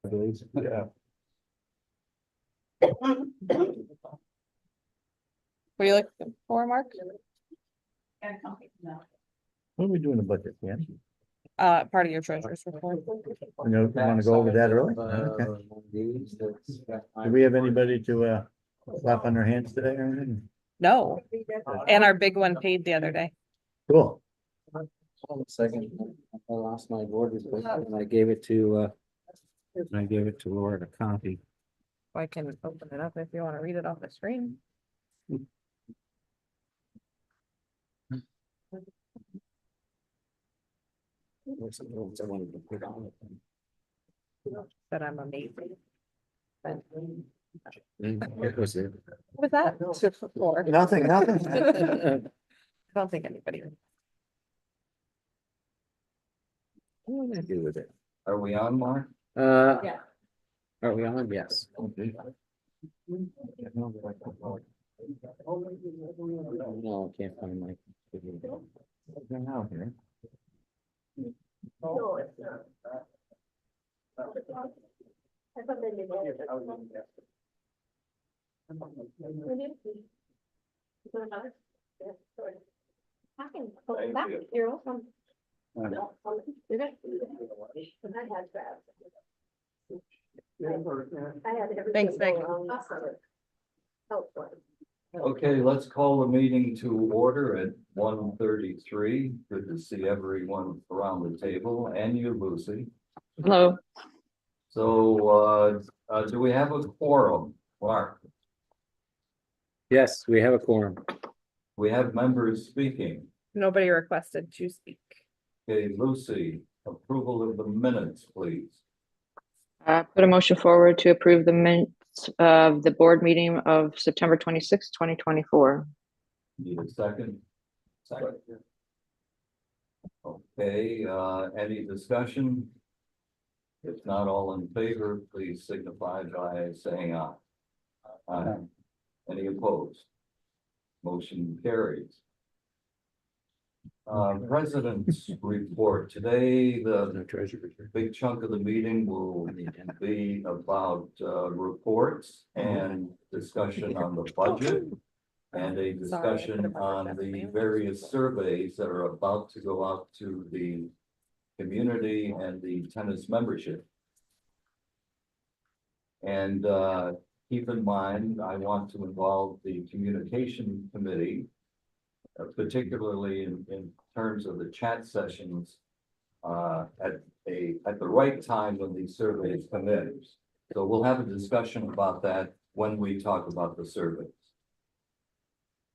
Yeah. What are you looking for, Mark? When are we doing the budget, yeah? Part of your treasurer's report. You know, want to go over that early? Okay. Do we have anybody to, slap on their hands today or anything? No, and our big one paid the other day. Cool. Hold on a second, I lost my board and I gave it to Laura to copy. I can open it up if you want to read it off the screen. I wanted to put on it. That I'm amazing. But It was it. what was that? Four. Nothing. I don't think anybody. What did I do with it? Are we on, Mark? Yeah. Are we on? Yes. No, I can't find my. Thank you. You're welcome. Thanks, Meg. Okay, let's call the meeting to order at 1:33. Good to see everyone around the table and you, Lucy. Hello. So, do we have a quorum? Mark, Yes, we have a quorum. we have members speaking. Nobody requested to speak. Okay, Lucy, approval of the minutes, please. Put a motion forward to approve the minutes of the board meeting of September 26, 2024. Need a second? Second. Okay, any discussion? If not all in favor, please signify by saying aye. Aye. Any opposed? Motion carries. President's report. Today, the No treasure reserve. big chunk of the meeting will be about reports and discussion on the budget. And a discussion on the various surveys that are about to go out to the community and the tennis membership. And keep in mind, I want to involve the communication committee, particularly in terms of the chat sessions at the right time when these surveys come in. So we'll have a discussion about that when we talk about the surveys.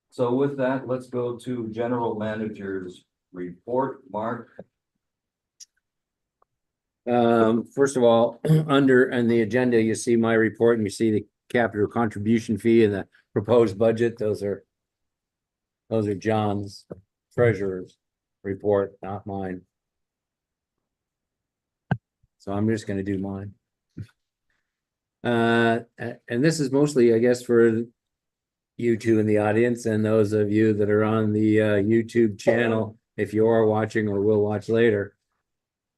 So with that, let's go to general manager's report. Mark. First of all, on the agenda, you see my report and you see the capital contribution fee and the proposed budget. Those are John's treasurer's report, not mine. So I'm just gonna do mine. And this is mostly, I guess, for you two in the audience and those of you that are on the YouTube channel, if you are watching or will watch later.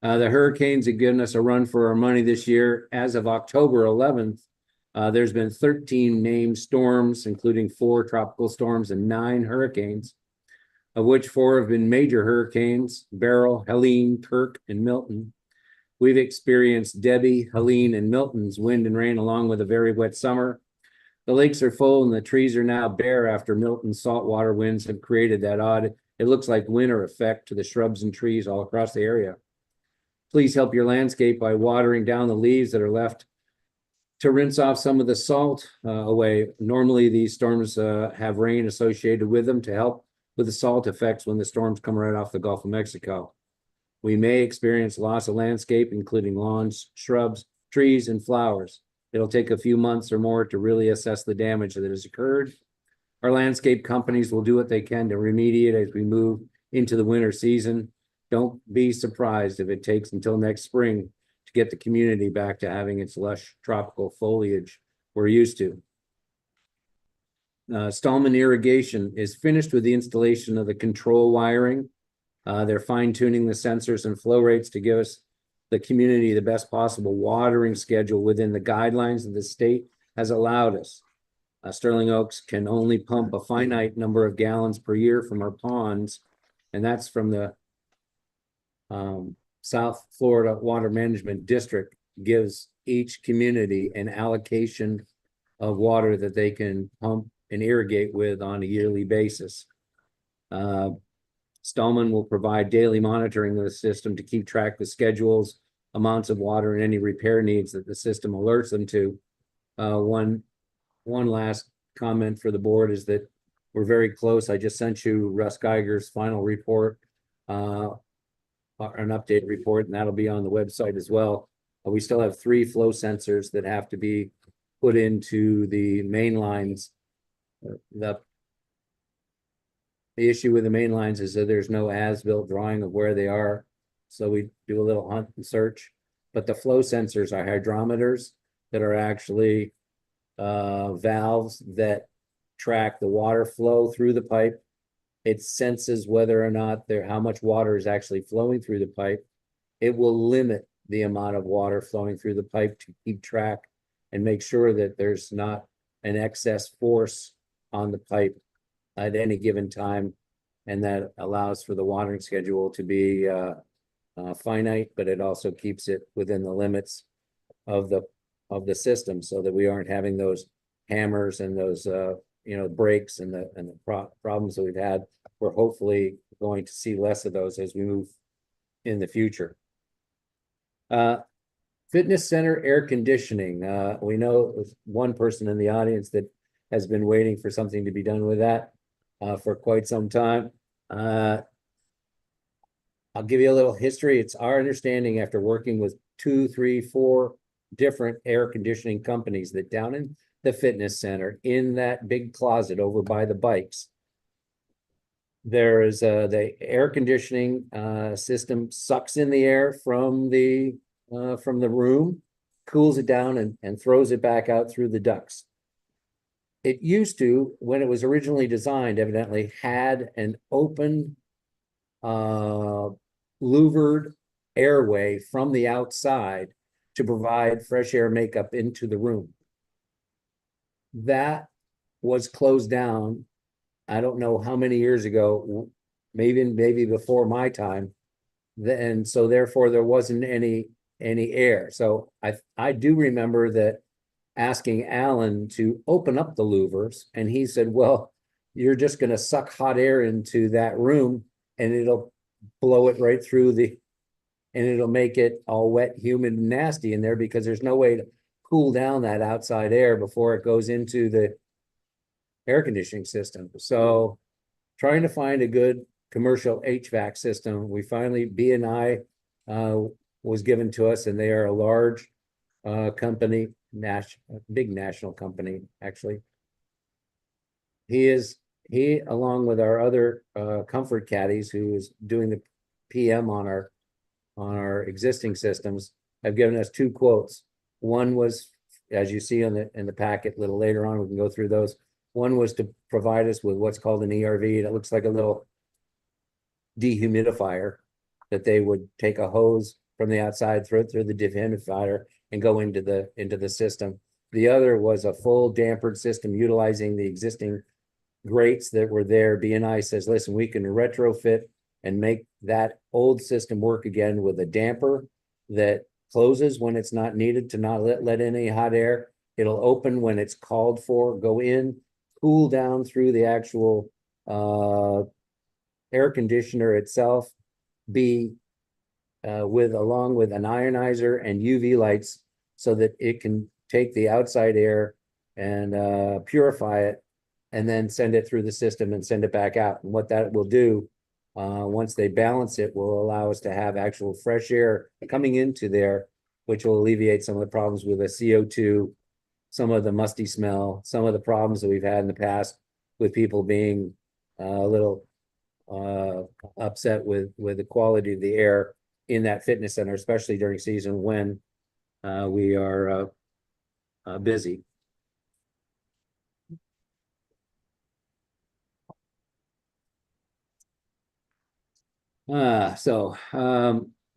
The hurricanes have given us a run for our money this year. As of October 11th, there's been 13 named storms, including 4 tropical storms and 9 hurricanes, of which 4 have been major hurricanes: Beryl, Helene, Kirk, and Milton. We've experienced Debbie, Helene, and Milton's wind and rain, along with a very wet summer. The lakes are full and the trees are now bare after Milton's saltwater winds have created that odd, it looks like winter effect to the shrubs and trees all across the area. Please help your landscape by watering down the leaves that are left to rinse off some of the salt away. Normally, these storms have rain associated with them to help with the salt effects when the storms come right off the Gulf of Mexico. We may experience loss of landscape, including lawns, shrubs, trees, and flowers. It'll take a few months or more to really assess the damage that has occurred. Our landscape companies will do what they can to remediate as we move into the winter season. Don't be surprised if it takes until next spring to get the community back to having its lush tropical foliage we're used to. Stallman Irrigation is finished with the installation of the control wiring. They're fine tuning the sensors and flow rates to give us the community the best possible watering schedule within the guidelines that the state has allowed us. Sterling Oaks can only pump a finite number of gallons per year from our ponds, and that's from the South Florida Water Management District gives each community an allocation of water that they can pump and irrigate with on a yearly basis. Stallman will provide daily monitoring of the system to keep track of schedules, amounts of water, and any repair needs that the system alerts them to. One last comment for the board is that we're very close. I just sent you Russ Geiger's final report, an updated report, and that'll be on the website as well. We still have 3 flow sensors that have to be put into the main lines. The issue with the main lines is that there's no as-built drawing of where they are. So we do a little hunt and search, but the flow sensors are hydrometers that are actually valves that track the water flow through the pipe. It senses whether or not how much water is actually flowing through the pipe. It will limit the amount of water flowing through the pipe to keep track and make sure that there's not an excess force on the pipe at any given time. And that allows for the watering schedule to be finite, but it also keeps it within the limits of the system, so that we aren't having those hammers and those breaks and the problems that we've had. We're hopefully going to see less of those as we move in the future. Fitness center air conditioning. We know there's one person in the audience that has been waiting for something to be done with that for quite some time. I'll give you a little history. It's our understanding, after working with 2, 3, 4 different air conditioning companies, that down in the fitness center, in that big closet over by the bikes, there is the air conditioning system sucks in the air from the room, cools it down, and throws it back out through the ducts. It used to, when it was originally designed, evidently had an open louvered airway from the outside to provide fresh air makeup into the room. That was closed down, I don't know how many years ago, maybe before my time. And so therefore there wasn't any air. So I do remember that asking Alan to open up the louvers, and he said, well, you're just going to suck hot air into that room and it'll blow it right through and it'll make it all wet, humid, and nasty in there, because there's no way to cool down that outside air before it goes into the air conditioning system. So trying to find a good commercial HVAC system, we finally, B&I was given to us, and they are a large company, big national company, actually. He, along with our other comfort caddies, who is doing the PM on our existing systems, have given us 2 quotes. One was, as you see in the packet a little later on, we can go through those. One was to provide us with what's called an ERV. That looks like a little dehumidifier that they would take a hose from the outside, throw it through the dehumidifier, and go into the system. The other was a full dampered system utilizing the existing grates that were there. B&I says, listen, we can retrofit and make that old system work again with a damper that closes when it's not needed to not let in any hot air. It'll open when it's called for, go in, cool down through the actual air conditioner itself, along with an ionizer and UV lights, so that it can take the outside air and purify it, and then send it through the system and send it back out. And what that will do, once they balance it, will allow us to have actual fresh air coming into there, which will alleviate some of the problems with the CO2, some of the musty smell, some of the problems that we've had in the past with people being a little upset with the quality of the air in that fitness center, especially during season when we are busy.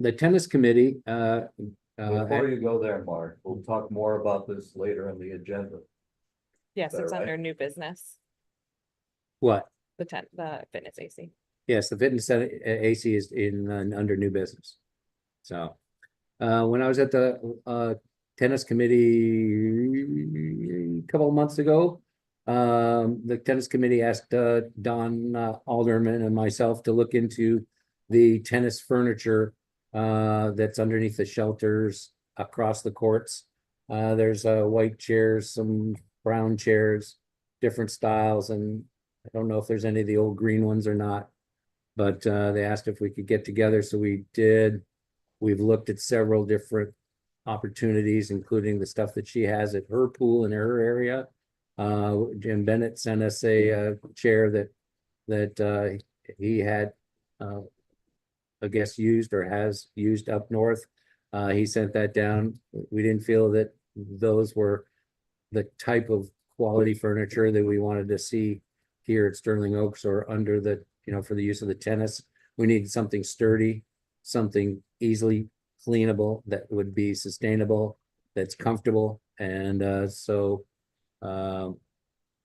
the tennis committee, Before you go there, Mark, we'll talk more about this later in the agenda. Yes, Is it's that right? under new business, what? the fitness AC. Yes, the fitness center, AC is in, under new business. So, when I was at the, tennis committee a couple of months ago, the tennis committee asked, Don Alderman and myself to look into the tennis furniture, that's underneath the shelters across the courts. There's, white chairs, some brown chairs, different styles, and I don't know if there's any of the old green ones or not. But they asked if we could get together, so we did. We've looked at several different opportunities, including the stuff that she has at her pool in her area. Jim Bennett sent us a chair that he had, I guess, used or has used up north. He sent that down. We didn't feel that those were the type of quality furniture that we wanted to see here at Sterling Oaks or under the, for the use of the tennis. We need something sturdy, something easily cleanable that would be sustainable, that's comfortable. And so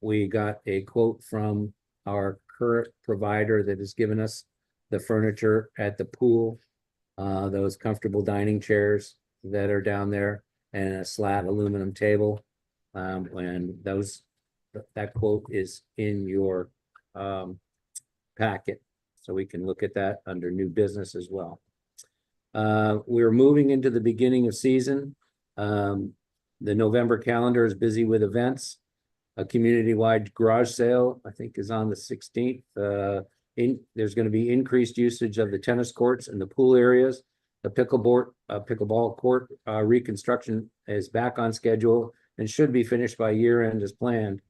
we got a quote from our current provider that has given us the furniture at the pool, those comfortable dining chairs that are down there, and a slat aluminum table. And that quote is in your packet, so we can look at that under new business as well. We're moving into the beginning of season. The November calendar is busy with events. A community-wide garage sale, I think, is on the 16th. There's going to be increased usage of the tennis courts and the pool areas. The pickleball court reconstruction is back on schedule and should be finished by year end as planned.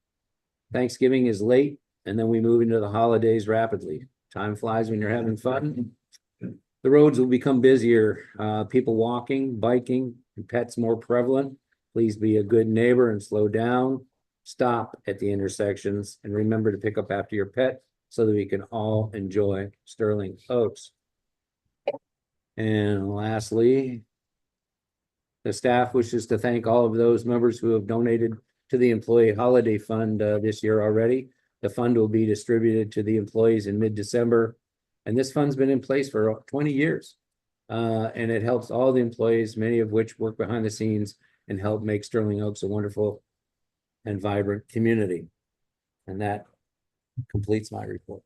Thanksgiving is late, and then we move into the holidays rapidly. Time flies when you're having fun. The roads will become busier, people walking, biking, and pets more prevalent. Please be a good neighbor and slow down. Stop at the intersections and remember to pick up after your pet so that we can all enjoy Sterling Oaks. And lastly, the staff wishes to thank all of those members who have donated to the Employee Holiday Fund this year already. The fund will be distributed to the employees in mid-December. And this fund's been in place for 20 years. And it helps all the employees, many of which work behind the scenes and help make Sterling Oaks a wonderful and vibrant community. And that completes my report.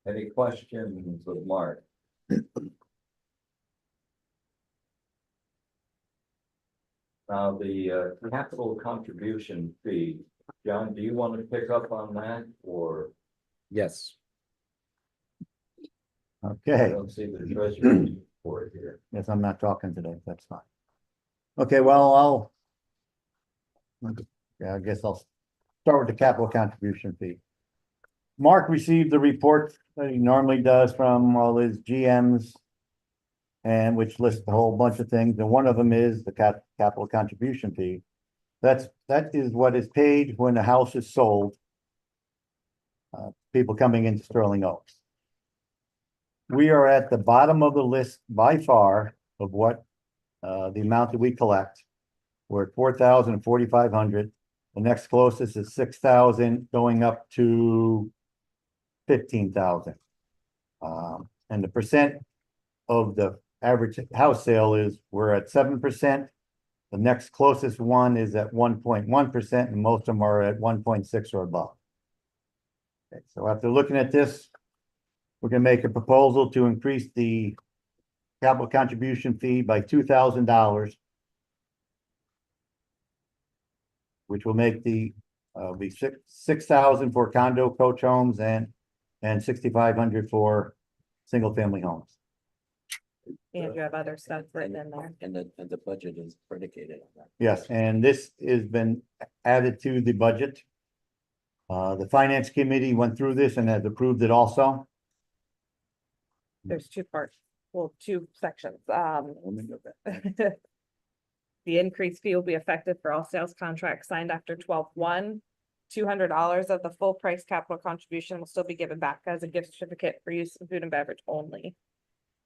Any questions of Mark? Now, the capital contribution fee, John, do you want to pick up on that, or Yes. I Okay, don't see the treasurer for it here? yes, I'm not talking today, that's fine. Okay, well, I guess I'll start with the capital contribution fee. Mark received the report that he normally does from all his GMs, and which lists a whole bunch of things, and one of them is the capital contribution fee. That is what is paid when a house is sold. People coming into Sterling Oaks. We are at the bottom of the list by far of what the amount that we collect. We're at 4,000 and 4,500. The next closest is 6,000, going up to 15,000. And the percent of the average house sale is we're at 7%. The next closest one is at 1.1%, and most of them are at 1.6 or above. Okay, so after looking at this, we're gonna make a proposal to increase the capital contribution fee by $2,000, which will make the be 6,000 for condo coach homes and 6,500 for single family homes. And you have other stuff written in there. And the budget is predicated on that. Yes, and this has been added to the budget. The finance committee went through this and has approved it also. There's two parts, well, two sections. Let me go back. The increased fee will be effective for all sales contracts signed after 12/1. $200 of the full price capital contribution will still be given back as a gift certificate for use in food and beverage only.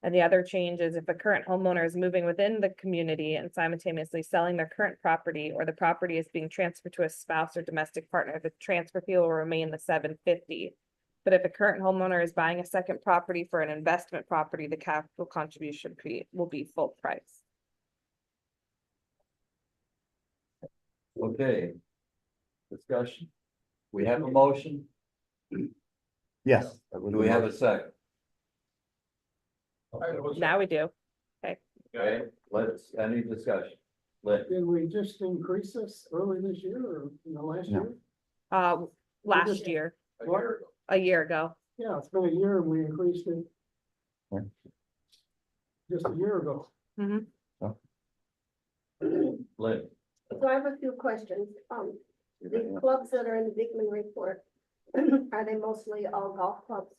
And the other change is if a current homeowner is moving within the community and simultaneously selling their current property, or the property is being transferred to a spouse or domestic partner, the transfer fee will remain the $750. But if a current homeowner is buying a second property for an investment property, the capital contribution fee will be full price. Okay. Discussion. We have a motion. Yes. Do we have a second? Now we do. Okay, any discussion? Did we just increase this early this year or in the last No. year? Last year, a year ago. Yeah, it's been a year and we increased it. Right. Just a year ago. Lynn, So I have a few questions. The clubs that are in the Bigman report, are they mostly all golf clubs?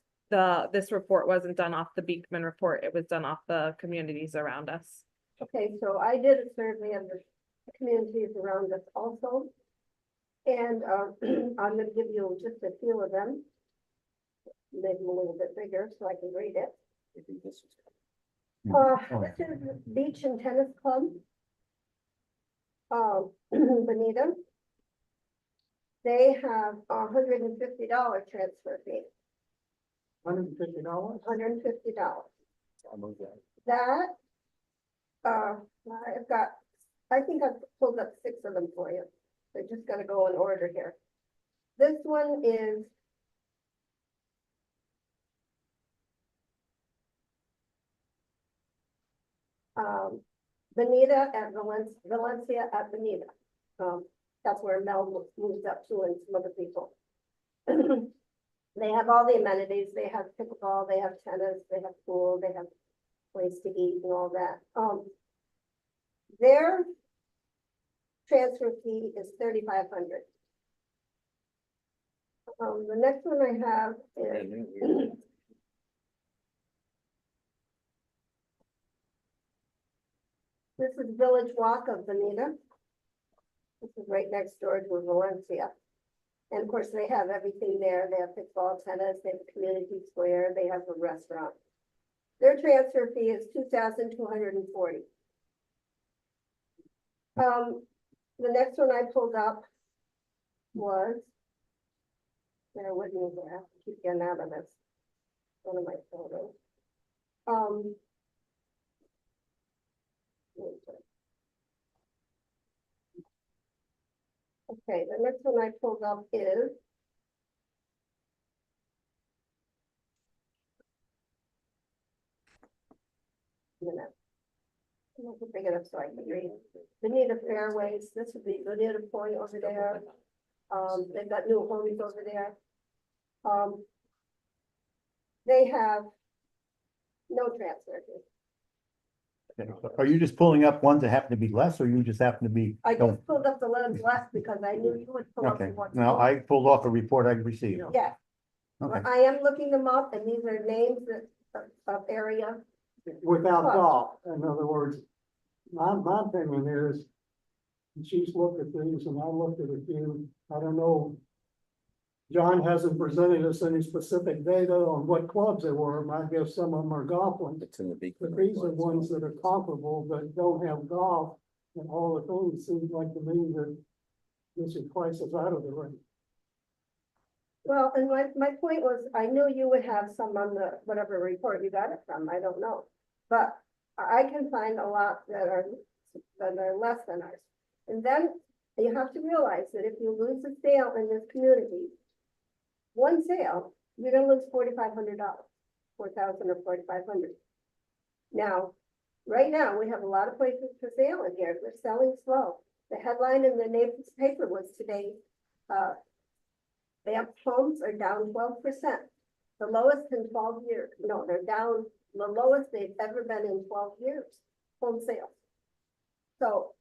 This report wasn't done off the Beekman report. It was done off the communities around us. Okay, so I did a survey of the communities around us also. And, I'm gonna give you just a few of them. Make them a little bit bigger so I can read it. This is Beach and Tennis Club. Bonita. They have $150 transfer fee, $150? $150. That, I think I've pulled up 6 of them for you. They're just gonna go in order here. This one is Bonita at Valencia at Bonita. That's where Mel moved up to and some other people. They have all the amenities. They have pickleball, they have tennis, they have pool, they have place to eat and all that. Their transfer fee is $3,500. The next one I have is this is Village Walk of Bonita. This is right next door to Valencia. And of course, they have everything there. They have pickleball, tennis, they have a community square, they have a restaurant. Their transfer fee is $2,240. The next one I pulled up was, bear with me here, I have to keep getting out of this. One of my photos. Okay, the next one I pulled up is Make it big enough so I can read. Bonita Fairways, this would be Bonita Point over there. They've got new homes over there. They have no transfer fee. Are you just pulling up ones that happen to be less, or you just happen to be? I just pulled up the ones left because I knew you would pull up the Okay, ones. no, I pulled off a report I received. Yeah, Okay, I am looking them up and these are names of area. Without Clubs. golf, in other words, my opinion is, she's looked at these and I looked at a few, I don't know. John hasn't presented us any specific data on what clubs they were, and I guess some of them are golf ones. It's in the big. But these are ones that are comparable, but don't have golf, and all the things seems like to me that this is twice as out of the range. Well, and my point was, I knew you would have some on the, whatever report you got it from, I don't know. But I can find a lot that are less than ours. And then you have to realize that if you lose a sale in this community, one sale, you're gonna lose $4,500, 4,000 or 4,500. Now, right now, we have a lot of places for sale in here. They're selling slow. The headline in the Naples paper was today, Banff homes are down 12%. The lowest in 12 years. No, they're down the lowest they've ever been in 12 years, home sales. So,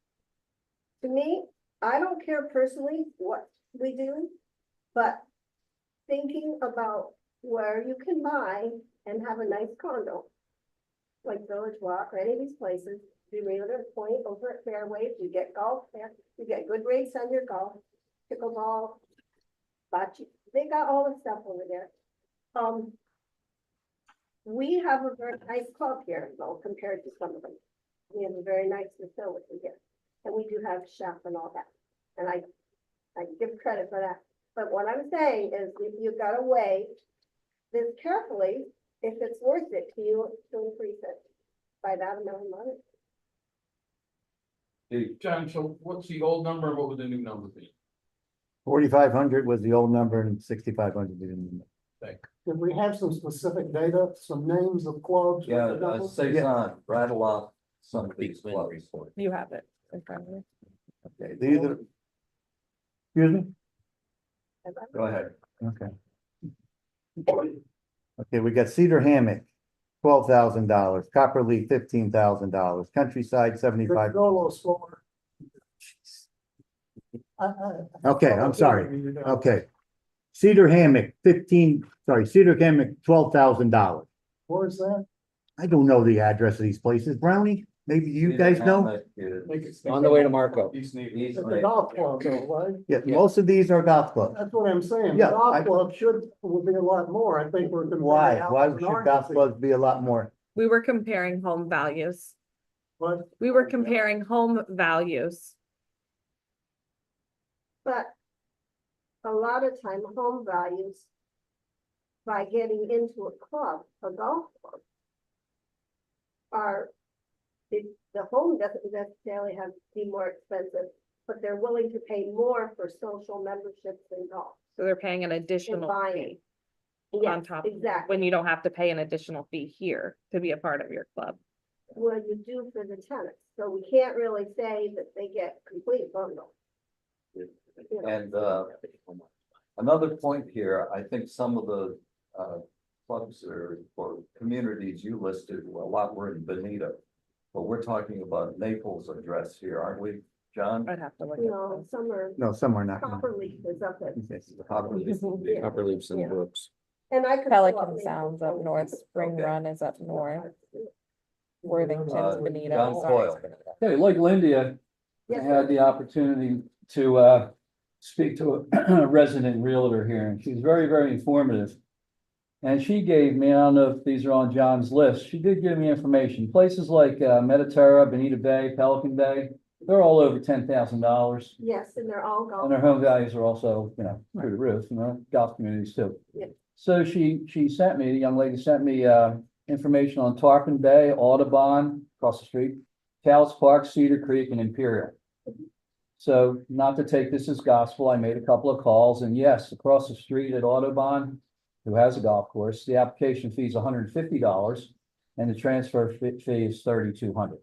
to me, I don't care personally what we do, but thinking about where you can buy and have a nice condo, like Village Walk or any of these places, be Realtor Point over at Fairway, you get golf there, you get good rates on your golf, pickleball, bocce, they got all the stuff over there. we have a very nice club here, though, compared to some of them. We have a very nice facility here, and we do have chef and all that, and I give credit for that. But what I'm saying is, you've got to weigh this carefully, if it's worth it to you to increase it by that amount of money. John, so what's the old number and what would the new number be? 4,500 was the old number and 6,500 is the new number. If we have some specific data, some names of clubs. with Yeah, the numbers? Cezanne, rattle off some of these clubs. You have it in front of you. Okay, these are. Excuse me? Go ahead. Okay. Okay, we got Cedar Hammock, $12,000, Copper Leaf, $15,000, Countryside, 75. Go a little slower. Okay, I'm sorry. Okay. Cedar Hammock, Cedar Hammock, $12,000. Where's that? I don't know the address of these places. Brownie, maybe you guys know? On the way to Marco. It's a golf club, though, right? Yeah, most of these are golf clubs. That's what I'm saying. Yeah, Golf I- club would be a lot more. I think we're. comparing Why? apples Why and should golf oranges. clubs be a lot more? We were comparing home values. But We were comparing home values. But a lot of time, home values, by getting into a club, a golf club, are, the home doesn't necessarily have to be more expensive, but they're willing to pay more for social memberships and golf. So they're paying an additional buying. fee Yes, on top, exactly. when you don't have to pay an additional fee here to be a part of your club. Well, you do for the tenants, so we can't really say that they get complete bundle. You know. And another point here, I think some of the clubs or communities you listed, a lot were in Benita. But we're talking about Naples address here, aren't we, John? I'd have to look You at know, this. some are, No, some are not. Copper Leaf is up at, Probably. Yeah. Upper Leaps and Yeah. Brooks. and I could. pull up Pelican Naples Sounds up Road. north, Spring Okay. Run is up north, Worthington's Benita. John sorry, it's Coyle. Benita. Hey, like Linda, I Yes, had sir. the opportunity to speak to a resident realtor here, and she's very, very informative. And she gave me, I don't know if these are on John's list, she did give me information, places like Mediterra, Bonita Bay, Pelican Bay, they're all over $10,000. Yes, and they're all golf. And their home values are also, through the roof, golf communities too. Yeah. So she sent me, the young lady sent me information on Tarpon Bay, Audubon, across the street, Taos Park, Cedar Creek, and Imperial. So not to take this as gospel, I made a couple of calls, and yes, across the street at Audubon, who has a golf course, the application fee is $150 and the transfer fee is $3,200.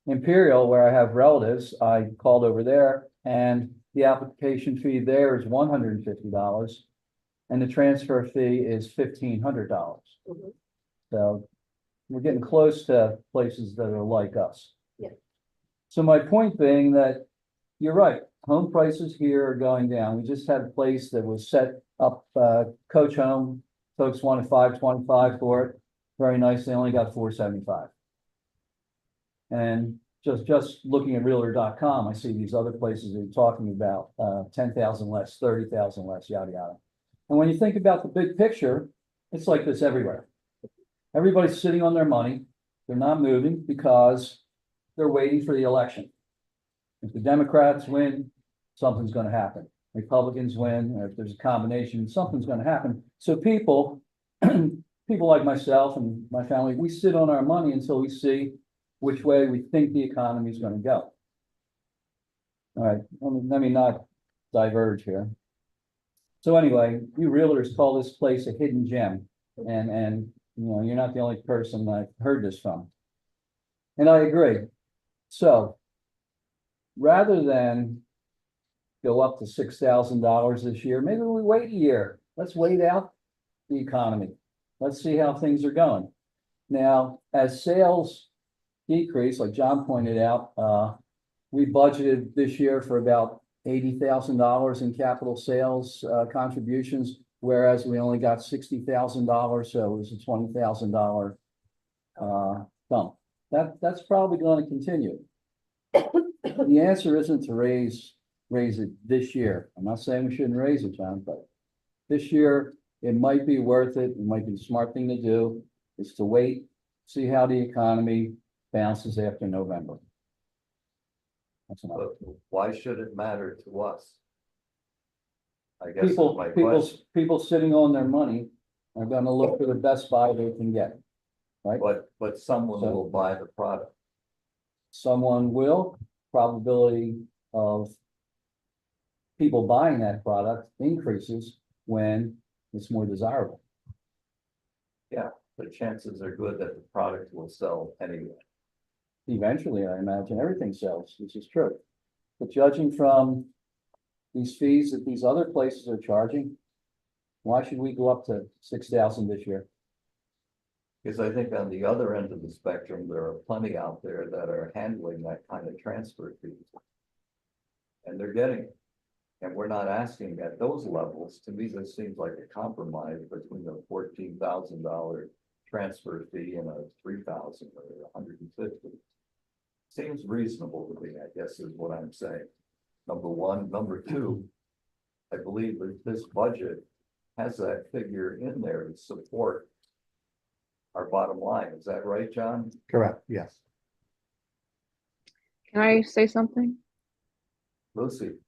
Imperial, where I have relatives, I called over there and the application fee there is $150 and the transfer fee is $1,500. Mhm. So we're getting close to places that are like us. Yeah. So my point being that you're right, home prices here are going down. We just had a place that was set up, coach home, folks wanted $525 for it. Very nice, they only got $475. And just looking at realtor.com, I see these other places that you're talking about, 10,000 less, 30,000 less, yada, yada. And when you think about the big picture, it's like this everywhere. Everybody's sitting on their money. They're not moving because they're waiting for the election. If the Democrats win, something's gonna happen. Republicans win, or if there's a combination, something's gonna happen. So people, people like myself and my family, we sit on our money until we see which way we think the economy is gonna go. All right, let me not diverge here. So anyway, you realtors call this place a hidden gem, and you're not the only person I've heard this from. And I agree. So rather than go up to $6,000 this year, maybe we wait a year. Let's wait out the economy. Let's see how things are going. Now, as sales decrease, like John pointed out, we budgeted this year for about $80,000 in capital sales contributions, whereas we only got $60,000, so it was a $20,000 dump. That's probably going to continue. The answer isn't to raise it this year. I'm not saying we shouldn't raise it, John, but this year it might be worth it. It might be the smart thing to do. is to wait, see how the economy bounces after November. That's enough. But why should it matter to us? I guess is People, my question, people sitting on their money are gonna look for the best buy they can get. Right? but someone So- will buy the product. Someone will, probability of people buying that product increases when it's more desirable. The chances are good that the product will sell anyway. Eventually, I imagine everything sells, which is true. But judging from these fees that these other places are charging, why should we go up to 6,000 this year? Because I think on the other end of the spectrum, there are plenty out there that are handling that kind of transfer fees. And they're getting it. And we're not asking at those levels. To me, this seems like a compromise between a $14,000 transfer fee and a 3,000 or 150. Seems reasonable to me, I guess is what I'm saying. Number one. Number two, I believe that this budget has that figure in there to support our bottom line. Is that right, John? Correct, yes. Can I say something? Lucy?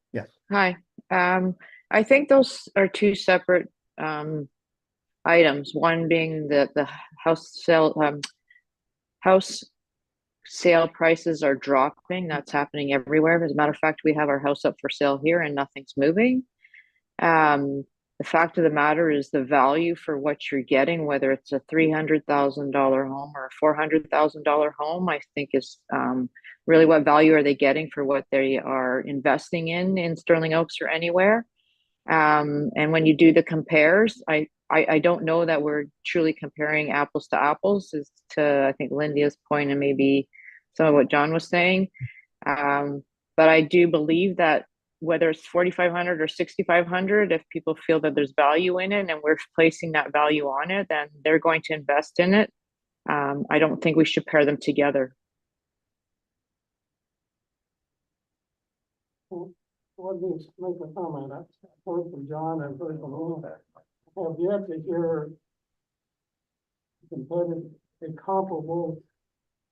Hi, I think those are two separate, items, one being the house sale prices are dropping, that's happening everywhere. As a matter of fact, we have our house up for sale here and nothing's moving. The fact of the matter is the value for what you're getting, whether it's a $300,000 home or a $400,000 home, I think is, really what value are they getting for what they are investing in Sterling Oaks or anywhere. And when you do the compares, I don't know that we're truly comparing apples to apples, as to I think Lydia's point and maybe some of what John was saying. But I do believe that whether it's 4,500 or 6,500, if people feel that there's value in it and we're placing that value on it, then they're going to invest in it. I don't think we should pair them together. Let me make a comment. I've heard from John, I've heard from Lou. I have yet to hear competitive, a comparable,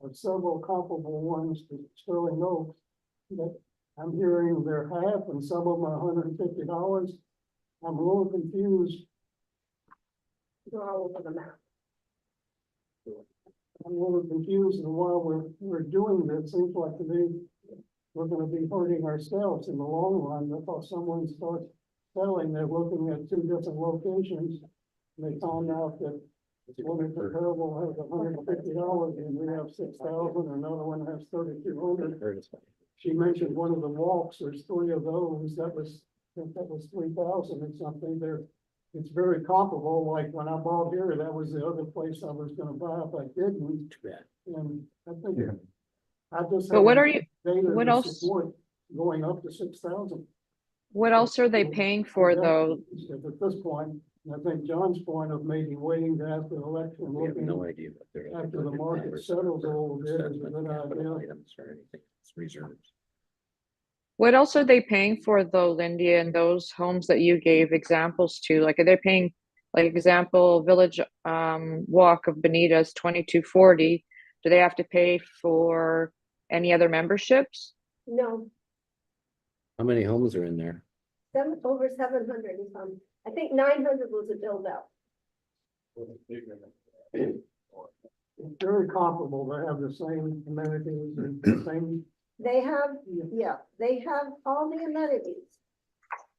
or several comparable ones to Sterling Oaks. That I'm hearing they're half and some of them are $150. I'm a little confused. They're all over the map. I'm a little confused, and while we're doing this, seems like to me we're gonna be hurting ourselves in the long run, because someone starts selling, they're looking at two different locations. And they found out that one is comparable has $150 and we have 6,000, another one has 3,200. She mentioned one of the walks, there's three of those, I think that was 3,000 or something there. It's very comparable, like when I bought here, that was the other place I was gonna buy if I didn't. And I think, I just. But what are you, data what to else? support Going up to 6,000. What else are they paying for though? At this point, and I think John's point of maybe waiting to after the election, We have no looking idea what they're. after the market settles a little bit is a good idea. Items or anything, it's reserves. What else are they paying for though, Lindy, in those homes that you gave examples to? Like, are they paying, like example, Village Walk of Benita's 2240? Do they have to pay for any other memberships? No, How many homes are in there? over 700 and some. I think 900 was a build out. It's very comparable. They have the same amenities and the same. They have, yeah, they have all the amenities.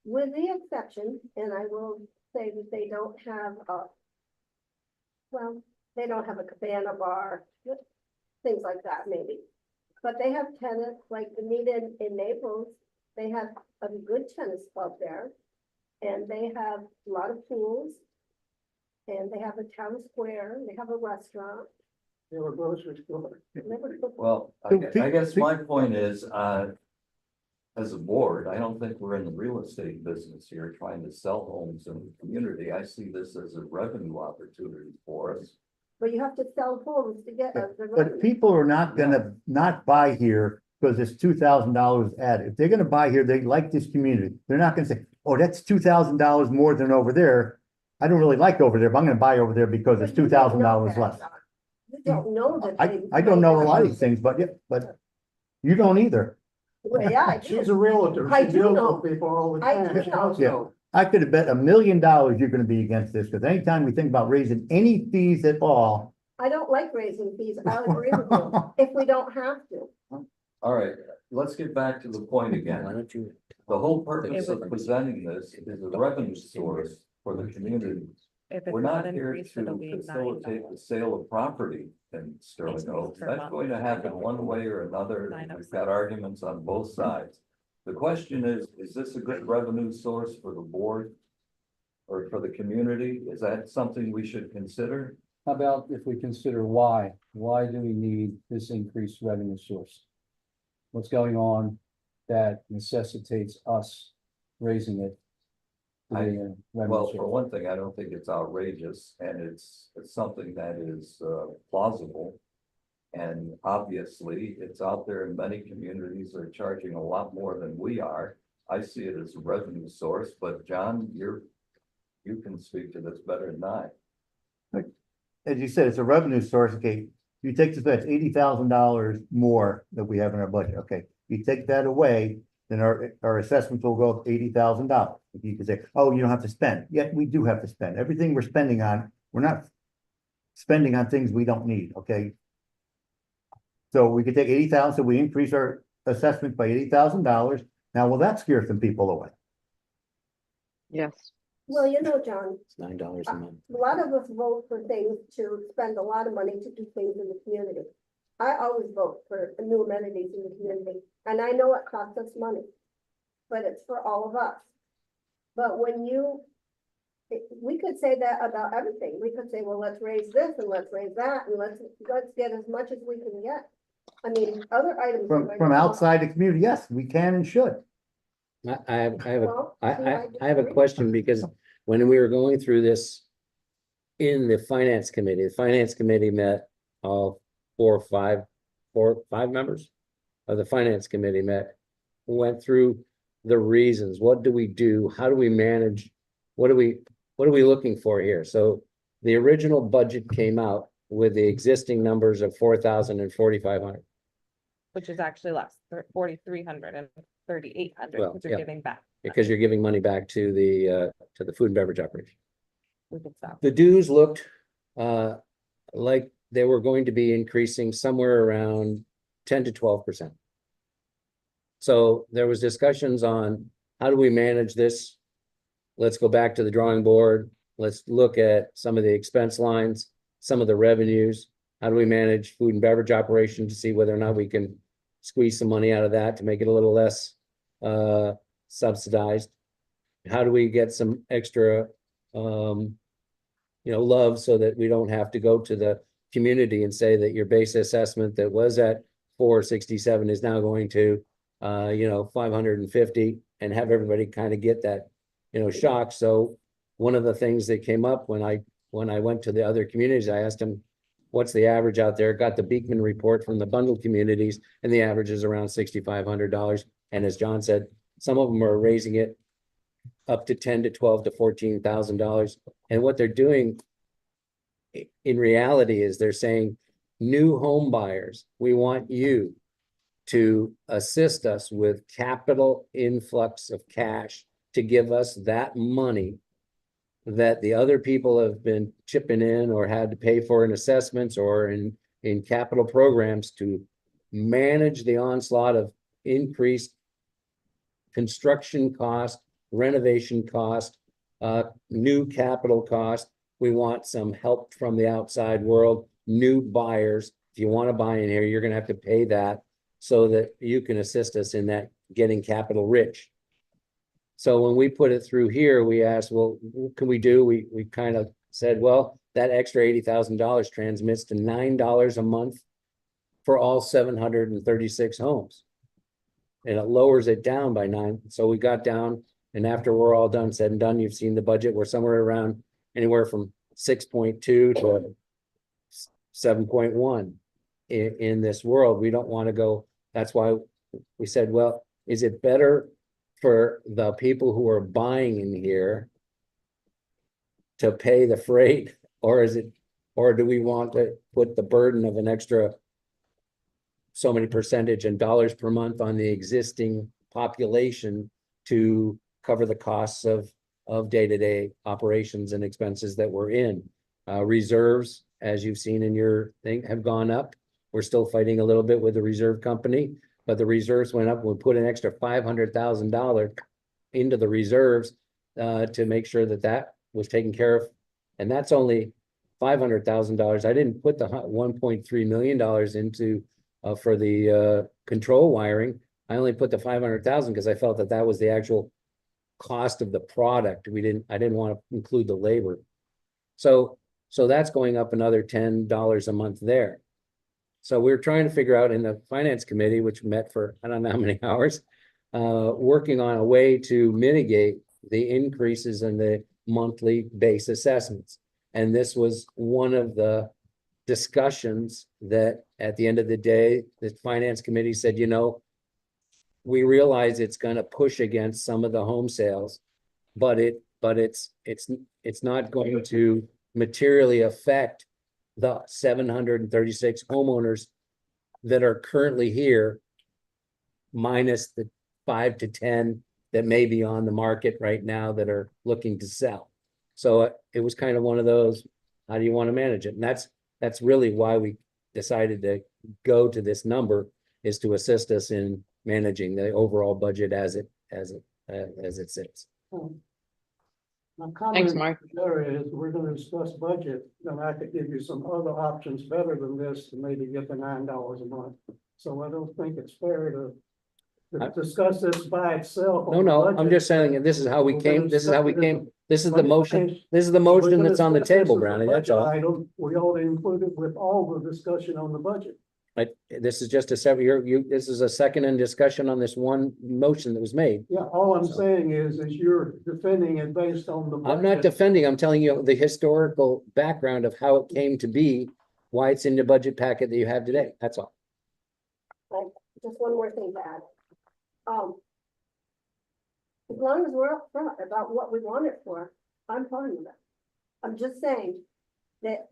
With the exception, and I will say that they don't have they don't have a cabana bar, things like that maybe. But they have tennis, like the meet in Naples, they have a good tennis club there. And they have a lot of pools. And they have a town square, they have a restaurant. They have a grocery store. Well, I guess my point is, as a board, I don't think we're in the real estate business here trying to sell homes in the community. I see this as a revenue opportunity for us. But you have to sell homes to get the But revenue. people are not gonna not buy here because it's $2,000 added. If they're gonna buy here, they like this community. They're not gonna say, oh, that's $2,000 more than over there. I don't really like over there, but I'm gonna buy over there because it's But you don't know $2,000 that, less. John. You don't know that. I don't know a lot of these things, but yeah, but you don't either. Well, yeah, I She's do. a realtor. I She do deals know. with people all the I time. do She know. does Yeah. know. I could have bet $1 million you're gonna be against this, because anytime we think about raising any fees at all. I don't like raising fees. I'll agree with you, if we don't have to. All right, let's get back to the point Why again. don't you? The whole purpose It of would- presenting this is a revenue source for the community. If it's We're not not here increased, it'll to be facilitate the $9. sale of property in Sterling Oaks. Per That's month. going to happen one way or another. We've got 907. arguments on both sides. The question is this a good revenue source for the board? Or for the community? Is that something we should consider? How about if we consider why? Why do we need this increased revenue source? What's going on that necessitates us raising it? to the, revenue Well, for source? one thing, I don't think it's outrageous and it's something that is plausible. And obviously, it's out there in many communities are charging a lot more than we are. I see it as a revenue source, but John, you can speak to this better than I. As you said, it's a revenue source, okay, you take this, that's $80,000 more that we have in our budget, okay? You take that away, then our assessments will go up $80,000. If you could say, oh, you don't have to spend, yet we do have to spend, everything we're spending on, we're not spending on things we don't need, okay? So we could take 80,000, so we increase our assessment by $80,000, now will that scare some people away? Yes. Well, you know, John, It's $9 a month. a lot of us vote for things to spend a lot of money to do things in the community. I always vote for new amenities in the community, and I know it costs us money, but it's for all of us. But when we could say that about everything. We could say, well, let's raise this and let's raise that, and let's get as much as we can get. I mean, other items. are going From to cost- outside the community, yes, we can and should. I have a Well, I, see, I have a disagree. question because when we were going through this in the finance committee met all 4 or 5 members of the finance committee went through the reasons. What do we do? How do we manage? What are we looking for here? So the original budget came out with the existing numbers of 4,000 and 4,500. Which is actually less, 4,300 and 3,800, Well, which you're yeah. giving back. Because you're giving money back to the food and beverage operation. We can stop. The dues looked like they were going to be increasing somewhere around 10 to 12%. So there was discussions on how do we manage this? Let's go back to the drawing board. Let's look at some of the expense lines, some of the revenues. How do we manage food and beverage operation to see whether or not we can squeeze some money out of that to make it a little less subsidized? How do we get some extra love so that we don't have to go to the community and say that your base assessment that was at 467 is now going to 550, and have everybody kind of get that shock. So one of the things that came up when I went to the other communities, I asked them, what's the average out there? Got the Beekman report from the bundled communities, and the average is around $6,500. And as John said, some of them are raising it up to 10 to 12 to $14,000. And what they're doing in reality is they're saying, new home buyers, we want you to assist us with capital influx of cash to give us that money that the other people have been chipping in or had to pay for in assessments or in capital programs to manage the onslaught of increased construction cost, renovation cost, new capital cost. We want some help from the outside world, new buyers. If you want to buy in here, you're going to have to pay that so that you can assist us in that getting capital rich. So when we put it through here, we asked, well, what can we do? We kind of said, well, that extra $80,000 transmits to $9 a month for all 736 homes. And it lowers it down by 9. So we got down, and after we're all done, said and done, you've seen the budget. We're somewhere around anywhere from 6.2 to 7.1 in this world. We don't want to go. That's why we said, well, is it better for the people who are buying in here to pay the freight, or is it, or do we want to put the burden of an extra so many percentage in dollars per month on the existing population to cover the costs of day-to-day operations and expenses that we're in? Reserves, as you've seen in your thing, have gone up. We're still fighting a little bit with the reserve company, but the reserves went up. We put an extra $500,000 into the reserves to make sure that that was taken care of. And that's only $500,000. I didn't put the $1.3 million into for the control wiring. I only put the 500,000 because I felt that that was the actual cost of the product. I didn't want to include the labor. So that's going up another $10 a month there. So we're trying to figure out in the finance committee, which met for I don't know how many hours, working on a way to mitigate the increases in the monthly base assessments. And this was one of the discussions that at the end of the day, the finance committee said, you know, we realize it's going to push against some of the home sales, but it's not going to materially affect the 736 homeowners that are currently here, minus the 5 to 10 that may be on the market right now that are looking to sell. So it was kind of one of those, how do you want to manage it? And that's really why we decided to go to this number, is to assist us in managing the overall budget as it sits. My Thanks, comment Mark. there is, we're gonna discuss budget, then I could give you some other options better than this to maybe get the $9 a month. So I don't think it's fair to discuss this by itself. No, I'm just saying, this is how we came, this is the motion, this is the motion that's on the table, Brownie, that's all. We ought to include it with all the discussion on the budget. This is just a separate, this is a second in discussion on this one motion that was made. Yeah, all I'm saying is you're defending it based on the. I'm not defending, I'm telling you the historical background of how it came to be, why it's in the budget packet that you have today, that's all. Just one more thing to add. As long as we're upfront about what we want it for, I'm fine with it. I'm just saying that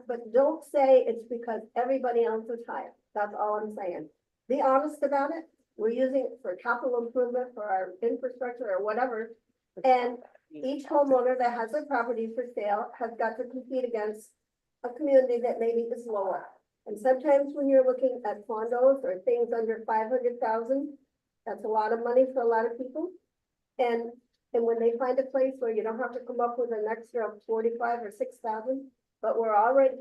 but don't say it's because everybody else is higher. That's all I'm saying. Be honest about it. We're using it for capital improvement for our infrastructure or whatever. And each homeowner that has a property for sale has got to compete against a community that maybe is lower. And sometimes when you're looking at condos or things under 500,000, that's a lot of money for a lot of people. And when they find a place where you don't have to come up with an extra 45 or 6,000, but we're already,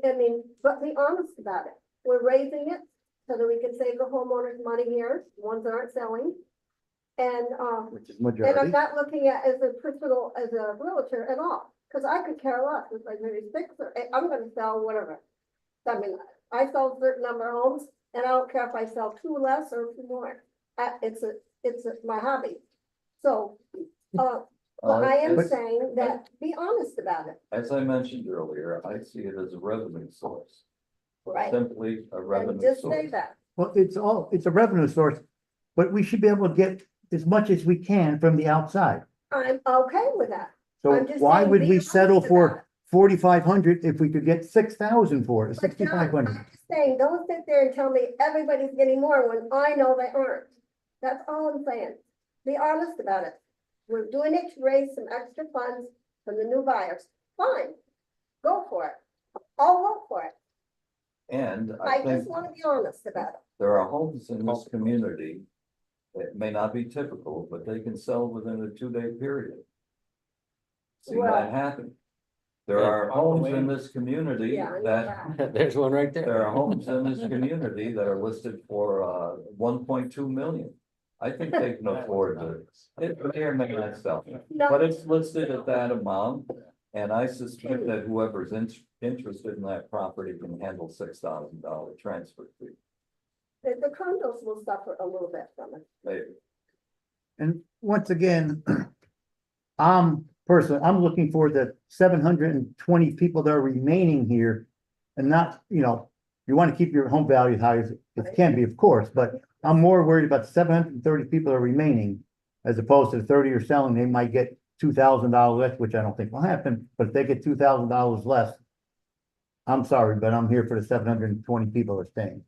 but be honest about it. We're raising it so that we can save the homeowners money here, the ones that aren't selling. And, Which is and I'm majority. not looking at as a realtor at all, because I could care less if I maybe 6 or 8, I'm gonna sell whatever. I mean, I sell a certain number of homes and I don't care if I sell 2 less or 2 more. It's my hobby. So, but I am But- saying that be honest about it, As I mentioned earlier, I see it as a revenue source, right? simply a And revenue just say source. that. Well, it's a revenue source, but we should be able to get as much as we can from the outside. I'm okay with that. So I'm just why saying, would be we honest settle about for 4,500 if we could get 6,000 for it, But John, 6,500? I'm just saying, don't sit there and tell me everybody's getting more when I know they aren't. That's all I'm saying. Be honest about it. We're doing it to raise some extra funds from the new buyers. Fine, go for it. I'll vote for it. And I I think just want to be honest about it. there are homes in this community that may not be typical, but they can sell within a 2-day period. See Well- that happen. There are homes in this community Yeah, I know that, that. There's one right there. there are homes in this community that are listed for 1.2 million. I think they can afford to, it may or may not sell, No, but it's listed at that amount. And I suspect that whoever's interested in that property can handle $6,000 transfer fee, the condos will suffer a little bit from it. maybe. And once again, I'm looking for the 720 people that are remaining here and not, you want to keep your home value high as it can be, of course, but I'm more worried about 730 people that are remaining as opposed to the 30 are selling. They might get $2,000 less, which I don't think will happen, but if they get $2,000 less, I'm sorry, but I'm here for the 720 people that are staying.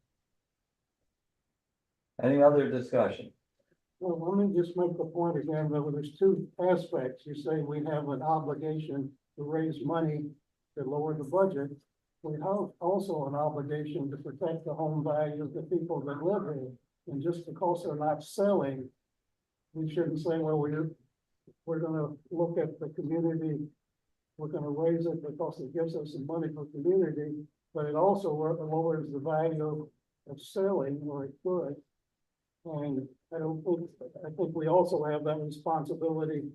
Any other discussion? Well, let me just make the point again, that there's two aspects. You say we have an obligation to raise money to lower the budget. We have also an obligation to protect the home value of the people that live here. And just because they're not selling, we shouldn't say, well, we're gonna look at the community. We're gonna raise it because it gives us some money for community, but it also lowers the value of selling, or it could. And I think we also have that responsibility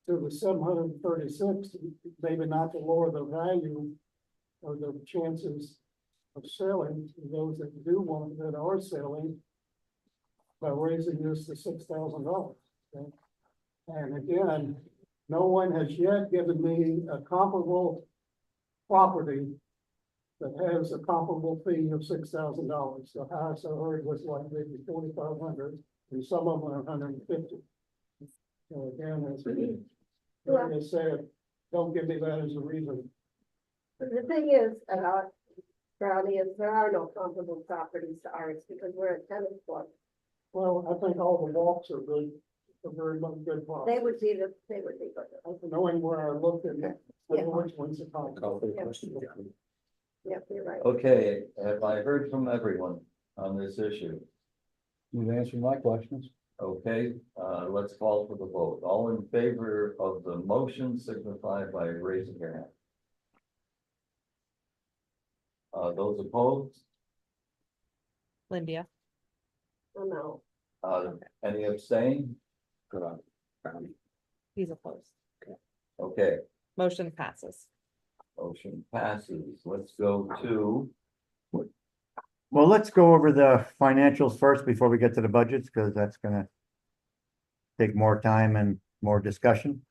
to the 736, maybe not to lower the value or the chances of selling to those that do want, that are selling, by raising this to $6,000. Okay? And again, no one has yet given me a comparable property that has a comparable fee of $6,000. The highest I heard was like maybe 4,500, and some of them are 150. So again, as I said, don't give me that as a reason. The thing is, Brownie, is there are no comparable properties to ours because we're a tennis club. Well, I think all the walks are good, are very much good. They would be good. Knowing where I looked at, Yeah. which one's the comparable. Yep, you're right. Okay, have I heard from everyone on this issue? You've answered my questions. Okay, let's call for the vote. All in favor of the motion signify by raising your hand. Those opposed, Lindia, Oh, no. any abstain? Good on, Brownie. he's opposed. Okay, Motion passes. motion passes. Let's go to, Well, let's go over the financials first before we get to the budgets, because that's gonna take more time and more discussion.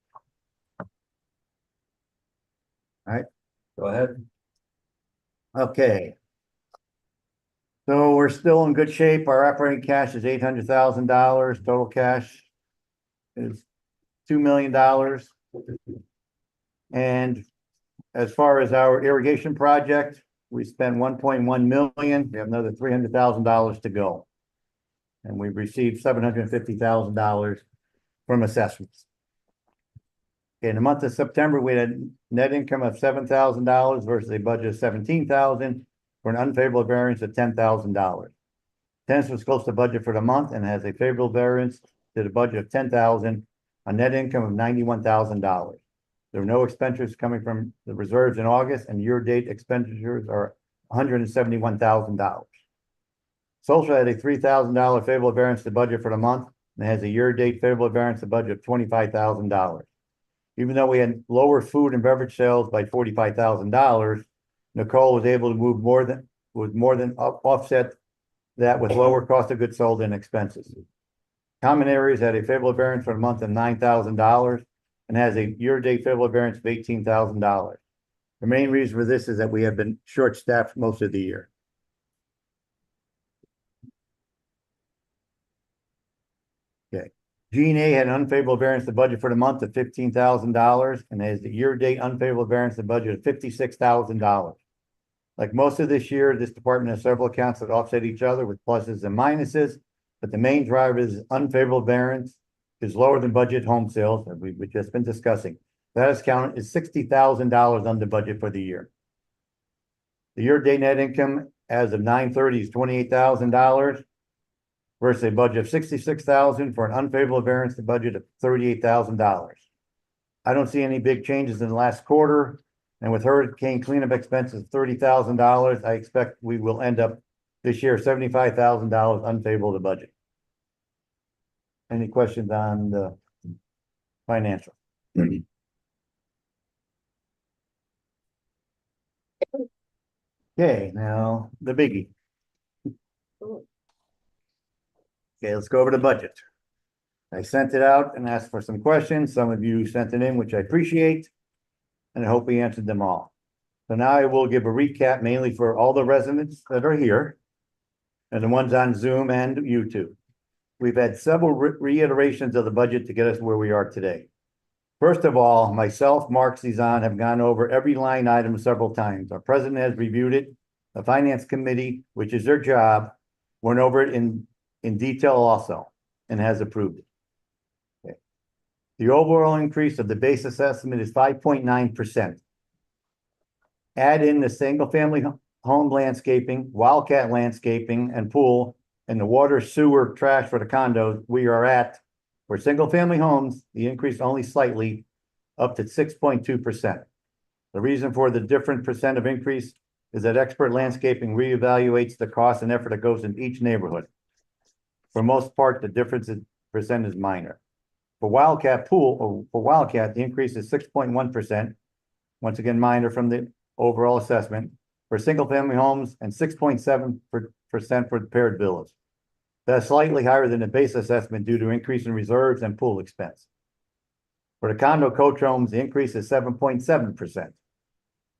go ahead. Okay. So we're still in good shape. Our operating cash is $800,000. Total cash is $2 million. And as far as our irrigation project, we spent 1.1 million. We have another $300,000 to go. And we've received $750,000 from assessments. In the month of September, we had net income of $7,000 versus a budget of $17,000 for an unfavorable variance of $10,000. Tennis was close to budget for the month and has a favorable variance to the budget of $10,000, a net income of $91,000. There were no expenditures coming from the reserves in August, and year-to-date expenditures are $171,000. Social had a $3,000 favorable variance to budget for the month and has a year-to-date favorable variance to budget of $25,000. Even though we had lower food and beverage sales by $45,000, Nicole was able to move more than offset that with lower cost of goods sold and expenses. Common areas had a favorable variance for the month of $9,000 and has a year-to-date favorable variance of $18,000. The main reason for this is that we have been short-staffed most of the year. Okay. G&A had an unfavorable variance to budget for the month of $15,000 and has the year-to-date unfavorable variance to budget of $56,000. Like most of this year, this department has several accounts that offset each other with pluses and minuses, but the main driver is unfavorable variance is lower than budget home sales, that we've just been discussing. That is counted is $60,000 under budget for the year. The year-to-date net income as of 9/30 is $28,000 versus a budget of $66,000 for an unfavorable variance to budget of $38,000. I don't see any big changes in the last quarter, and with hurricane cleanup expenses of $30,000, I expect we will end up this year $75,000 unfavorable to budget. Any questions on the financial? Okay, now the biggie. Okay, let's go over the budget. I sent it out and asked for some questions. Some of you sent it in, which I appreciate, and I hope we answered them all. So now I will give a recap mainly for all the residents that are here and the ones on Zoom and YouTube. We've had several reiterations of the budget to get us where we are today. First of all, myself, Mark Cezanne, have gone over every line item several times. Our president has reviewed it. The finance committee, which is their job, went over it in detail also and has approved it. Okay. The overall increase of the base assessment is 5.9%. Add in the single-family home landscaping, wildcat landscaping, and pool, and the water, sewer, trash for the condos, we are at, for single-family homes, the increase only slightly, up to 6.2%. The reason for the different percent of increase is that expert landscaping reevaluates the cost and effort that goes in each neighborhood. For most part, the difference in percent is minor. For Wildcat pool, or for Wildcat, the increase is 6.1%. Once again, minor from the overall assessment. For single-family homes and 6.7% for the paired villas. That's slightly higher than the base assessment due to increase in reserves and pool expense. For the condo coach homes, the increase is 7.7%.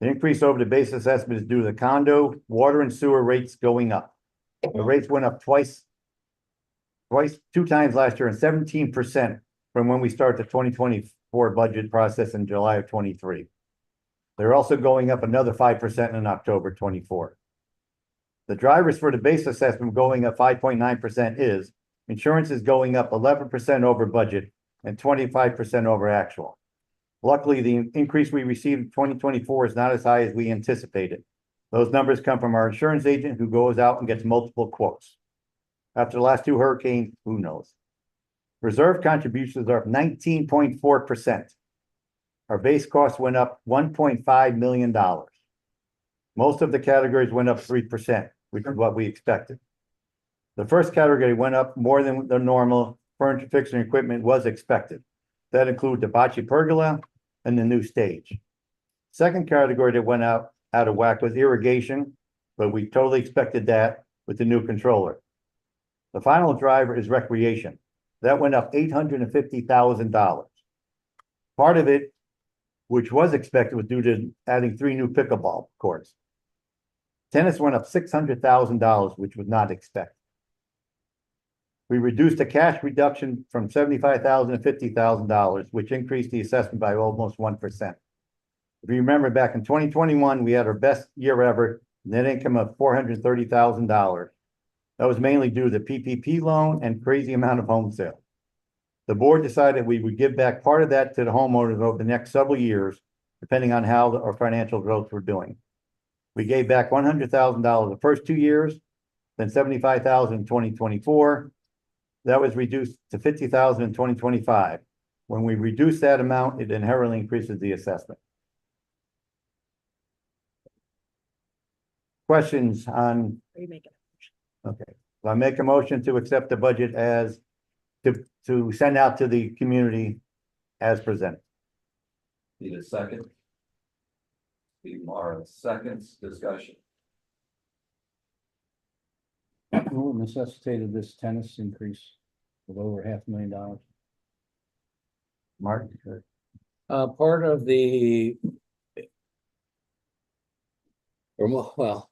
The increase over the base assessment is due to the condo, water and sewer rates going up. The rates went up two times last year, and 17% from when we start the 2024 budget process in July of 23. They're also going up another 5% in October 24. The drivers for the base assessment going up 5.9% is insurance is going up 11% over budget and 25% over actual. Luckily, the increase we received in 2024 is not as high as we anticipated. Those numbers come from our insurance agent who goes out and gets multiple quotes. After the last two hurricanes, who knows? Reserve contributions are up 19.4%. Our base cost went up $1.5 million. Most of the categories went up 3%, which is what we expected. The first category went up more than the normal furniture, fixture, and equipment was expected. That includes the bocce pergola and the new stage. Second category that went out of whack was irrigation, but we totally expected that with the new controller. The final driver is recreation. That went up $850,000. Part of it, which was expected, was due to adding 3 new pickleball courts. Tennis went up $600,000, which was not expected. We reduced the cash reduction from $75,000 to $50,000, which increased the assessment by almost 1%. If you remember back in 2021, we had our best year ever, net income of $430,000. That was mainly due to the PPP loan and crazy amount of home sales. The board decided we would give back part of that to the homeowners over the next several years, depending on how our financial growth were doing. We gave back $100,000 the first 2 years, then $75,000 in 2024. That was reduced to $50,000 in 2025. When we reduce that amount, it inherently increases the assessment. Questions on? Are you making? Okay, so I make a motion to accept the budget as to send out to the community as presented. Need a second? Steve Mara, seconds, discussion. What necessitated this tennis increase of over $500,000? Mark? Part of the, well,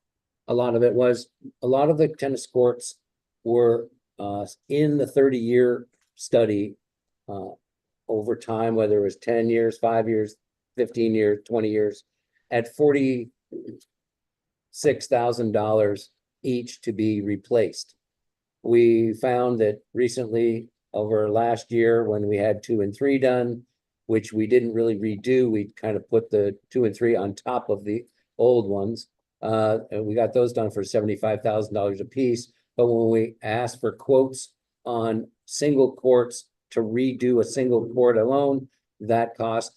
a lot of it was, a lot of the tennis courts were in the 30-year study over time, whether it was 10 years, 5 years, 15 years, 20 years, at $46,000 each to be replaced. We found that recently, over last year, when we had 2 and 3 done, which we didn't really redo, we kind of put the 2 and 3 on top of the old ones. And we got those done for $75,000 a piece. But when we asked for quotes on single courts to redo a single court alone, that cost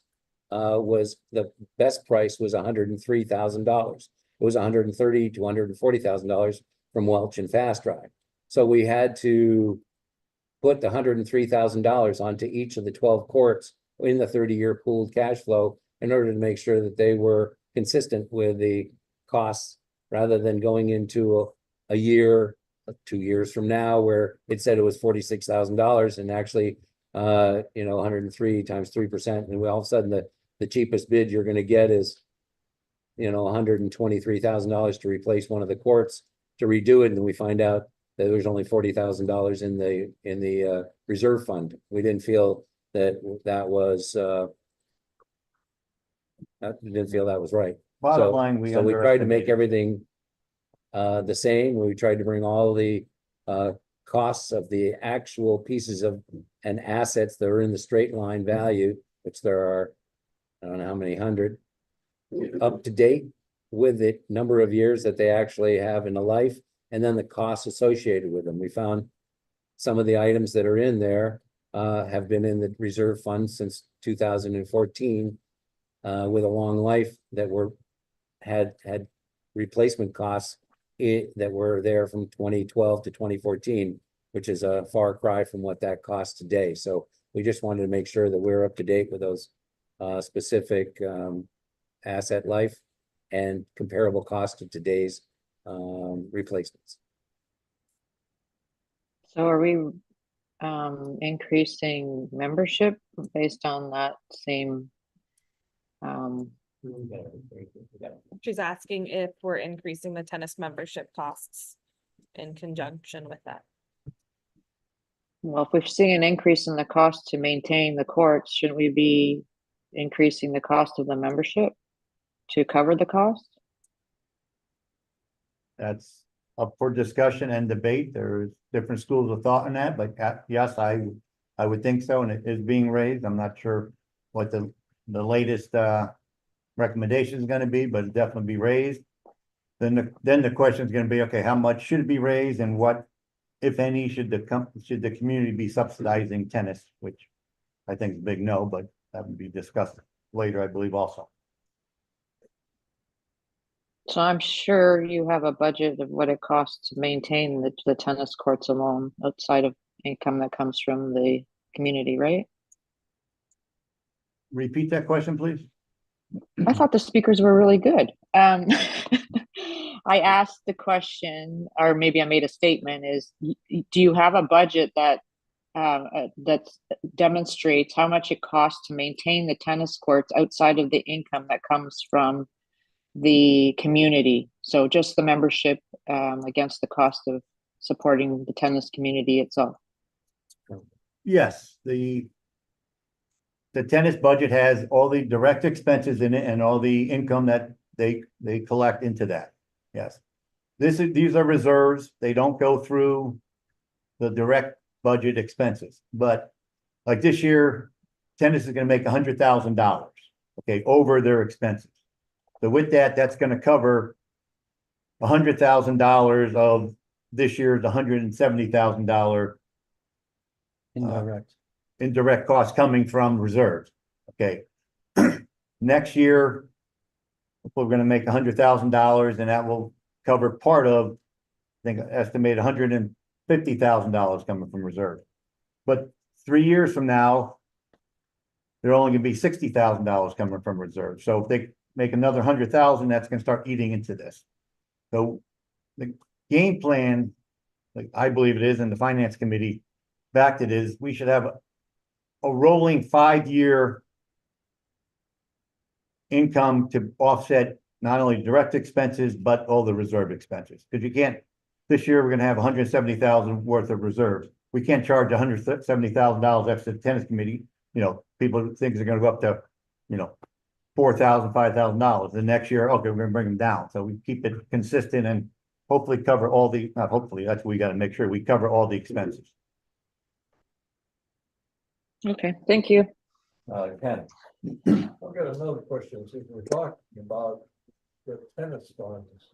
was, the best price was $103,000. It was $130,000 to $140,000 from Welch and Fast Drive. So we had to put the $103,000 onto each of the 12 courts in the 30-year pooled cash flow in order to make sure that they were consistent with the costs, rather than going into a year, 2 years from now, where it said it was $46,000 and actually, 103 times 3%. And all of a sudden the cheapest bid you're going to get is, $123,000 to replace one of the courts to redo it. And we find out that there's only $40,000 in the reserve fund. We didn't feel that that was didn't feel that was right. Bottom So- line, we So we tried to make underestimated. everything the same. We tried to bring all the costs of the actual pieces of and assets that are in the straight line value, which there are, I don't know how many hundred, up to date with the number of years that they actually have in a life, and then the costs associated with them. We found some of the items that are in there have been in the reserve fund since 2014 with a long life that had replacement costs that were there from 2012 to 2014, which is a far cry from what that costs today. So we just wanted to make sure that we're up to date with those specific asset life and comparable cost of today's replacements. So are we increasing membership based on that same She's asking if we're increasing the tennis membership costs in conjunction with that. well, if we're seeing an increase in the cost to maintain the courts, shouldn't we be increasing the cost of the membership to cover the cost? That's up for discussion and debate. There's different schools of thought in that, but yes, I would think so, and it is being raised. I'm not sure what the latest recommendation is gonna be, but it'll definitely be raised. Then the question is gonna be, okay, how much should it be raised, and what, if any, should the community be subsidizing tennis, which I think is a big no, but that would be discussed later, I believe, also. So I'm sure you have a budget of what it costs to maintain the tennis courts alone outside of income that comes from the community, right? Repeat that question, please. I thought the speakers were really good. I asked the question, or maybe I made a statement, is do you have a budget that demonstrates how much it costs to maintain the tennis courts outside of the income that comes from the community? So just the membership against the cost of supporting the tennis community itself. Yes, the tennis budget has all the direct expenses in it and all the income that they collect into that. Yes. These are reserves. They don't go through the direct budget expenses, but like this year, tennis is gonna make $100,000, okay, over their expenses. So with that, that's gonna cover $100,000 of this year's $170,000 Indirect. indirect costs coming from reserves. Okay. Next year, we're gonna make $100,000, and that will cover part of, I think, estimate $150,000 coming from reserve. But 3 years from now, they're only gonna be $60,000 coming from reserve. So if they make another 100,000, that's gonna start eating into this. So the game plan, like I believe it is, and the finance committee backed it, is we should have a rolling 5-year income to offset not only direct expenses, but all the reserve expenses. Because you can't, this year, we're gonna have 170,000 worth of reserves. We can't charge $170,000 extra to the tennis committee. You know, people think they're gonna go up to, you know, $4,000, $5,000. The next year, okay, we're gonna bring them down. So we keep it consistent and hopefully cover all the, not hopefully, that's what we gotta make sure we cover all the expenses. Okay, thank you. Ken, I've got another question, since we're talking about the tennis funds.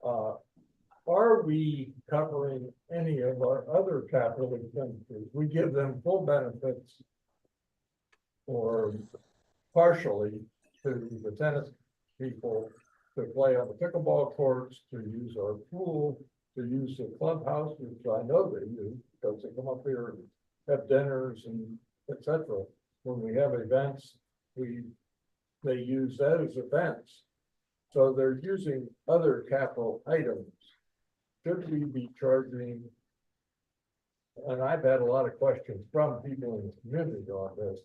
Are we covering any of our other capital expenditures? We give them full benefits or partially to the tennis people to play on the pickleball courts, to use our pool, to use the clubhouse, which I know they do, because they come up here and have dinners and etc. When we have events, they use that as events. So they're using other capital items. Should we be charging? And I've had a lot of questions from people in the community on this.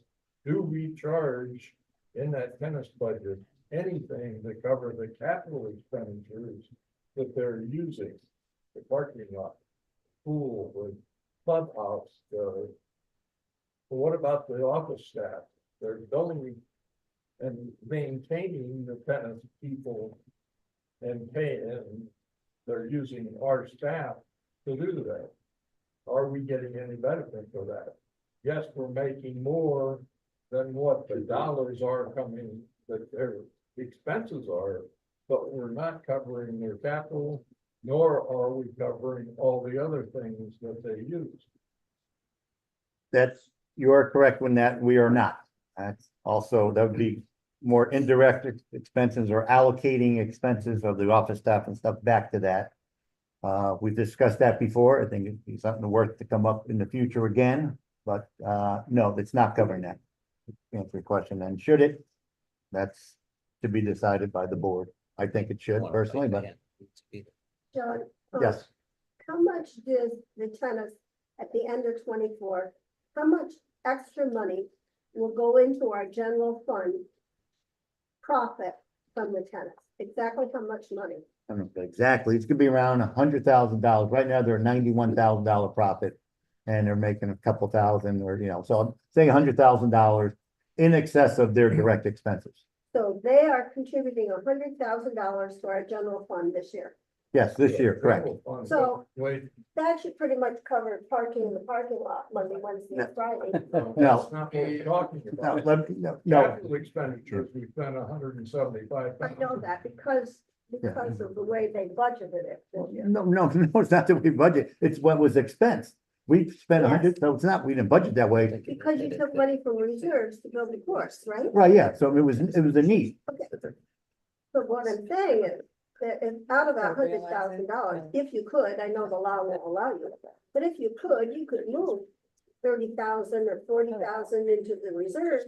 Do we charge in that tennis budget anything to cover the capital expenditures that they're using? The parking lot, pool, the clubhouse, what about the office staff? They're billing and maintaining the tennis people and pay, and they're using our staff to do that. Are we getting any benefit for that? Yes, we're making more than what the dollars are coming, that their expenses are, but we're not covering their capital, nor are we covering all the other things that they use. That's, you are correct when that we are not. That's also, that would be more indirect expenses or allocating expenses of the office staff and stuff back to that. We've discussed that before. I think it'd be something worth to come up in the future again, but no, it's not covering that. To answer your question, and should it? That's to be decided by the board. I think it should personally, but John, yes. how much does the tennis at the end of 24, how much extra money will go into our general fund profit from the tennis? Exactly how much money? I don't know exactly. It's gonna be around $100,000. Right now, they're a $91,000 profit. And they're making a couple thousand or, so I'm saying $100,000 in excess of their direct expenses. So they are contributing $100,000 to our general fund this year. Yes, this year, correct. So- Wait, That should pretty much cover parking in the parking lot Monday, Wednesday, and Friday. no, No. that's not what we're talking No, about. no, Capital expenditures, we spent $175,000. I know that because of the way they budgeted it this year. no, it's not that we budget. It's what was expensed. We spent 100, so it's not, we didn't budget that way. Because you took money from reserves to build the course, right? Right, yeah, so it was a need. So what I'm saying is, that if out of that $100,000, if you could, I know the law won't allow you, but if you could move 30,000 or 40,000 into the reserves,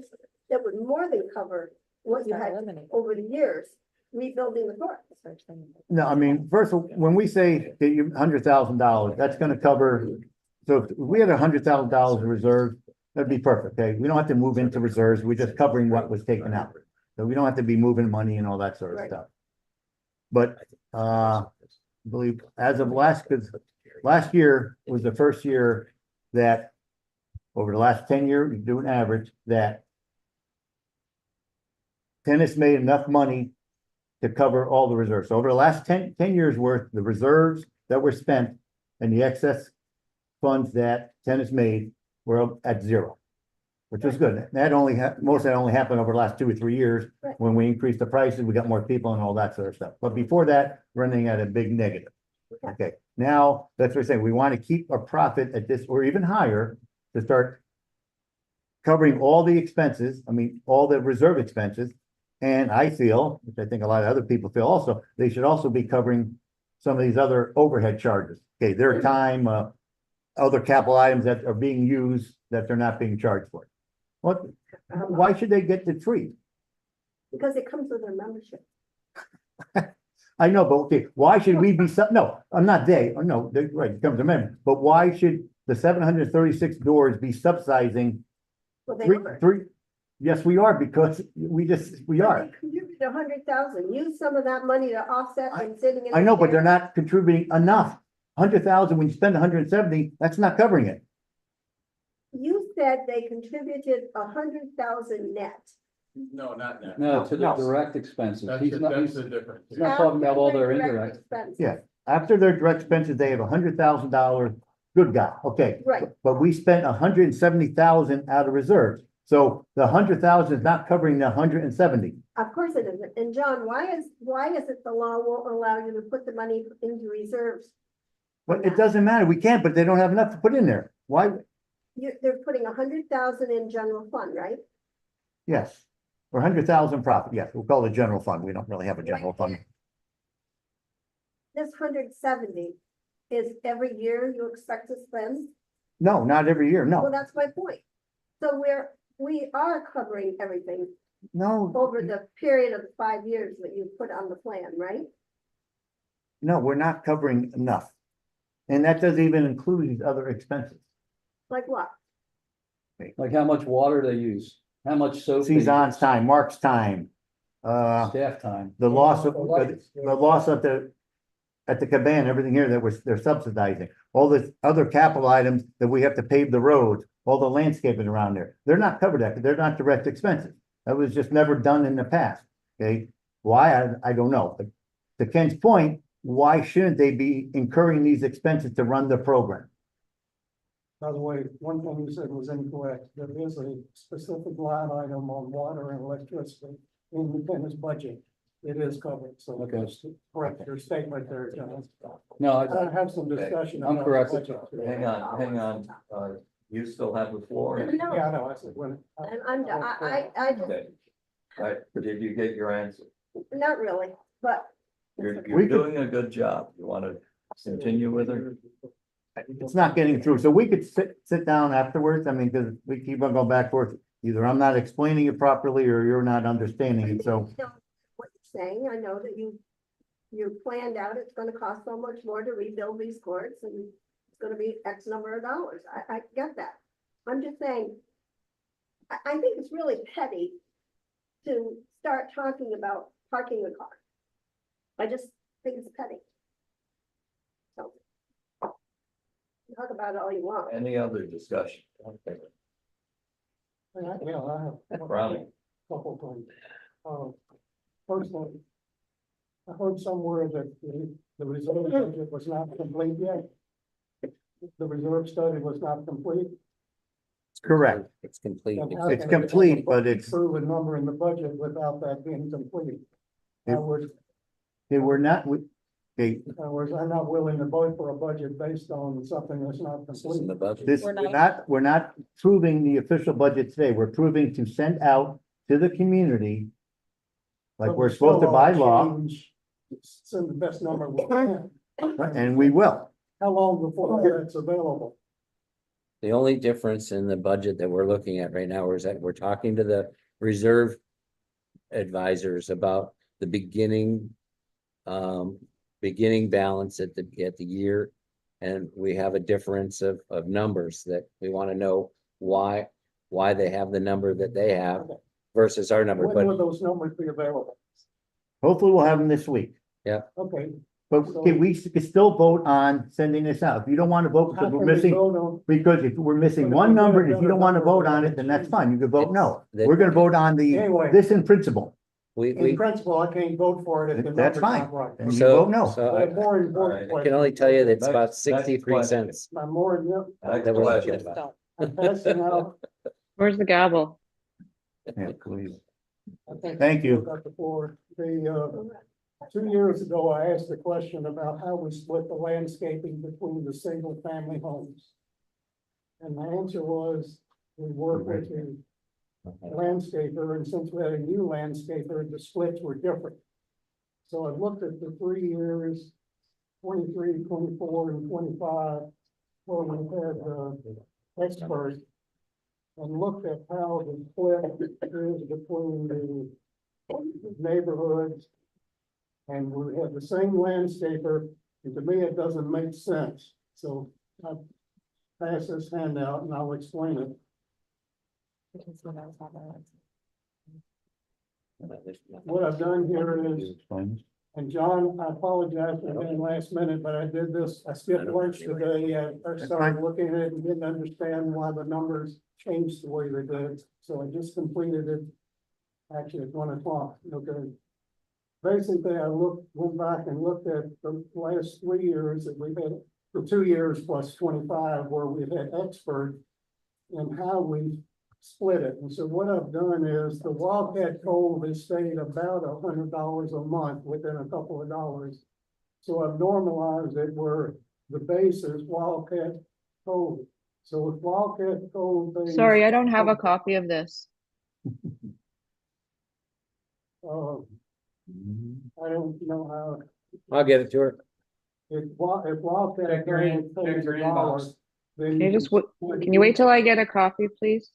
that would more than cover what you had over the years rebuilding the course. No, I mean, first, of all, when we say that you $100,000, that's gonna cover, so if we had $100,000 in reserves, that'd be perfect, okay? We don't have to move into reserves, we're just covering what was taken out. So we don't have to be moving money and all that sort of Right. stuff. But, I believe as of because last year was the first year that over the last 10 years, you do an average, that tennis made enough money to cover all the reserves. So over the last 10 years worth, the reserves that were spent and the excess funds that tennis made were at zero, which was good. That only most of that only happened over the last 2 or 3 years. Right. When we increased the prices, we got more people and all that sort of stuff. But before that, running at a big negative. Okay, now that's what we're saying. We want to keep a profit at this or even higher to start covering all the expenses, all the reserve expenses. And I feel, which I think a lot of other people feel also, they should also be covering some of these other overhead charges. Okay, their time, other capital items that are being used that they're not being charged for. What, why should they get it free? Because it comes with their membership. I know, but okay, why should we be, no, I'm not they, no, they're right, it comes to them, but why should the 736 doors be subsidizing Well, they three, are. three? Yes, we are, because we are. They contributed 100,000. Use some of that money to offset and sitting in. I know, but they're the not contributing enough. 100,000, when you spend 170, that's not covering it. You said they contributed 100,000 net. No, not that. No, to the No. direct expenses. That's He's not, the difference. he's not talking about all their After indirect. expenses. Yeah. After their direct expenses, they have $100,000, good God, okay. Right. But we spent 170,000 out of reserves. So the 100,000 is not covering the 170. Of course it isn't. And John, why is it the law won't allow you to put the money into reserves? But it doesn't matter, we can't, but they don't have enough to put in there. Why? They're putting 100,000 in general fund, right? Yes, or 100,000 profit, yes, we'll call it general fund, we don't really have a general fund. This 170 is every year you expect to spend? No, not every year, Well, no, that's my point. So we are covering everything no, over the period of 5 years that you put on the plan, right? no, we're not covering enough. And that doesn't even include these other expenses. Like what? Like how much water they use, how much soap. they Season's use, time, Mark's time, Staff time. the loss of at the cabana, everything here that they're subsidizing, all the other capital items that we have to pave the roads, all the landscaping around there, they're not covered that, they're not direct expenses. That was just never done in the past, okay? Why, I don't know, but to Ken's point, why shouldn't they be incurring these expenses to run the program? By the way, one thing you said was incorrect. There is a specific line item on water and electricity in the tennis budget. It is covered, so Okay. just correct your statement there, John. No, I have some discussion. I'm about the correct. budget. Hang on, you still have the floor? No, Yeah, I know, I said when. I'm, I just, Okay. All right, did you get your answer? not really, but You're We could- doing a good job. You wanna continue with her? It's not getting through, so we could sit down afterwards, I mean, because we keep on going back and forth. Either I'm not explaining it properly or you're not understanding it, so. I know what you're saying, I know that you planned out, it's gonna cost so much more to rebuild these courts and it's gonna be X number of dollars. I get that. I'm just saying, I think it's really petty to start talking about parking the car. I just think it's petty. So. Talk about it all you want. Any other discussion? Okay. Yeah, I have. a Ronnie. Couple things. First one, I heard somewhere that the reserve budget was not complete yet. The reserve study was not complete. Correct. It's complete. And how It's can complete, but it's, Prove a number in the budget without that being complete. In other words, they were not, okay, I'm not willing to vote for a budget based on something that's not This is in the complete. budget. this, we're not proving the official budget today, we're proving to send out to the community. Like But we're we still supposed to by ought law, change, Send the best number we can. and we will. How long before that's available? The only difference in the budget that we're looking at right now is that we're talking to the reserve advisors about the beginning balance at the year. And we have a difference of numbers that we want to know why they have the number that they have versus our number, When will but those numbers be available? Hopefully we'll have them this week, Okay. but okay, we can still vote on sending this out. If you don't want to vote How because can we're we missing, vote on- because if we're missing But if one we get a number, and if you better don't want to number, vote on we'll it, then that's fine. You can vote no. It's- We're gonna vote on Anyway. this in principle. we In principle, I can't vote for it if the That's number's fine. not right. And you so, vote no. so But a I more important Alright. I can only tell you that it's about Next 63 question. cents. My more, Next That we're question. looking at. I'm passing out. Where's the gavel? Yeah, please. I think Thank you. got the floor. 2 years ago, I asked a question about how we split the landscaping between the single family homes. And the answer was, we work with the landscaper, and since we had a new landscaper, the splits were different. So I looked at the 3 years, 23, 24, and 25, where we had experts, and looked at how the split is between the neighborhoods. And we have the same landscaper, and to me, it doesn't make sense. So I pass this handout and I'll explain it. What I've done here is, and John, I apologize for being last minute, but I did this, I skipped lunch today. I started looking at it and didn't understand why the numbers changed the way they did. So I just completed it. Actually, at 1 o'clock, okay. Basically, went back and looked at the last 3 years that we've had, for 2 years plus 25, where we've had expert and how we split it. And so what I've done is the Wildcat Cove has stayed about $100 a month, within a couple of dollars. So I've normalized it where the base is Wildcat Cove. So if Wildcat Cove. Sorry, I don't have a copy of this. I don't know how, I'll get it to her. if Wildcat. Check your Cove pays inbox. $1, then Can you just, can you wait till I get a copy, please?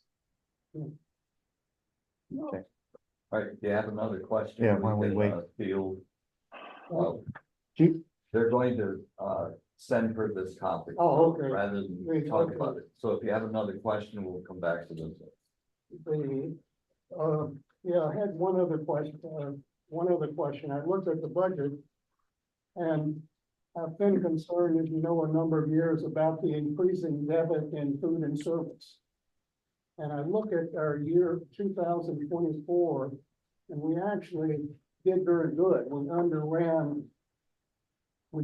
Okay. All right, do you have another question? Yeah, why don't we wait? Field. Chief? They're going to, send her this copy. Oh, okay. Rather than Great, talk okay. about it. So if you have another question, we'll come back to this. Yeah, I had one other question, I looked at the budget. And I've been concerned, as you know, a number of years about the increasing debit in food and service. And I look at our year 2024, and we actually did very good. We underran. We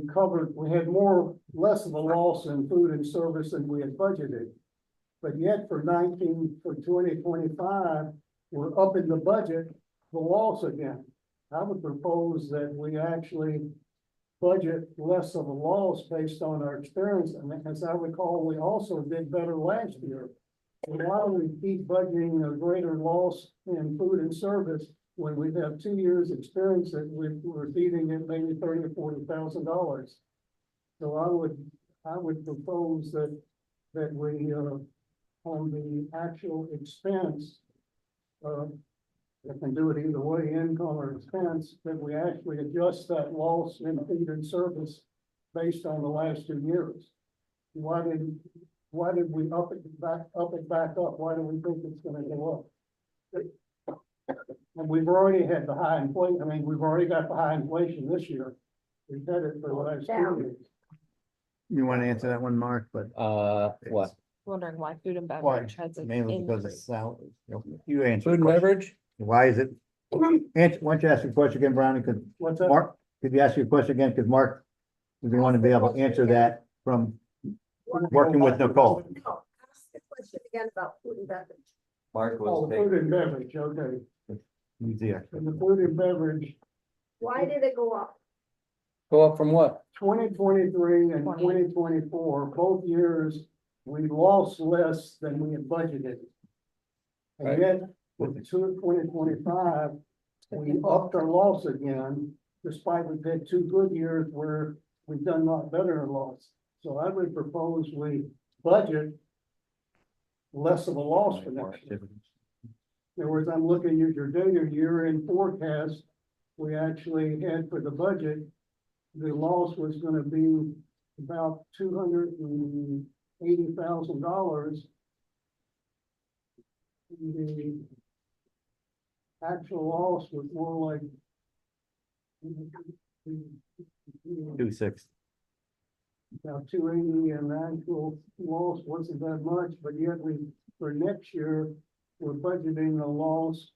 had less of a loss in food and service than we had budgeted. But yet for 2025, we're up in the budget, the loss again. I would propose that we actually budget less of a loss based on our experience. And as I recall, we also did better last year. And why do we keep budgeting a greater loss in food and service when we have 2 years experience that we're feeding it maybe $30,000 or $40,000? So I would propose that we, on the actual expense, I can do it either way, income or expense, that we actually adjust that loss in food and service based on the last 2 years. Why did we up it back up? Why do we think it's gonna go up? And we've already had the high inflation. I mean, we've already got the high inflation this year. We've had it for the last 2 years. You want to answer that one, Mark, but. What? Wondering why food and Why? beverage has an Mainly because of increase. salary. You answer. Food and beverage? Why is it? Answer, why don't you ask your question again, Brownie? Because What's that? Mark, could you ask your question again? Because Mark, we want to be able to answer that from working with Nicole. No, ask the question again about food and beverage. Mark Oh, was food and taking, beverage, okay. Easier. And the food and beverage, Why did it go up? Go up from what? 2023 and 20. 2024, both years, we lost less than we had budgeted. Right. And yet, with 2025, we upped our loss again, despite we've had 2 good years where we've done not better than loss. So I would propose we budget less of a loss for next year. In other words, I'm looking at your data year-end forecast. We actually had for the budget, the loss was gonna be about $280,000. The actual loss was more like 260. about 280, and the actual loss wasn't that much, but yet for next year, we're budgeting a loss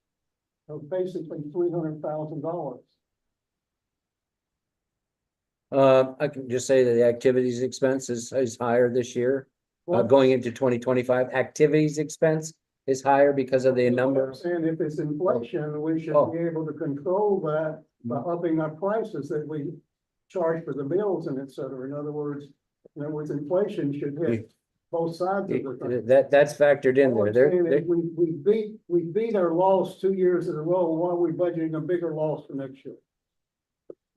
of basically $300,000. I can just say that the activities expense is higher this year. Well, Going into 2025, activities expense is higher because of the number. I'm saying if it's inflation, we should Oh. be able to control that by upping our prices that we charge for the bills and et cetera. In other words, inflation should hit both sides of the thing. That's factored in All there. I'm They're- saying is they're- we beat our loss 2 years in a row. Why are we budgeting a bigger loss for next year?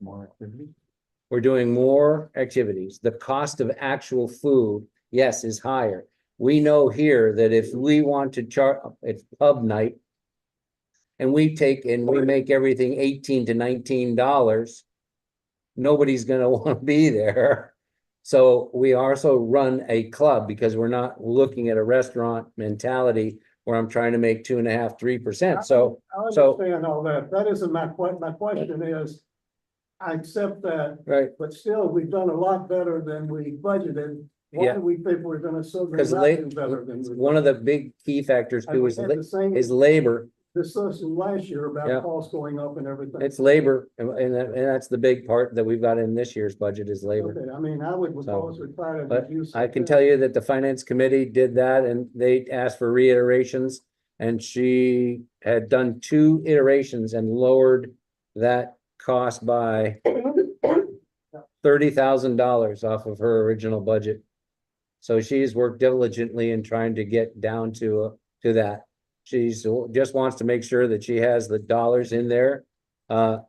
More activity. We're doing more activities. The cost of actual food, yes, is higher. We know here that if we want to it's pub night. And we make everything $18 to $19. Nobody's gonna want to be there. So we also run a club because we're not looking at a restaurant mentality where I'm trying to make 2.5%, 3%. So, I so- understand all that. That isn't my question is, I accept that, right, but still, we've done a lot better than we budgeted. Why Yeah. do we think we're gonna suddenly because not do better than we? one of the big key factors And too we is, had the same is labor. discussion last year Yeah. about costs going up and everything. It's labor, and that's the big part that we've got in this year's budget is labor. Okay, I mean, I would propose we try to But reduce. I can tell you that the finance committee did that and they asked for reiterations. And she had done 2 iterations and lowered that cost by $30,000 off of her original budget. So she's worked diligently in trying to get down to that. She's just wants to make sure that she has the dollars in there that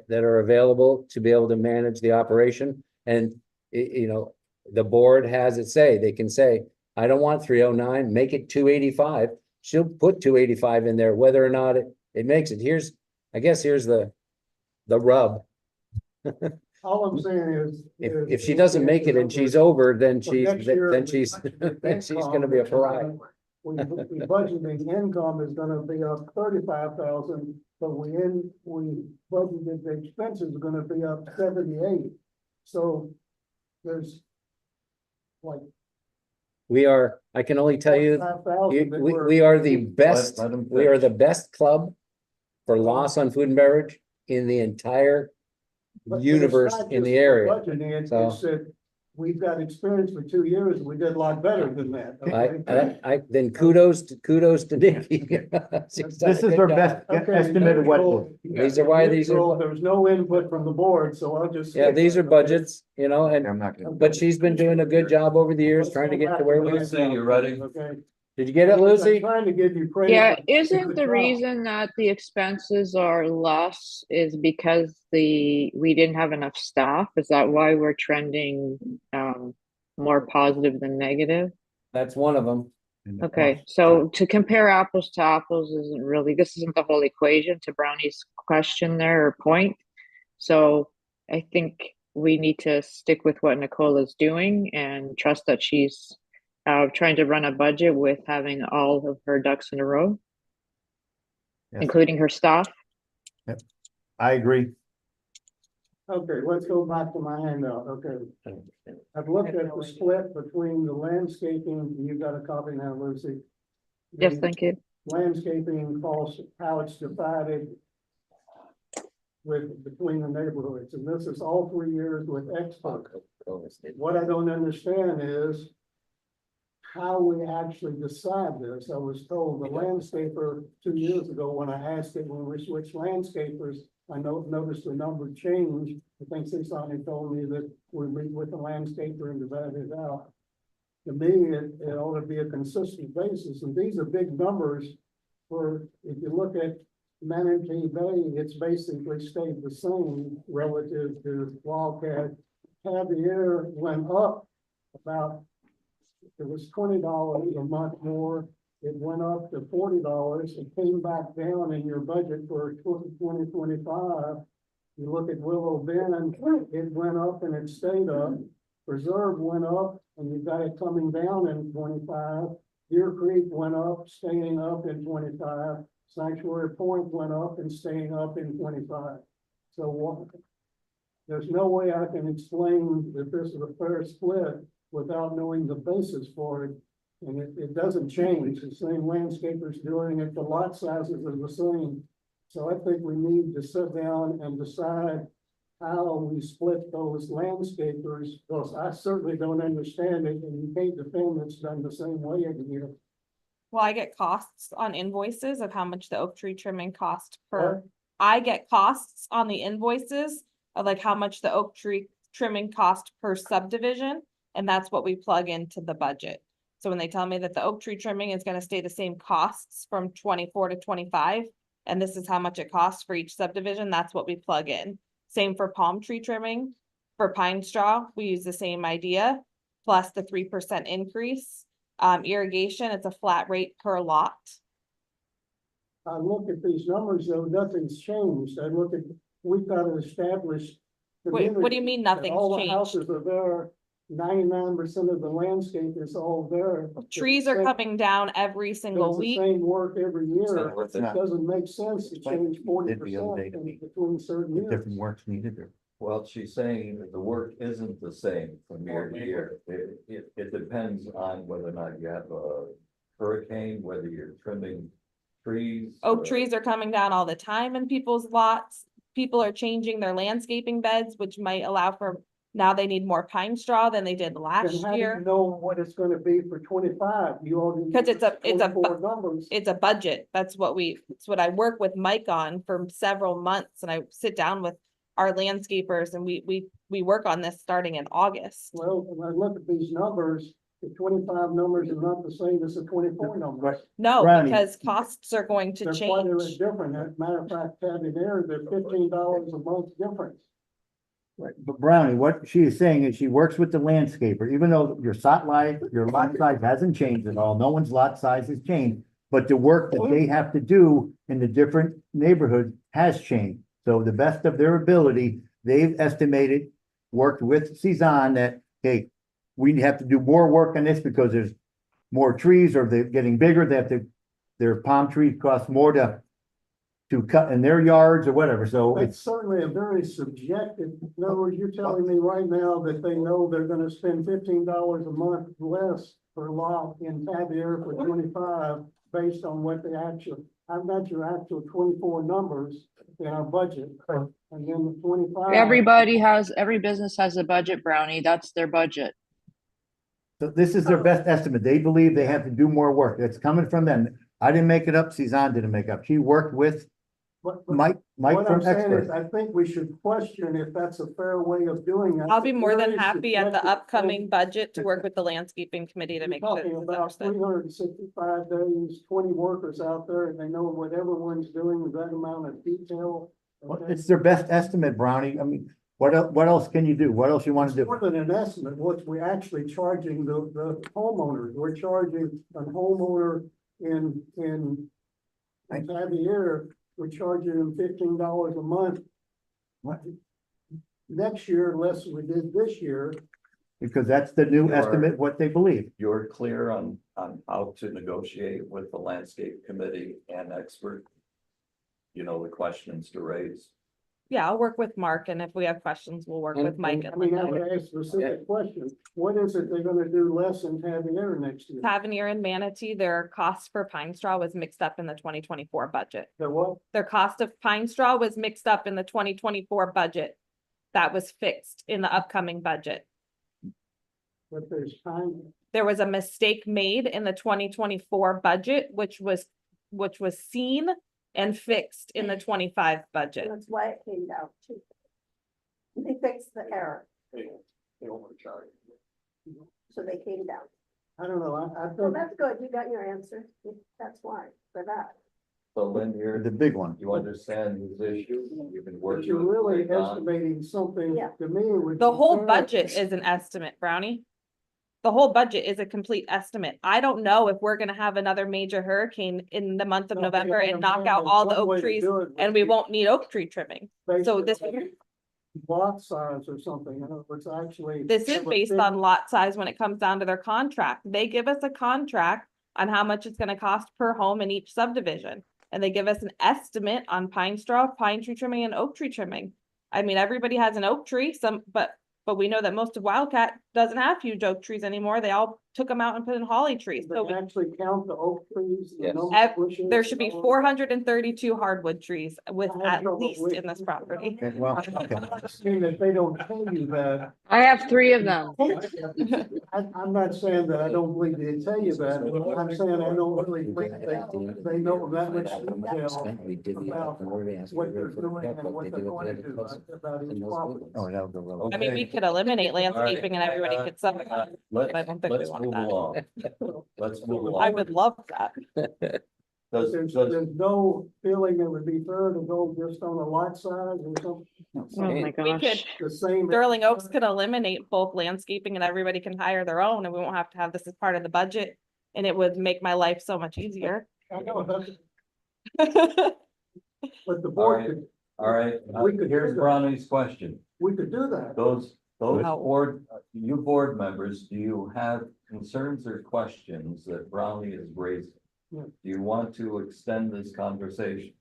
are available to be able to manage the operation. And the board has it say, they can say, I don't want 309, make it 285. She'll put 285 in there, whether or not it makes it. Here's the rub. All I'm saying is. If she doesn't make it and she's over, then For next year, then she's gonna be a pariah. We budgeting income is gonna be up 35,000, but we budgeted the expenses are gonna be up 78. So there's like We are, I can only tell you, 5,000 that we are the best, let 'em we are the finish. best club for loss on food and beverage in the entire But it's universe not in just the for area. budgeting, it's So- that we've got experience for 2 years, we did a lot better than that. okay? Then kudos to Nikki. This is their best Okay, estimate of what. neutral- These are why these are, neutral, There was no input from the board, so I'll just. yeah, stick these are with it, okay? budgets, you know, and, I'm not gonna. but she's been doing a good job over the years trying to get to where we. Lucy, you ready? Okay. Did you get it, I'm Lucy? trying to give you credit. Yeah, for- isn't good the job. reason that the expenses are less is because we didn't have enough staff? Is that why we're trending more positive than negative? That's one of them. Okay, so to compare apples to apples isn't really, this isn't the whole equation to Brownie's question there or point. So I think we need to stick with what Nicola's doing and trust that she's trying to run a budget with having all of her ducks in a row, Yes. including her staff. I agree. Okay, let's go back to my handout, okay. I've looked at the split between the landscaping, you got a copy now, Lucy. Yes, The thank you. Landscaping costs, how it's divided between the neighborhoods, and this is all 3 years with expert. What I don't understand is how we actually decide this. I was told the landscaper 2 years ago when I asked it, when we switched landscapers, I noticed the number changed. I think Susan told me that we meet with the landscaper and divide it out. To me, it ought to be a consistent basis, and these are big numbers for, if you look at Manatee Bay, it's basically stayed the same relative to Wildcat. Caviar went up about, it was $20 a month more. It went up to $40. It came back down in your budget for 2025. You look at Willow Bend, it went up and it stayed up. Preserve went up and you got it coming down in 25. Deer Creek went up, staying up in 25. Sanctuary Point went up and staying up in 25. So what? There's no way I can explain that this is a fair split without knowing the basis for it. And it doesn't change. The same landscapers doing it, the lot sizes are the same. So I think we need to sit down and decide how we split those landscapers, because I certainly don't understand it, and you can't defend it's done the same way every year. Well, I get costs on invoices of how much the oak tree trimming cost per. What? I get costs on the invoices of like how much the oak tree trimming cost per subdivision, and that's what we plug into the budget. So when they tell me that the oak tree trimming is gonna stay the same costs from 24 to 25, and this is how much it costs for each subdivision, that's what we plug in. Same for palm tree trimming. For pine straw, we use the same idea, plus the 3% increase. Irrigation, it's a flat rate per lot. I look at these numbers, though, nothing's changed. I look at, we've got an established. Wait, what do you community, mean that nothing's all the changed? houses are there, 99% of the landscape is all there. Trees are coming down every single Does the week. same work every year. It's It not- doesn't make sense to change 40% Did the other day to me. between certain years. Different works needed there. Well, she's saying that the work isn't the same from year to year. It depends on whether or not you have a hurricane, whether you're trimming trees. Oak trees are coming down all the time in people's lots. People are changing their landscaping beds, which might allow for, now they need more pine straw than they did Then last how do you year. know what it's gonna be for 25? You already. 'Cause it's a 24 numbers. It's a budget. That's what it's what I work with Mike on for several months, and I sit down with our landscapers and we work on this starting in August. Well, when I look at these numbers, the 25 numbers are not the same as the 24 numbers. No, Brownie. because costs are going to They're quite a bit change. different. As a matter of fact, Patty, they're $15 a month difference. Right, but Brownie, what she is saying is she works with the landscaper, even though your lot size hasn't changed at all, no one's lot size has changed. But the work that they have to do in the different neighborhoods has changed. So the best of their ability, they've estimated, worked with Cezanne that, hey, we have to do more work on this because there's more trees or they're getting bigger, they have to, their palm trees cost more to cut in their yards or whatever, so It's it's, certainly a very subjective, in other words, you're telling me right now that they know they're gonna spend $15 a month less per lot in Tabby for 25 based on what the actual, I've got your actual 24 numbers in our budget. And then the 25. Every business has a budget, Brownie. That's their budget. So this is their best estimate. They believe they have to do more work. It's coming from them. I didn't make it up. Suzanne didn't make it up. She worked with But Mike what I'm from saying is, Expert. I think we should question if that's a fair way of doing it. I'll be more than Where is happy at the collective upcoming budget to work with the landscaping committee to You're make sure this talking is about understood. 365 days, 20 workers out there, and they know what everyone's doing with that amount of detail. Well, Okay? it's their best estimate, Brownie. I mean, what else can you do? What else you want to It's more do? than an estimate, what we're actually charging the homeowners, we're charging a homeowner in Xavier, we're charging them $15 a month. What? Next year, less we did this year. Because that's the new Sure. estimate, what they believe. You're clear on how to negotiate with the landscape committee and Expert? You know, the questions to raise. Yeah, I'll work with Mark, and if we have questions, we'll work And- with Mike and- and I mean, I Linda. would ask a specific question, what is it they're gonna do less in Xavier next year? Tavernier and Manatee, their cost for pine straw was mixed up in the 2024 budget. The what? Their cost of pine straw was mixed up in the 2024 budget. That was fixed in the upcoming budget. But there's time, There was a mistake made in the 2024 budget, which was seen and fixed in the 25 budget. That's why it came down too. They fixed the error, so they came down. I don't know, I Well, think, that's good, you got your answer, that's why, for that. So Lynn, The big one. you understand this issue? You've been but working. you're really with Don. estimating something, Yeah. to me, it would. The be whole fair- budget is an estimate, Brownie. The whole budget is a complete estimate. I don't know if we're gonna have another major hurricane in the month of No, November yeah, and I'm knock saying out there's all the one way oak to trees do it, and we won't need oak tree trimming. based So on this, Lot size or something, you know, it's actually. this is have a based big- on lot size when it comes down to their contract. They give us a contract on how much it's gonna cost per home in each subdivision. And they give us an estimate on pine straw, pine tree trimming and oak tree trimming. I mean, everybody has an oak tree, but we know that most of Wildcat doesn't have huge oak trees anymore. They all took them out and put in holly trees. They So actually count the oak trees. the Yes. number of bushes there should be and all that. 432 hardwood trees with I have at trouble least with- in this property. Okay, well, okay. I mean, if they don't tell you that, I have 3 of them. I'm not saying that I don't believe they tell you that, but I'm saying I don't really think they know that much detail about what they're doing and what they're going to do about each property. Oh, that would go well. I mean, we could eliminate landscaping and everybody could sub. Let's, I don't think we let's want move that. along. Let's move along. I would love that. Does, There's does, no feeling it would be fair to go just on a lot size or something, Oh my We could, gosh. the same. Sterling Oaks could eliminate both landscaping and everybody can hire their own and we won't have to have this as part of the budget. And it would make my life so much easier. I know, that's, I but the board Alright. could, all right, We could here's do that. Brownie's question. we could do that. Those Wow. you board members, do you have concerns or questions that Brownie is raising? Yeah. Do you want to extend this conversation?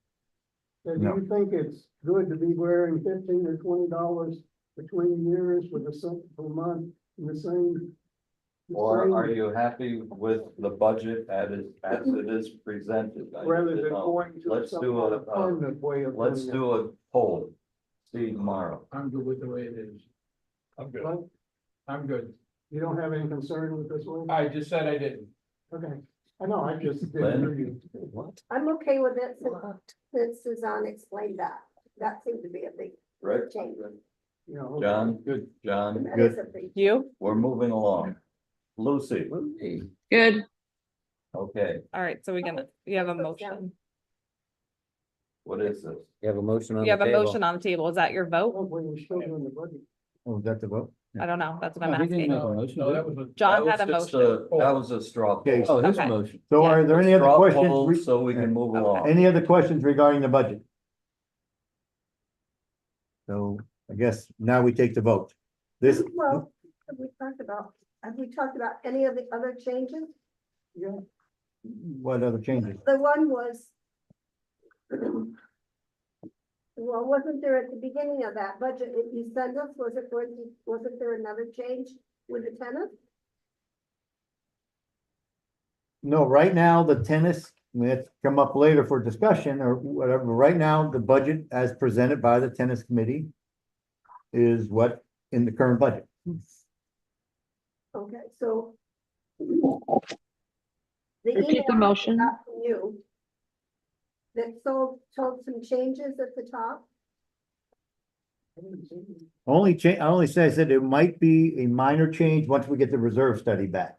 And do you think it's good to be wearing $15 or $20 between years with a cent per month in the same? Or are same- you happy with the budget as it is presented? Rather than No. going to Let's some do a, permanent way of. let's doing it? do a poll. See you tomorrow. I'm good with the way it is. I'm good. Right? I'm good. You don't have any concern with this one? I just said I didn't. Okay, I know, I just Lynn? didn't hear you. What? I'm okay with it since Suzanne explained that. That seemed to be a big Right? change. You know, John? Good. John, That is a big. You? we're moving along. Lucy, Good. okay, All right, so you have a motion. what is this? You have a motion on You the have a table. motion on the table. Is that your vote? oh, we're still doing the budget. Oh, is that the vote? I don't know. That's what I'm No, he didn't make a asking. motion, No, did that he? was a. John That had a was just motion. That was a straw. Okay. poll. Oh, his Okay. motion. So are there any other Straw questions? poll So we can move along. Any other questions regarding the budget? So I guess now we take the vote. This, Well, have we talked about any of the other changes? Yeah, what other changes? The one was. Well, wasn't there at the beginning of that budget that you sent us, wasn't there another change with the tenant? No, right now, the tennis, I mean, it's come up later for discussion or whatever. Right now, the budget as presented by the tennis committee is what in the current budget. Okay, so. The Repeat the email I motion. got from you. That told some changes at the top. I only said it might be a minor change once we get the reserve study back.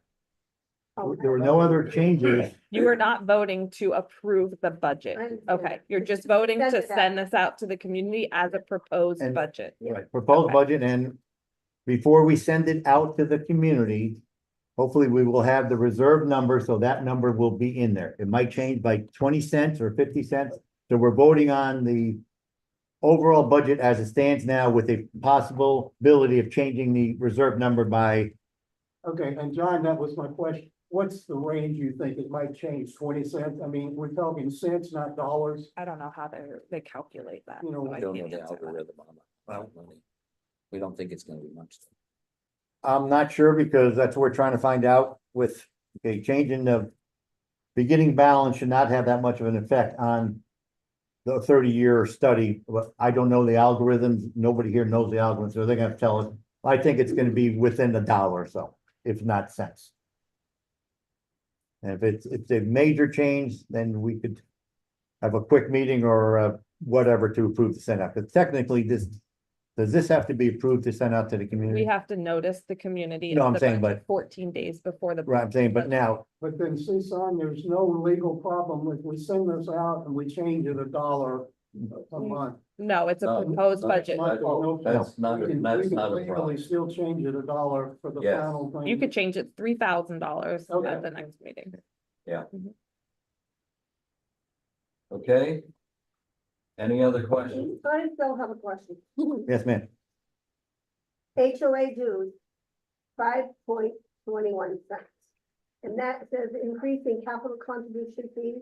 There were no other changes. You are not voting to approve the budget. I understand. Okay, you're just voting Send to it out. send this out to the community as a proposed And- budget. Right, proposed Okay. budget, and before we send it out to the community, hopefully we will have the reserve number, so that number will be in there. It might change by 20 cents or 50 cents. So we're voting on the overall budget as it stands now with a possibility of changing the reserve number by, Okay, and John, that was my question. What's the range you think it might change? 20 cents? I mean, we're talking cents, not dollars. I don't know how they calculate that. You know, so I don't know can't the answer that. algorithm on that money. We don't think it's gonna be much. I'm not sure because that's what we're trying to find out with, okay, changing the beginning balance should not have that much of an effect on the 30-year study. But I don't know the algorithms. Nobody here knows the algorithms, so they're gonna tell us. I think it's gonna be within $1 or so, if not cents. And if it's a major change, then we could have a quick meeting or whatever to approve to send out. But technically, does this have to be approved to send out to the We community? have to notice the community. No, of I'm the saying, budget but- 14 days before the. Right, I'm saying, but now, But then CSUN, there's no legal problem if we send this out and we change it $1 a month. No, it's a No, proposed no, budget. That's not, We can that's not a legally problem. still change it $1 for the Yes. final thing. You could change it $3,000 Okay. at the next meeting. Okay? Any other questions? I still have a question. yes, ma'am. HOA dues, 5.21 cents. And that says increasing capital contribution fees.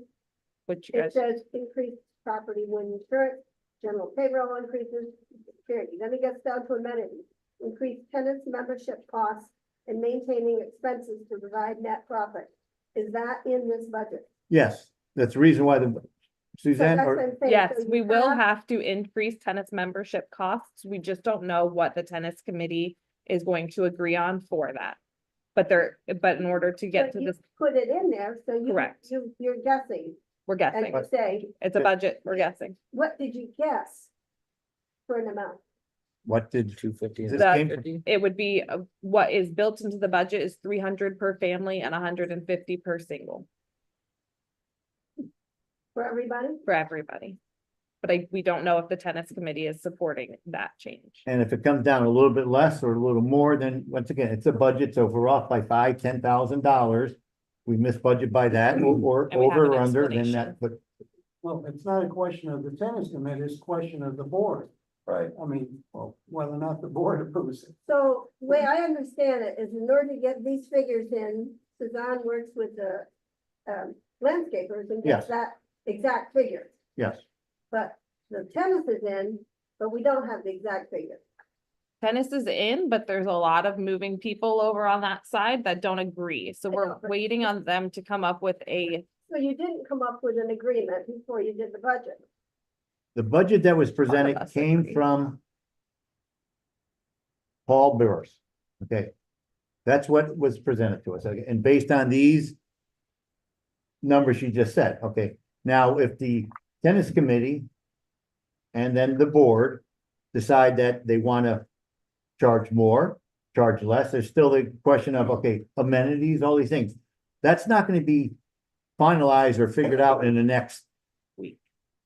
Which you It guys, says increased property wind insurance, general payroll increases, security. Then it gets down to amenities. Increased tenants membership costs and maintaining expenses to provide net profit. Is that in this budget? Yes, that's the reason why the, So Suzanne, that's what or, I'm saying. yes, So we you will have- have to increase tennis membership costs. We just don't know what the tennis committee is going to agree on for that. But in order to get but to you this, Put it in there, so Correct. you're guessing, we're and guessing. you say, It's a budget, we're guessing. what did you guess? For an amount? what did, 250. This The- came from- It would be, what is built into the budget is 300 per family and 150 per single For everybody? for everybody. But we don't know if the tennis committee is supporting that change. and if it comes down a little bit less or a little more, then once again, it's a budget, so if we're off by $5,000-$10,000. We miss budget by that, or And we have over an or under, then explanation. that, but Well, it's not a question of the tennis committee, it's a question of the board. Right. I mean, well, whether or not the board approves it. So the way I understand it is in order to get these figures in, Suzanne works with the landscapers and Yes. gets that exact figure. yes. But the tennis is in, but we don't have the exact figure. Tennis is in, but there's a lot of moving people over on that side that don't agree. So I we're know, but- waiting on them to come up with a, So you didn't come up with an agreement before you did the budget. The budget that was presented us came agree. from Paul Burris, okay? That's what was presented to us, okay, and based on these numbers you just said, okay? Now, if the tennis committee and then the board decide that they want to charge more, charge less, there's still the question of, okay, amenities, all these things. That's not going to be finalized or figured out in the next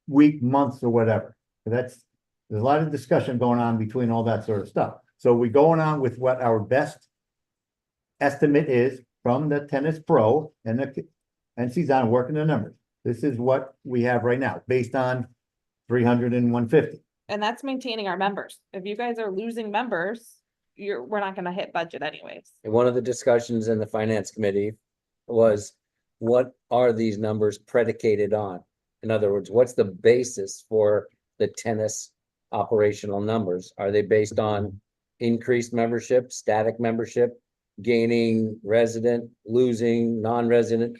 week, months, or whatever. There's a lot of discussion going on between all that sort of stuff. So we're going on with what our best estimate is from the tennis pro and Suzanne working the numbers. This is what we have right now, based on 300 and 150. and that's maintaining our members. If you guys are losing members, we're not gonna hit budget anyways. And one of the discussions in the finance committee was, what are these numbers predicated on? In other words, what's the basis for the tennis operational numbers? Are they based on increased membership, static membership, gaining resident, losing non-resident?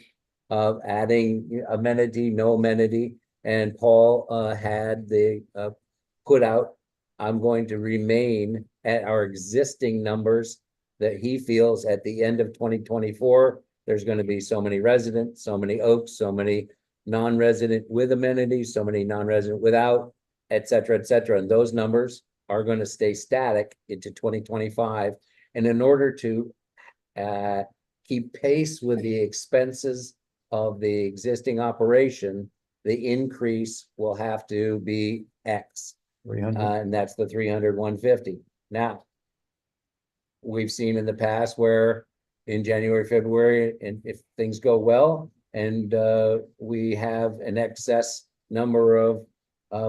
of adding amenity, no amenity. And Paul had the put out, I'm going to remain at our existing numbers that he feels at the end of 2024, there's going to be so many residents, so many Oaks, so many non-resident with amenities, so many non-resident without, et cetera, et cetera. And those numbers are going to stay static into 2025. And in order to keep pace with the expenses of the existing operation, the increase will have to be X. 300. And that's the 300, 150. Now, we've seen in the past where in January, February, and if things go well, and we have an excess number of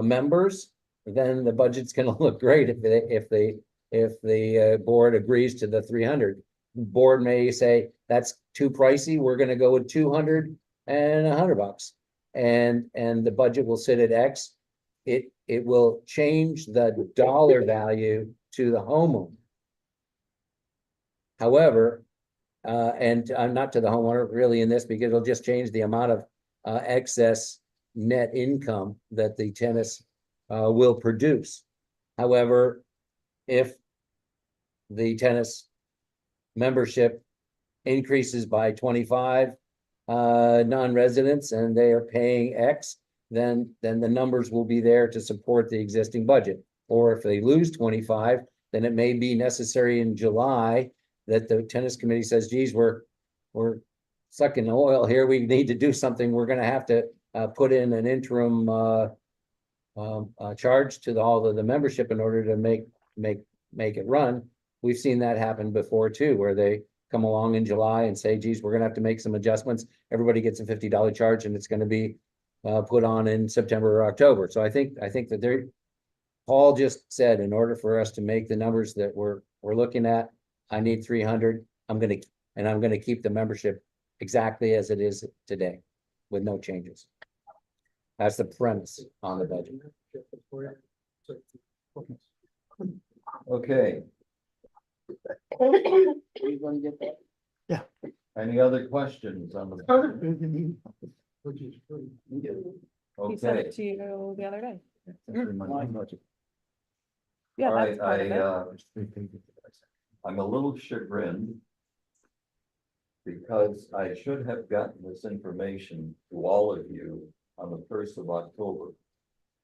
members, then the budget's gonna look great if the board agrees to the 300. Board may say, that's too pricey, we're gonna go with 200 and $100. And the budget will sit at X. It will change the dollar value to the homeowner. However, and not to the homeowner really in this, because it'll just change the amount of excess net income that the tennis will produce. However, if the tennis membership increases by 25 non-residents and they are paying X, then the numbers will be there to support the existing budget. Or if they lose 25, then it may be necessary in July that the tennis committee says, geez, we're sucking oil here. We need to do something. We're gonna have to put in an interim charge to all of the membership in order to make it run. We've seen that happen before too, where they come along in July and say, geez, we're gonna have to make some adjustments. Everybody gets a $50 charge and it's gonna be put on in September or October. So I think that Paul just said, in order for us to make the numbers that we're looking at, I need 300. I'm gonna keep the membership exactly as it is today with no changes. That's the premise on the budget. Okay. Yeah. Any other questions on the budget? Which is free. He sent Okay, it to you the other day. all Yeah, right, that's part of it. I'm a little chagrined because I should have gotten this information to all of you on the 1st of October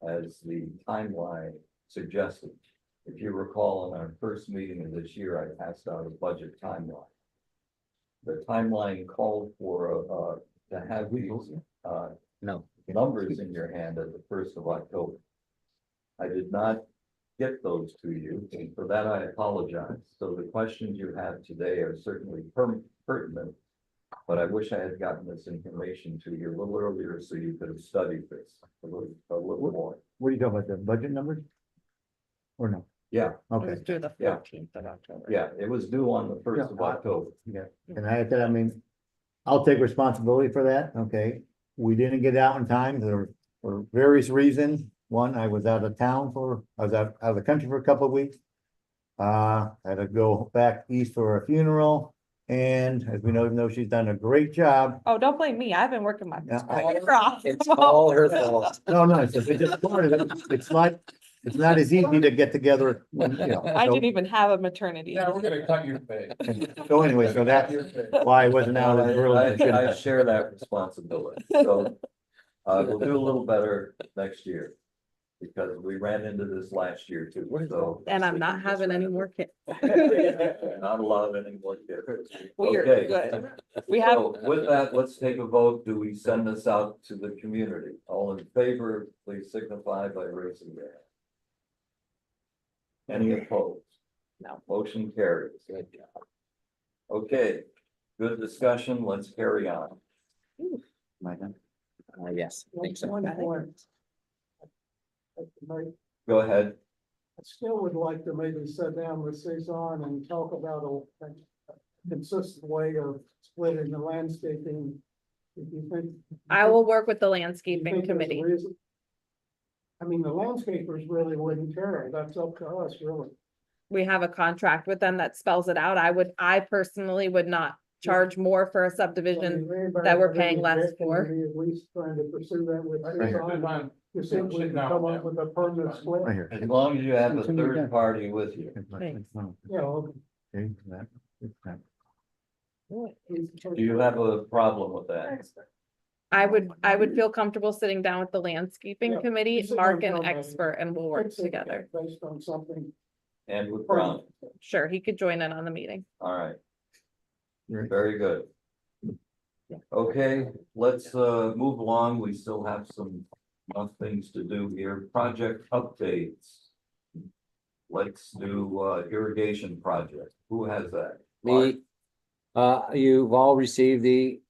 as the timeline suggested. If you recall, in our first meeting of this year, I passed out a budget timeline. The timeline called for to have these No. numbers in your hand at the 1st of October. I did not get those to you, and for that I apologize. So the questions you have today are certainly pertinent, but I wish I had gotten this information to you a little earlier so you could have studied this a little more. What are you talking about, the budget numbers? Or no? Yeah, It Okay, was through the Yeah. 14th of October. yeah, it was due on the 1st of October. yeah, and I mean, I'll take responsibility for that, okay? We didn't get out in time for various reasons. One, I was out of town I was out of the country for a couple of weeks. I had to go back east for a funeral, and as we know, she's done a great job. Oh, don't blame me. I've been working my. Yeah, You're off. It's all her fault. No, it's just part of it. It's not as easy to get together, you know. I didn't even have a maternity. we're gonna cut your pay. So anyway, so that's why I wasn't out as early as I should I have. share that responsibility, so we'll do a little better next year. Because we ran into this last year too, so. And I'm not having any more kids. Not allowed any more kids. We're Okay. good. We have, So with that, let's take a vote. Do we send this out to the community? All in favor, please signify by raising your hand. Any opposed? No. Motion carries. Okay, good discussion. Let's carry on. Yes, I think so. Go ahead. I still would like to maybe sit down with Cezanne and talk about a consistent way of splitting the landscaping. If you think. I will work with the you landscaping think there's a committee. reason- I mean, the landscapers really wouldn't care. That's up to us, really. We have a contract with them that spells it out. I personally would not charge more for a subdivision that we're paying less for. At least trying to pursue that with. Right here. You think we can come up with a permanent split? Right here. As long as you have a Continue third again. party with you. Thanks. Yeah. Okay, that, that. Do you have a problem with that? I would feel comfortable sitting down with the landscaping Yeah, committee, you sit Mark down an with them. expert, and we'll work Fix it together. Based on something. And with Brown, Sure, he could join in on the meeting. all right. Right. Very good. Okay, let's move along. We still have some things to do here. Project updates. Let's do irrigation project. Who has that? Mark? Me, you've all received the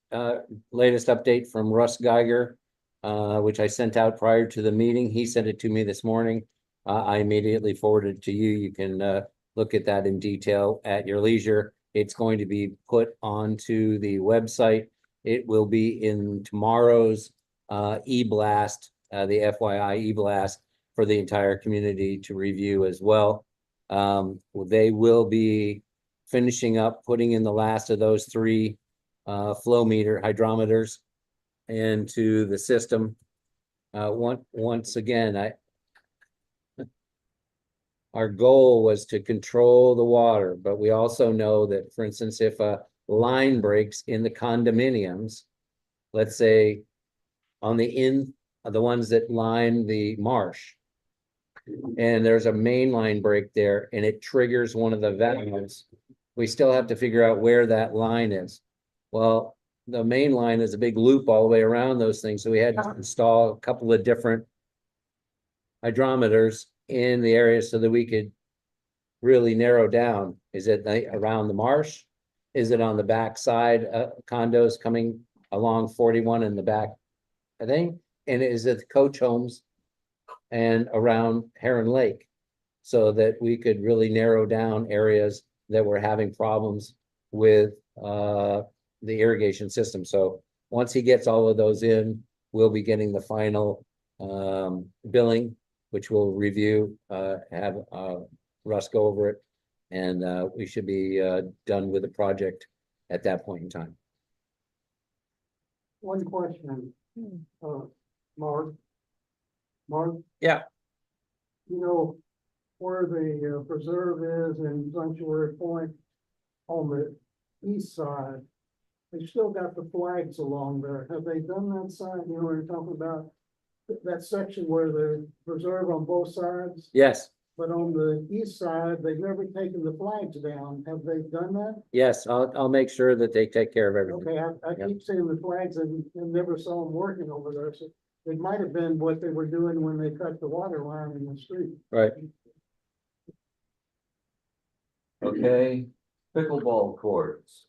latest update from Russ Geiger, which I sent out prior to the meeting. He sent it to me this morning. I immediately forwarded it to you. You can look at that in detail at your leisure. It's going to be put onto the website. It will be in tomorrow's e-blast, the FYI e-blast for the entire community to review as well. They will be finishing up, putting in the last of those 3 flow meter hydrometers into the system. Once again, our goal was to control the water, but we also know that, for instance, if a line breaks in the condominiums, let's say on the ones that line the marsh, and there's a main line break there and it triggers one of the valves, we still have to figure out where that line is. Well, the main line is a big loop all the way around those things, so we had to install a couple of different hydrometers in the area so that we could really narrow down. Is it around the marsh? Is it on the back side, condos coming along 41 in the back, I think? And is it the coach homes and around Heron Lake? So that we could really narrow down areas that were having problems with the irrigation system. So once he gets all of those in, we'll be getting the final billing, which we'll review, have Russ go over it, and we should be done with the project at that point in time. One question, Mark. Mark? Yeah. You know, where the preserve is in Sanctuary Point on the east side, they still got the flags along there. Have they done that side? You know, we're talking about that section where the preserve on both sides, Yes, but on the east side, they've never taken the flags down. Have they done that? yes, I'll make sure that they take care of everything. Okay, I Yep. keep seeing the flags and never saw them working over there, so it might have been what they were doing when they cut the water line in the street. Right. Okay, pickleball courts.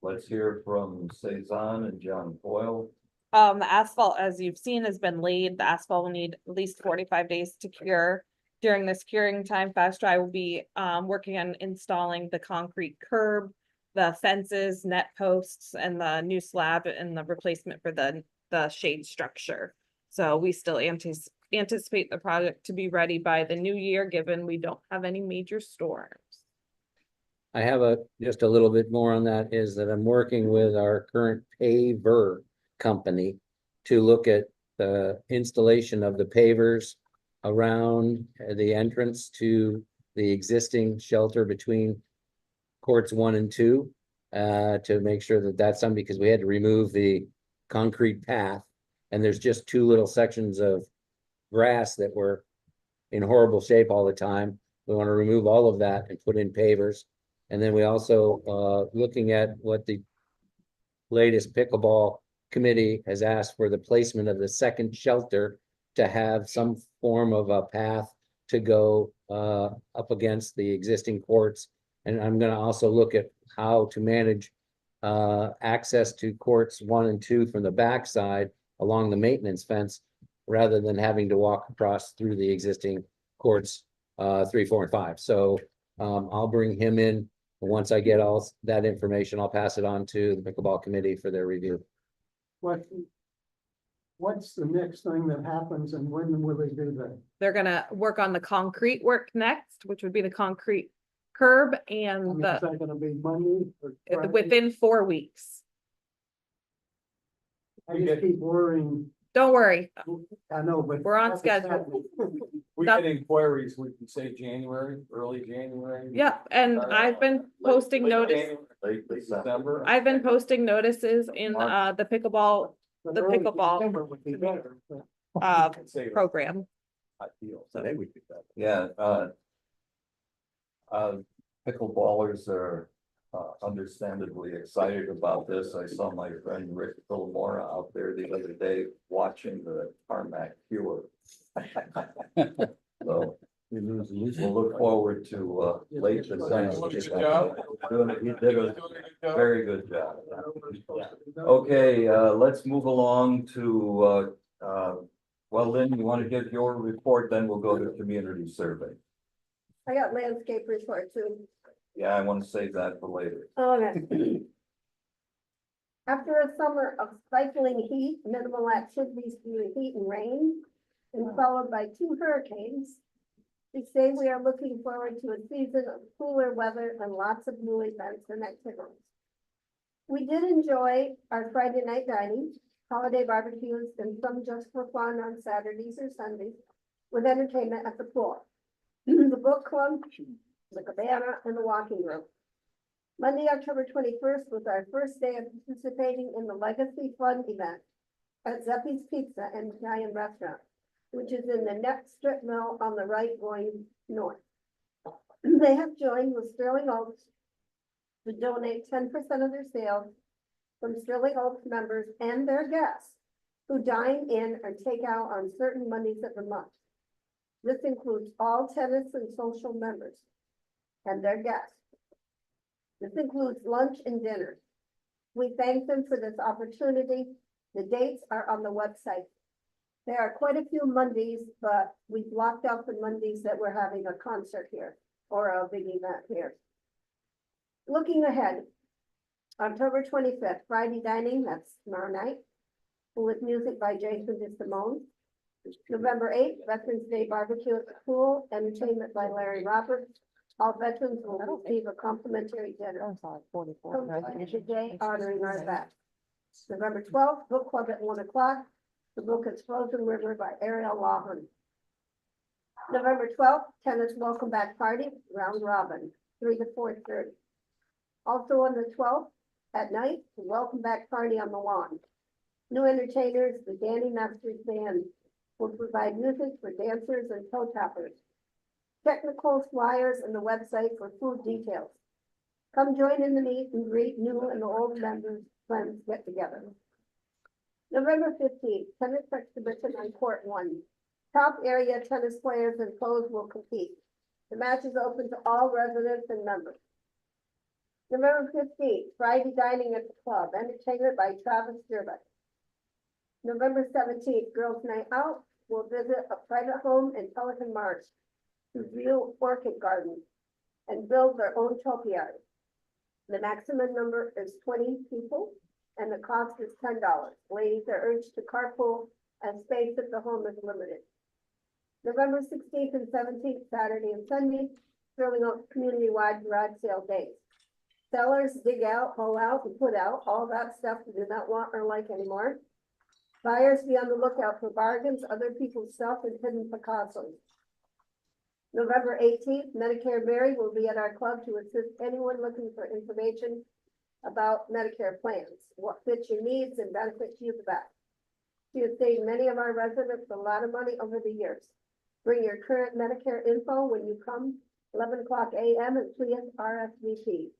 Let's hear from Cezanne and John Foyle. The asphalt, as you've seen, has been laid. The asphalt will need at least 45 days to cure. During this curing time, Fast Dry will be working on installing the concrete curb, the fences, net posts, and the new slab and the replacement for the shade structure. So we still anticipate the project to be ready by the new year, given we don't have any major storms. I have just a little bit more on that, is that I'm working with our current paver company to look at the installation of the pavers around the entrance to the existing shelter between courts 1 and 2, to make sure that that's done, because we had to remove the concrete path, and there's just 2 little sections of grass that were in horrible shape all the time. We want to remove all of that and put in pavers. And then we also looking at what the latest pickleball committee has asked for, the placement of the second shelter to have some form of a path to go up against the existing courts. And I'm going to also look at how to manage access to courts 1 and 2 from the backside along the maintenance fence, rather than having to walk across through the existing courts 3, 4, and 5. So I'll bring him in. Once I get all that information, I'll pass it on to the pickleball committee for their review. What's the next thing that happens and when will they do that? They're gonna work on the concrete work next, which would be the concrete Curb I and mean, is the, that gonna be Monday or Friday? within 4 weeks. I just keep worrying, Don't worry, I know, but. We're on nothing's schedule. happening. We That- get inquiries, we can say January, early January. yep, and I've been posting notice, Late December. I've been posting notices in, the pickleball, But the early pickleball, September would be better, but program. Today we did that. Yeah, pickleballers are understandably excited about this. I saw my friend Rick Philmora out there the other day watching the tarmac cure. So we'll look forward to late December. He did a very good job. Okay, let's move along to, well, Lynn, you want to give your report, then we'll go to community survey. I got landscape report too. Yeah, I want to save that for later. Okay. After a summer of stifling heat, minimal activities due to heat and rain, and followed by 2 hurricanes, we say we are looking forward to a season of cooler weather and lots of new events and activities. We did enjoy our Friday night dining, holiday barbecues, and some just for fun on Saturdays or Sundays with entertainment at the pool, the book club, the cabana, and the walking room. Monday, October 21st was our first day of participating in the Legacy Fun event at Zeppi's Pizza and Italian Restaurant, which is in the next strip mall on the right going north. They have joined with Sterling Oaks to donate 10% of their sales from Sterling Oaks members and their guests who dine in or take out on certain Mondays of the month. This includes all tennis and social members and their guests. This includes lunch and dinner. We thank them for this opportunity. The dates are on the website. There are quite a few Mondays, but we blocked out the Mondays that we're having a concert here or a big event here. Looking ahead, October 25th, Friday dining, that's tomorrow night, with music by Jason DeSimone. November 8th, Veterans Day barbecue at the pool, entertainment by Larry Roberts. All veterans will receive a complimentary dinner. Today honoring our vets. November 12th, book club at 1 o'clock. The book is Frozen River by Ariel Lawhorn. November 12th, tennis welcome back party, round robin, 3 to 4:30. Also on the 12th, at night, the welcome back party on the lawn. New entertainers, the Danny Masters Band, will provide music for dancers and toe tappers. Technical flyers and the website for food details. Come join in the meet and greet new and old members, friends get together. November 15th, tennis exhibition on court 1. Top area tennis players and pros will compete. The match is open to all residents and members. November 15th, Friday dining at the club, entertainment by Travis Durbin. November 17th, girls' night out, will visit a private home in Pelican Marsh to view orchid gardens and build their own topiary. The maximum number is 20 people and the cost is $10. Ladies are urged to carpool and space at the home is limited. November 16th and 17th, Saturday and Sunday, Sterling Oaks community-wide garage sale days. Sellers dig out, pull out, and put out all that stuff we do not want or like anymore. Buyers be on the lookout for bargains, other people's stuff, and hidden Picassos. November 18th, Medicare Mary will be at our club to assist anyone looking for information about Medicare plans, what fits your needs and benefits you the best. She has saved many of our residents a lot of money over the years. Bring your current Medicare info when you come, 11 o'clock a.m. and please RSVP.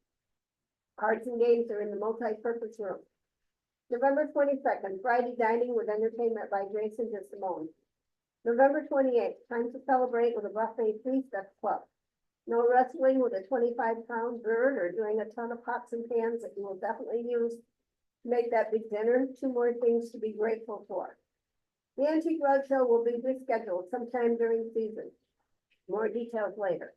Cards and games are in the multi-purpose room. November 22nd, Friday dining with entertainment by Jason DeSimone. November 28th, time to celebrate with a buffet feast at the club. No wrestling with a 25-pound bird or doing a ton of pots and pans that you will definitely use to make that big dinner. 2 more things to be grateful for. The Antique Roadshow will be rescheduled sometime during season. More details later.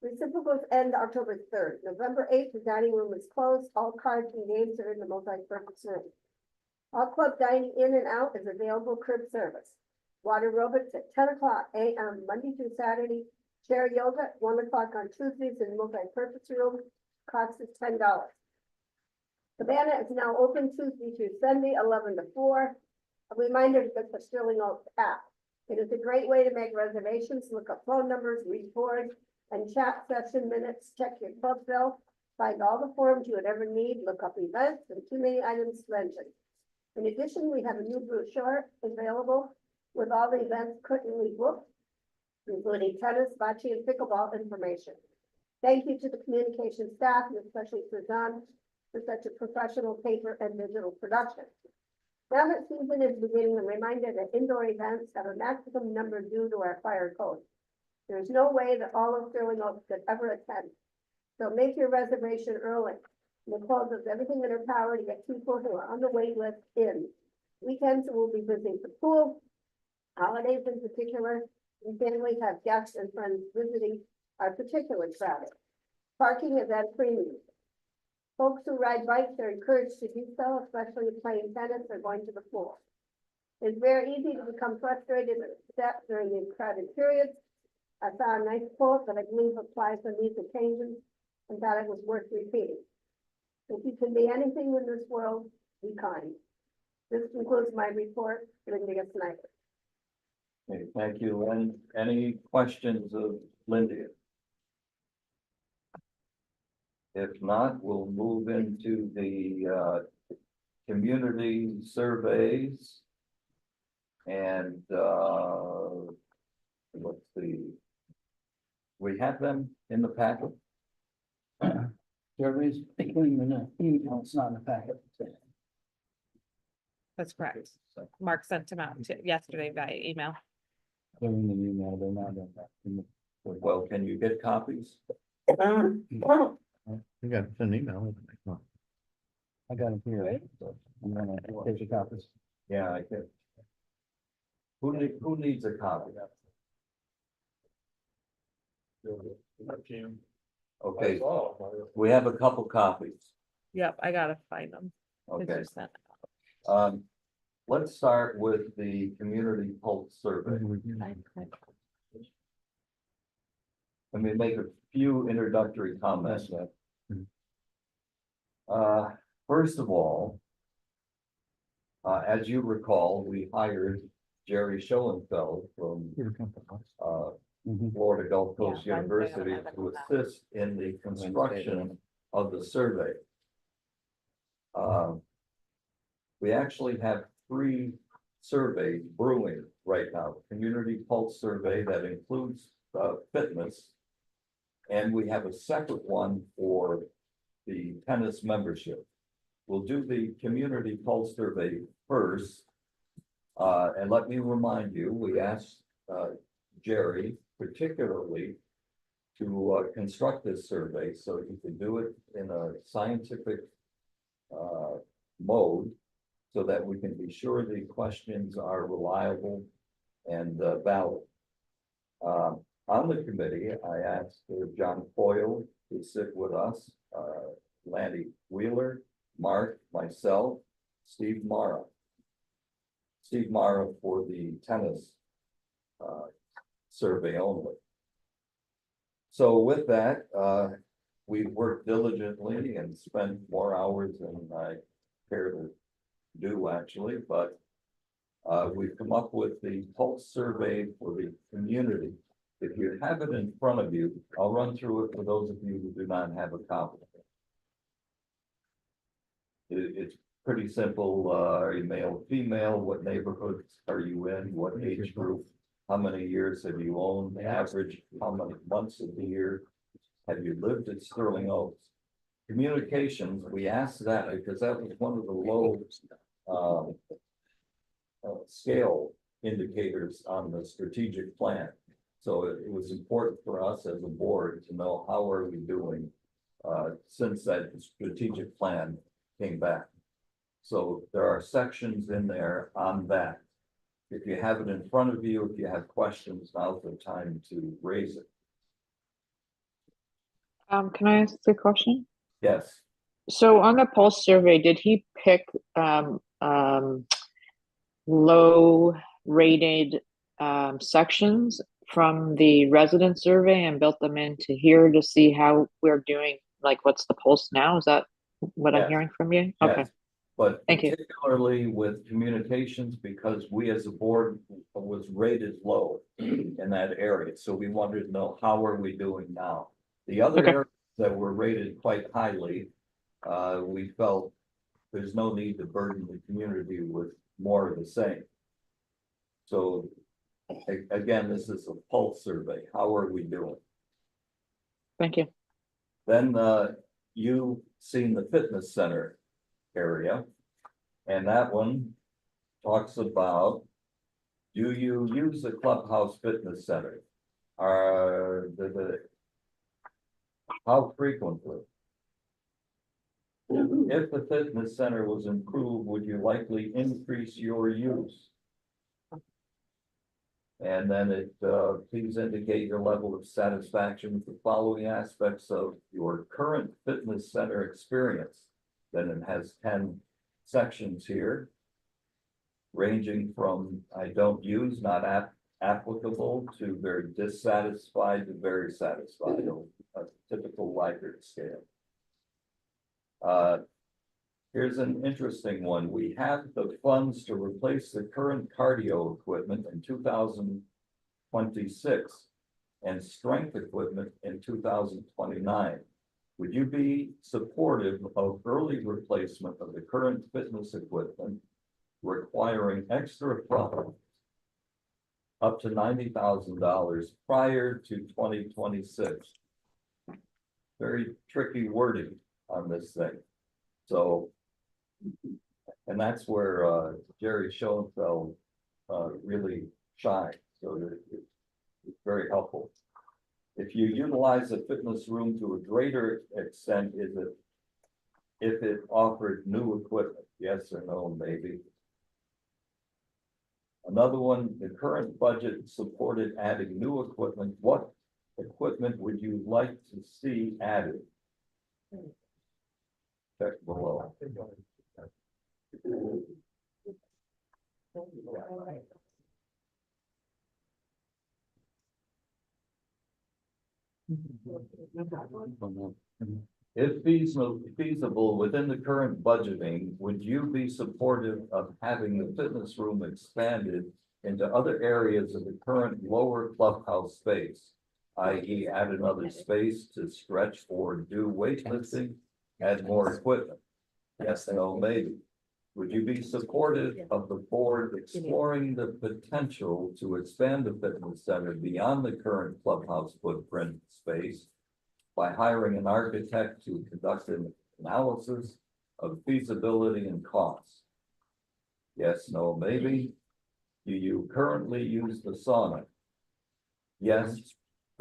Reciprocals end October 3rd. November 8th, the dining room is closed. All cards and games are in the multi-purpose room. All club dining in and out is available curb service. Water aerobics at 10 o'clock a.m. Monday through Saturday, Chair yoga at 1 o'clock on Tuesdays in multi-purpose room, cost is $10. Cabana is now open Tuesday through Sunday, 11 to 4. A reminder to get the Sterling Oaks app. It is a great way to make reservations, look up phone numbers, read boards, and chat session minutes, check your club bill, find all the forms you would ever need, look up events, and too many items to mention. In addition, we have a new brochure available with all the events currently booked, including tennis, bocce, and pickleball information. Thank you to the communication staff, and especially Suzanne, for such a professional paper and digital production. Now that season is beginning, a reminder that indoor events have a maximum number due to our fire code. There is no way that all of Sterling Oaks could ever attend. So make your reservation early. Nicole does everything in her power to get people who are on the wait list in. Weekends we'll be visiting the pool, holidays in particular, and families have guests and friends visiting are particularly crowded. Parking is at a premium. Folks who ride bikes are encouraged to do so, especially if playing tennis or going to the pool. It's very easy to become frustrated and upset during these crowded periods. I saw a nice quote that I believe applies on these occasions and thought it was worth repeating. If you can be anything in this world, be kind. This concludes my report. Linda Snyder. Okay, thank you. And any questions of Linda? If not, we'll move into the community surveys. And let's see. We have them in the packet. Surveys, including the email, it's not in the packet. That's correct. Mark sent them out yesterday via email. They're in the email, they're not in the. Well, can you get copies? You got an email. I got them here. So I'm gonna take the copies. Yeah, I can. Who needs a copy? Okay, we have a couple copies. Yep, I gotta find them. Did Okay, you send- let's start with the community pulse survey. Let me make a few introductory comments. First of all, as you recall, we hired Jerry Schoenfeld from Florida Gulf Coast Yeah, University Wednesday, to 11. assist in the construction of the survey. We actually have 3 surveys brewing right now. Community pulse survey that includes fitness. And we have a second one for the tennis membership. We'll do the community pulse survey first. And let me remind you, we asked Jerry particularly to construct this survey so he can do it in a scientific mode so that we can be sure the questions are reliable and valid. On the committee, I asked John Foyle to sit with us, Landy Wheeler, Mark, myself, Steve Mara. Steve Mara for the tennis survey only. So with that, we worked diligently and spent more hours than I care to do actually, but we've come up with the pulse survey for the community. If you have it in front of you, I'll run through it for those of you who do not have a copy. It's pretty simple. Are you male, female? What neighborhoods are you in? What age group? How many years have you owned? Average, how many months of the year have you lived at Sterling Oaks? Communications, we asked that because that was one of the low scale indicators on the strategic plan. So it was important for us as a board to know how are we doing since that strategic plan came back. So there are sections in there on that. If you have it in front of you, if you have questions, now's the time to raise it. Can I ask a question? Yes, So on the pulse survey, did he pick low rated sections from the resident survey and built them into here to see how we're doing, like what's the pulse now? Is that what I'm Yes. hearing from you? Okay, Yes, but Thank you. particularly with communications, because we as a board was rated low in that area, so we wanted to know how are we doing now? The other Okay. areas that were rated quite highly, we felt there's no need to burden the community with more of the same. So again, this is a pulse survey. How are we doing? Thank you. Then you've seen the fitness center area. And that one talks about, do you use the clubhouse fitness center? How frequently? If the fitness center was improved, would you likely increase your use? And then please indicate your level of satisfaction with the following aspects of your current fitness center experience. Then it has 10 sections here, ranging from I don't use, not applicable, to very dissatisfied to very satisfied, a typical Likert scale. Here's an interesting one. We have the funds to replace the current cardio equipment in 2026 and strength equipment in 2029. Would you be supportive of early replacement of the current fitness equipment requiring extra funds up to $90,000 prior to 2026? Very tricky wording on this thing. So, and that's where Jerry Schoenfeld really shines. So it's very helpful. If you utilize a fitness room to a greater extent, is it if it offered new equipment? Yes or no, maybe. Another one, the current budget supported adding new equipment. What equipment would you like to see added? Check below. If feasible within the current budgeting, would you be supportive of having the fitness room expanded into other areas of the current lower clubhouse space? I.e. add another space to stretch or do weightlifting, add more equipment? Yes, no, maybe. Would you be supportive of the board exploring the potential to expand the fitness center beyond the current clubhouse footprint space by hiring an architect to conduct an analysis of feasibility and costs? Yes, no, maybe. Do you currently use the sauna? Yes.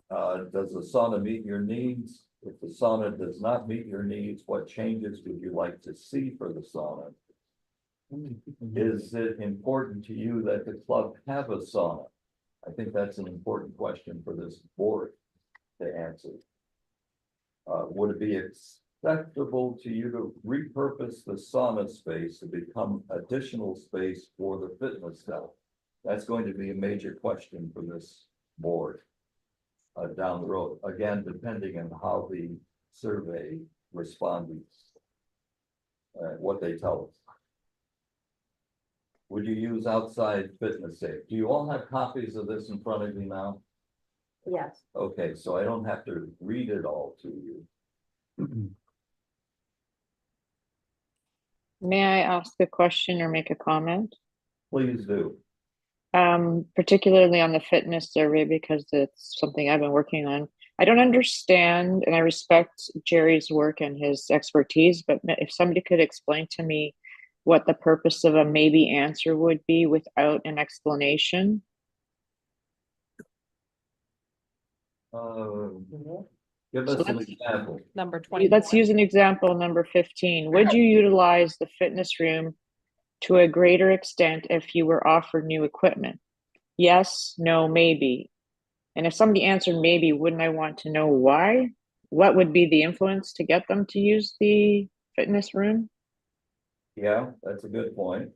Does the sauna meet your needs? If the sauna does not meet your needs, what changes would you like to see for the sauna? Is it important to you that the club have a sauna? I think that's an important question for this board to answer. Would it be acceptable to you to repurpose the sauna space to become additional space for the fitness center? That's going to be a major question for this board down the road, again, depending on how the survey responded, what they tell us. Would you use outside fitness safe? Do you all have copies of this in front of you now? Yes. Okay, so I don't have to read it all to you. May I ask a question or make a comment? Please do. Particularly on the fitness survey, because it's something I've been working on. I don't understand, and I respect Jerry's work and his expertise, but if somebody could explain to me what the purpose of a maybe answer would be without an explanation. Give us So an let's- example. Number 20. Let's use an example, number 15. Would you utilize the fitness room to a greater extent if you were offered new equipment? Yes, no, maybe. And if somebody answered maybe, wouldn't I want to know why? What would be the influence to get them to use the fitness room? Yeah, that's a good point.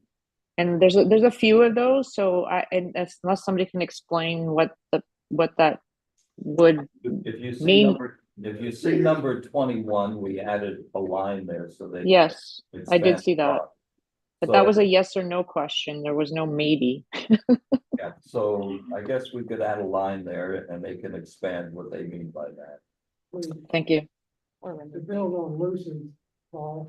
And there's a few of those, so unless somebody can explain what the what that would, If you see Mean- number 21, we added a line there so that. yes, I expand did see that. across. But that was So- a yes or no question. There was no maybe. Yeah, so I guess we could add a line there and they can expand what they mean by that. Thank you. To build on Lucy's, I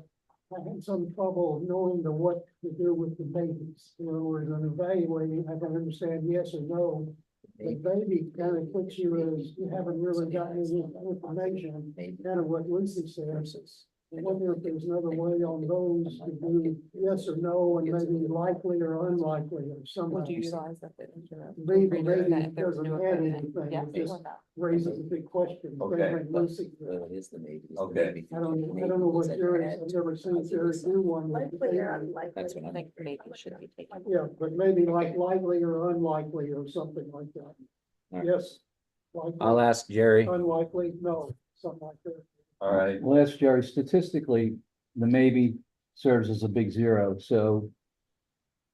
had some trouble knowing what to do with the babies. In other words, in evaluating, I can understand yes or no. The baby kind of puts you as, you haven't really gotten any information, kind of what Lucy says. I wonder if there's another way on those to do yes or no, and maybe likely or unlikely or something. Would you utilize that? Maybe it doesn't add anything, it just raises a big question. Okay. Lucy, Okay. I don't know what Jerry's, I've never seen Jerry do one. with the Likely or baby. unlikely. That's what I think maybe should be taken. Yeah, but maybe like likely or unlikely or something like that. Alright. Yes. I'll Likely, ask Jerry. unlikely, no, something like that. All right, Well, that's Jerry, statistically, the maybe serves as a big zero, so.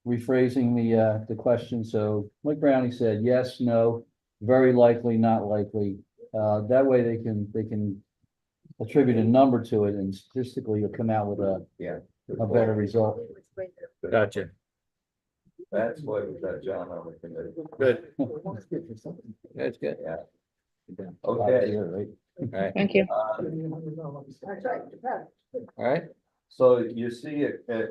Rephrasing the question, so like Brownie said, yes, no, very likely, not likely. That way they can attribute a number to it and statistically you'll come out with a better result. Gotcha. that's why we got John on the committee. Good. That's good. Yeah. Okay. Okay. Right. All right. Thank you. That's right, depends. All right. So you see,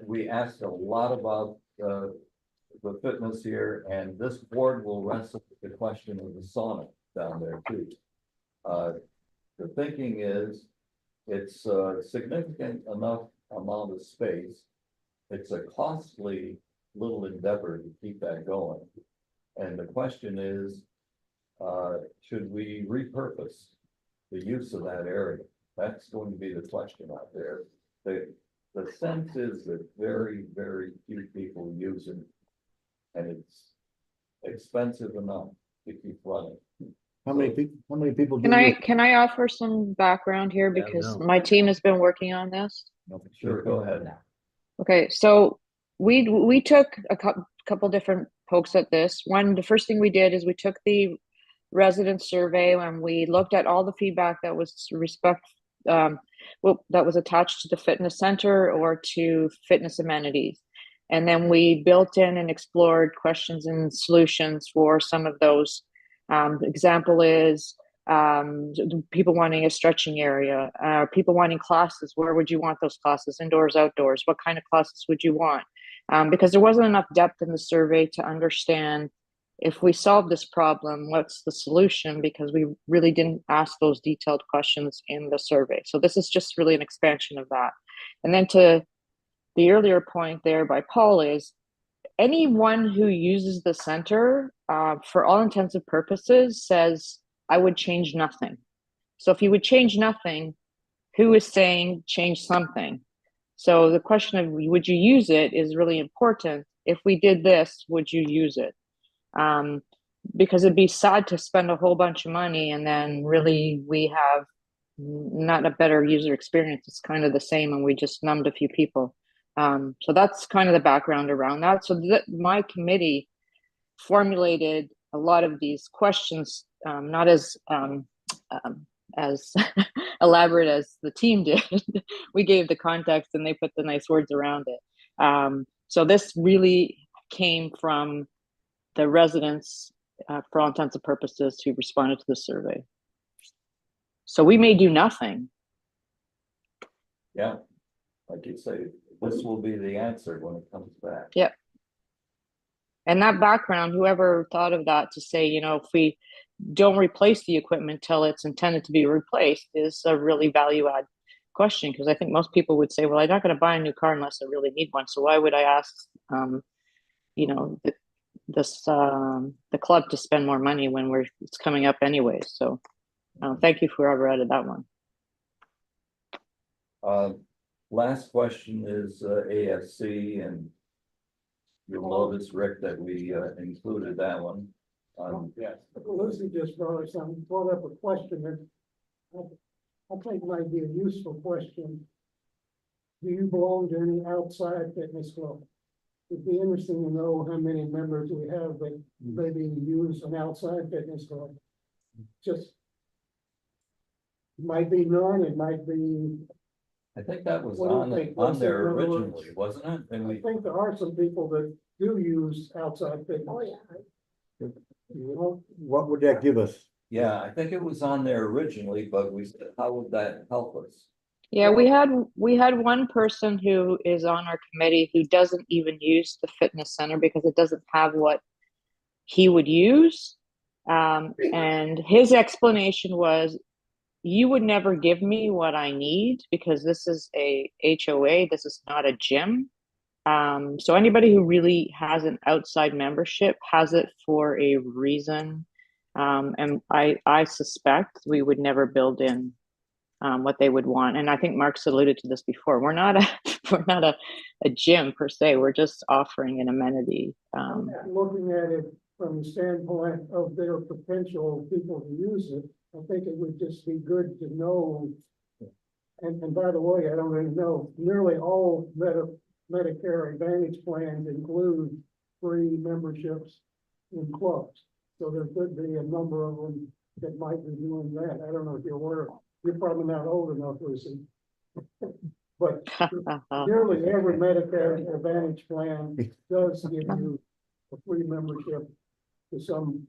we asked a lot about, the fitness here, and this board will wrestle with the question of the sauna down there too. The thinking is, it's a significant enough amount of space. It's a costly little endeavor to keep that going. And the question is, should we repurpose the use of that area? That's going to be the question out there. The sense is that very, very few people use it. And it's expensive enough to keep running. How many people? do Can you- can I offer some background here Yeah, because no. my team has been working on this? Sure, go ahead. Okay, so we took a couple different pokes at this. One, the first thing we did is we took the resident survey and we looked at all the feedback that was that was attached to the fitness center or to fitness amenities. And then we built in and explored questions and solutions for some of those. Example is people wanting a stretching area, people wanting classes. Where would you want those classes? Indoors, outdoors? What kind of classes would you want? Because there wasn't enough depth in the survey to understand if we solve this problem, what's the solution? Because we really didn't ask those detailed questions in the survey. So this is just really an expansion of that. And then to the earlier point there by Paul is anyone who uses the center for all intents and purposes says, I would change nothing. So if you would change nothing, who is saying change something? So the question of would you use it is really important. If we did this, would you use it? Because it'd be sad to spend a whole bunch of money and then really we have not a better user experience. It's kind of the same and we just numbed a few people. So that's kind of the background around that. So my committee formulated a lot of these questions, not as elaborate as the team did. We gave the context and they put the nice words around it. So this really came from the residents, for all intents and purposes, who responded to the survey. So we may do nothing. Yeah, like you say, this will be the answer when it comes back. Yep. And that background, whoever thought of that to say, you know, if we don't replace the equipment till it's intended to be replaced is a really value add question. Because I think most people would say, well, I'm not going to buy a new car unless I really need one. So why would I ask, you know, the club to spend more money when it's coming up anyway? So thank you for whoever added that one. Last question is AFC, and you'll notice, Rick, that we included that one. Yes. Lucy just brought up a question that I think might be a useful question. Do you belong to any outside fitness club? it'd be interesting to know how many members we have that maybe use an outside fitness club. Just. Might be none, it might be, I think that was What do you on, think? on What's the there number? originally, wasn't it? And I we, think there are some people that do use outside fitness. Oh, yeah. You know, What would that give us? yeah, I think it was on there originally, but we said, how would that help us? Yeah, we had one person who is on our committee who doesn't even use the fitness center because it doesn't have what he would use. And his explanation was, you would never give me what I need because this is a HOA, this is not a gym. So anybody who really has an outside membership has it for a reason. And I suspect we would never build in what they would want. And I think Mark's alluded to this before. We're not a gym per se. We're just offering an amenity. looking at it from the standpoint of their potential people to use it, I think it would just be good to know. And by the way, I don't really know, nearly all Medicare Advantage plans include free memberships in clubs. So there could be a number of them that might be doing that. I don't know if you're aware of, you're probably not old enough, Lucy. But nearly every Medicare Advantage plan does give you a free membership to some.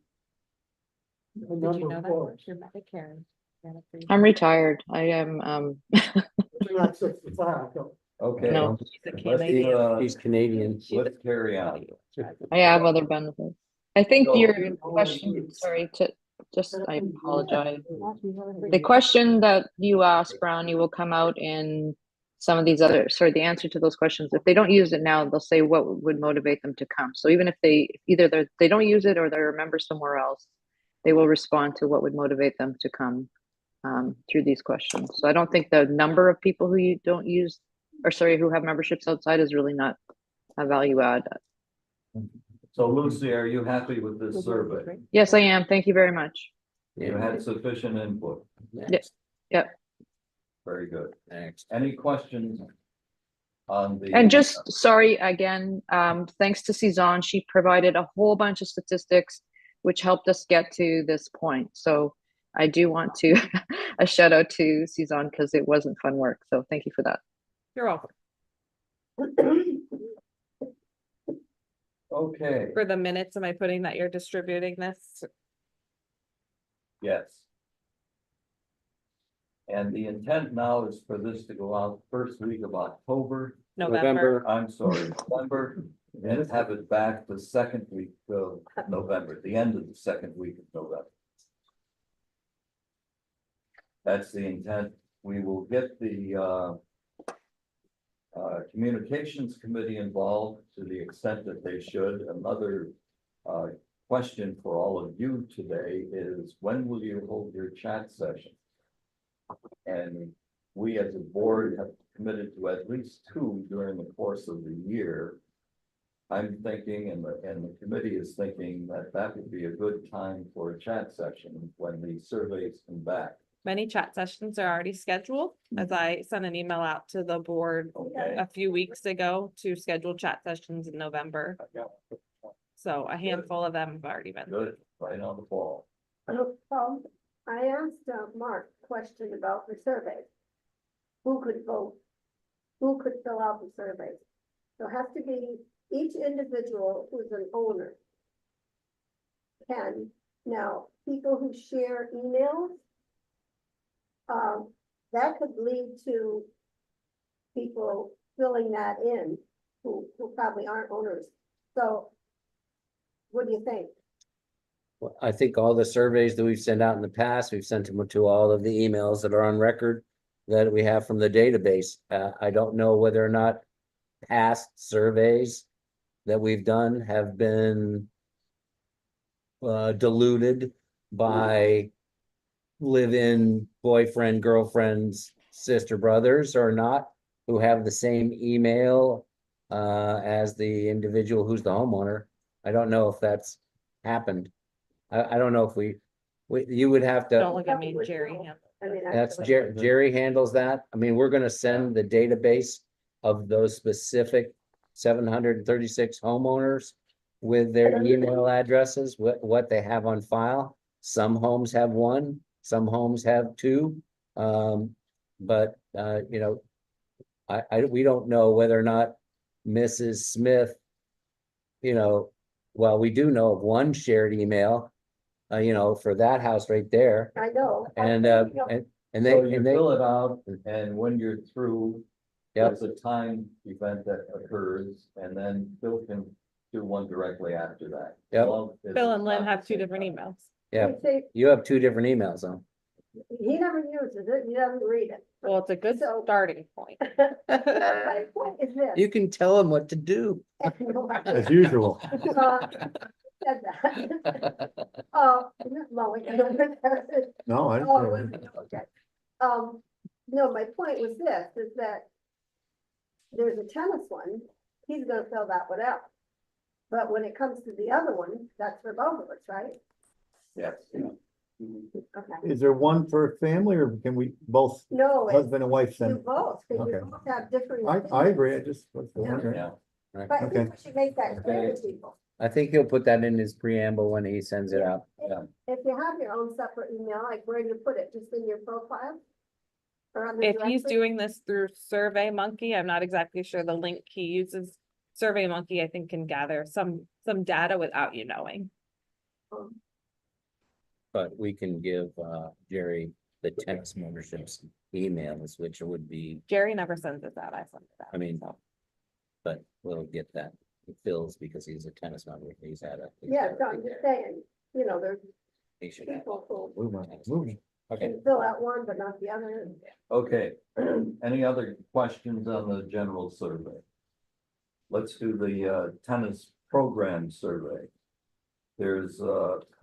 A Did you number know of that? clubs. You're Medicare. I'm retired. I am You're not 65, though. Okay. No. He's Canadian. Let's carry on. I have other benefits. I think So- your question, sorry, I apologize. The question that you asked, Brownie, will come out in some of these other, the answer to those questions. If they don't use it now, they'll say what would motivate them to come. So even if they don't use it or they're a member somewhere else, they will respond to what would motivate them to come through these questions. So I don't think the number of people who you don't use, who have memberships outside is really not a value add. So Lucy, are you happy with this survey? Yes, I am. Thank you very much. You had sufficient input. Next. Yep. Very good. Next. Any questions on the? And just, sorry, again, thanks to Cezanne, she provided a whole bunch of statistics which helped us get to this point. So I do want to a shout out to Cezanne because it wasn't fun work. So thank you for that. You're welcome. Okay, For the minutes, am I putting that you're distributing this? yes. And the intent now is for this to go out first week of October, November? I'm sorry, November, and have it back the second week of November, the end of the second week of November. That's the intent. We will get the communications committee involved to the extent that they should. Another question for all of you today is, when will you hold your chat session? And we as a board have committed to at least 2 during the course of the year. I'm thinking, and the committee is thinking, that would be a good time for a chat session when the surveys come back. Many chat sessions are already scheduled, as I sent an email out to the board Okay. a few weeks ago to schedule chat sessions in November. So a handful of them have already been. Good, right on the ball. I asked Mark a question about the survey. Who could vote? Who could fill out the survey? So it has to be each individual who's an owner. Now, people who share emails, that could lead to people filling that in who probably aren't owners. So what do you think? Well, I think all the surveys that we've sent out in the past, we've sent them to all of the emails that are on record that we have from the database. I don't know whether or not past surveys that we've done have been diluted by live-in boyfriend, girlfriends, sister, brothers or not, who have the same email as the individual who's the homeowner. I don't know if that's happened. I don't know if you would have Don't to, look at me, Jerry. I mean, that's Jerry handles that. I mean, we're gonna send the database of those specific 736 homeowners with their email addresses, what they have on file. Some homes have one, some homes have two. But, you know, we don't know whether or not Mrs. Smith, you know, well, we do know of one shared email, you know, for that house right there. I know. And, and So you they, fill it out, and when you're through, Yep. there's a time event that occurs, and then Phil can do one directly after that. Yep. Well, it's Phil and Lynn not have the two same different time. emails. yeah, See, you have two different emails, huh? he never uses it, he doesn't read it. Well, it's a good So- starting point. My point is this. You can tell them what to do. As usual. Said that. No, No, I Oh, didn't. okay. No, my point was this, is that there's a tennis one, he's gonna fill that one out. But when it comes to the other one, that's for both of us, right? Yes. Okay. Is there one for family or can we both, No, it's husband and wife you send? both, because you Okay. both have different. I opinions. agree, I just was wondering. Yeah, But I think we should make that clear to people. I think he'll put that in his preamble when he sends it out. If you have your own separate email, like where do you put it, just in your profile? Or on the If he's directory? doing this through Survey Monkey, I'm not exactly sure the link he uses. Survey Monkey, I think, can gather some data without you knowing. But we can give Jerry the tennis memberships emails, which would be, Jerry never sends it out, I send it out. I mean, so. but we'll get that. It fills because he's a tennis member. He's had a. Yeah, so I'm just saying, you know, there's He should have. people who Move on, move on. Okay, can fill out one but not the other. okay. Any other questions on the general survey? Let's do the tennis program survey. There's,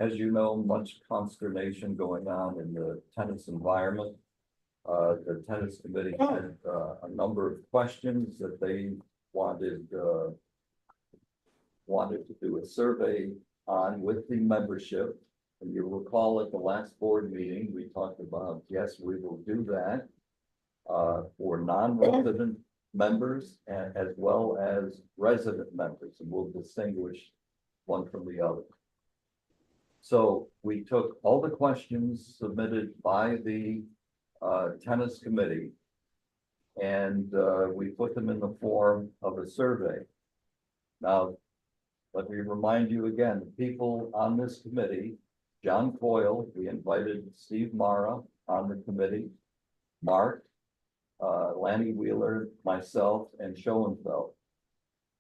as you know, much consternation going on in the tennis environment. The tennis committee had a number of questions that they wanted to do a survey on with the membership. And you recall at the last board meeting, we talked about, yes, we will do that for non-resident members and as well as resident members, and we'll distinguish one from the other. So we took all the questions submitted by the tennis committee and we put them in the form of a survey. Now, let me remind you again, the people on this committee, John Coyle, we invited Steve Mara on the committee, Mark, Lanny Wheeler, myself, and Schoenfeld.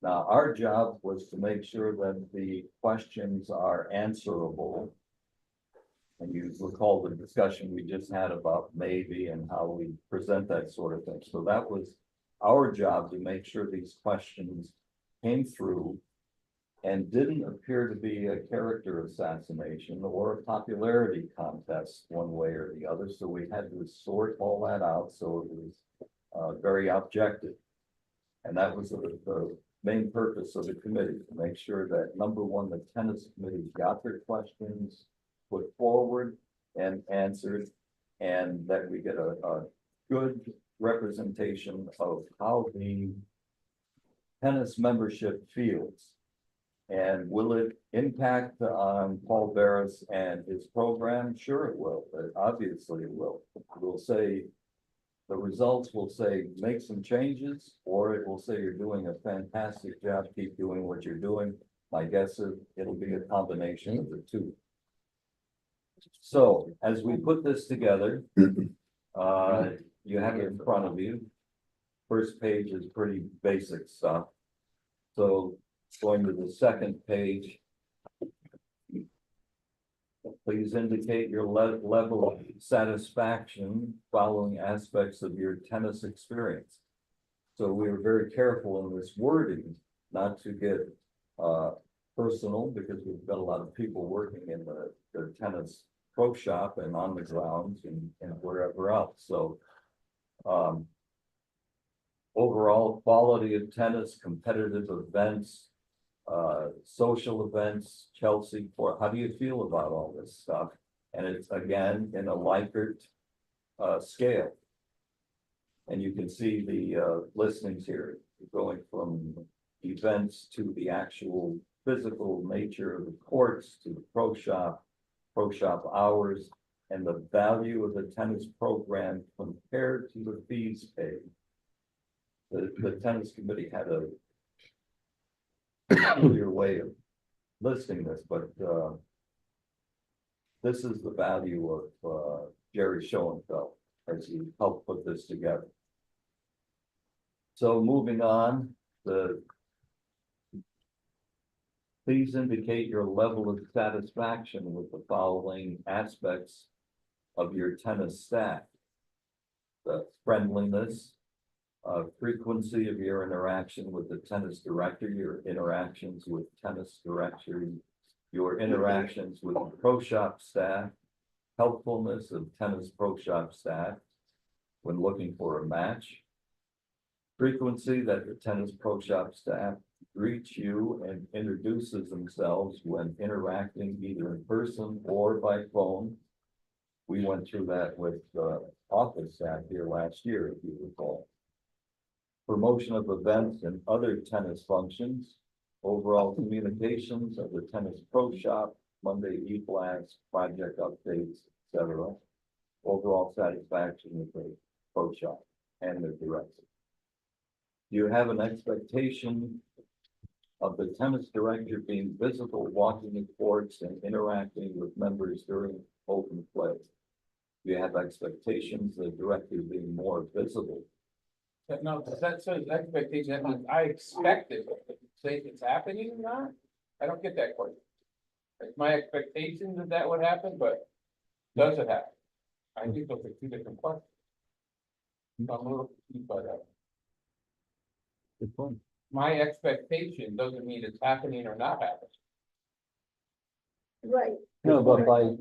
Now, our job was to make sure that the questions are answerable. And you recall the discussion we just had about maybe and how we present that sort of thing. So that was our job, to make sure these questions came through and didn't appear to be a character assassination or a popularity contest one way or the other. So we had to sort all that out. So it was very objective. And that was the main purpose of the committee, to make sure that, number one, the tennis committee got their questions put forward and answered, and that we get a good representation of how the tennis membership feels. And will it impact on Paul Barris and his program? Sure it will, but obviously it will. We'll say, the results will say, make some changes, or it will say you're doing a fantastic job, keep doing what you're doing. My guess is it'll be a combination of the two. So as we put this together, you have it in front of you. First page is pretty basic stuff. So going to the second page. Please indicate your level of satisfaction following aspects of your tennis experience. So we were very careful in this wording not to get personal, because we've got a lot of people working in the tennis pro shop and on the grounds and wherever else. So overall quality of tennis, competitive events, social events, Chelsea, how do you feel about all this stuff? And it's again in a Likert scale. And you can see the listings here going from events to the actual physical nature of the courts, to the pro shop hours, and the value of the tennis program compared to the fees paid. The tennis committee had a clear way of listing this, but, this is the value of, Jerry Schoenfeld as he helped put this together. So moving on, please indicate your level of satisfaction with the following aspects of your tennis staff. The friendliness, frequency of your interaction with the tennis director, your interactions with tennis director, your interactions with the pro shop staff, helpfulness of tennis pro shop staff when looking for a match, frequency that the tennis pro shop staff greets you and introduces themselves when interacting either in person or by phone. We went through that with office staff here last year, if you recall. Promotion of events and other tennis functions, overall communications of the tennis pro shop, Monday e-blast, project updates, etc. Overall satisfaction with the pro shop and the director. Do you have an expectation of the tennis director being visible, walking the courts and interacting with members during open play? Do you have expectations of the director being more visible? No, does that say expectation? That means I expect it, say if it's happening or not? I don't get that question. It's my expectation that that would happen, but does it happen? I think those are two different questions. So I'm a little confused by that. Good point. My expectation doesn't mean it's happening or not happening. Right. No, but by You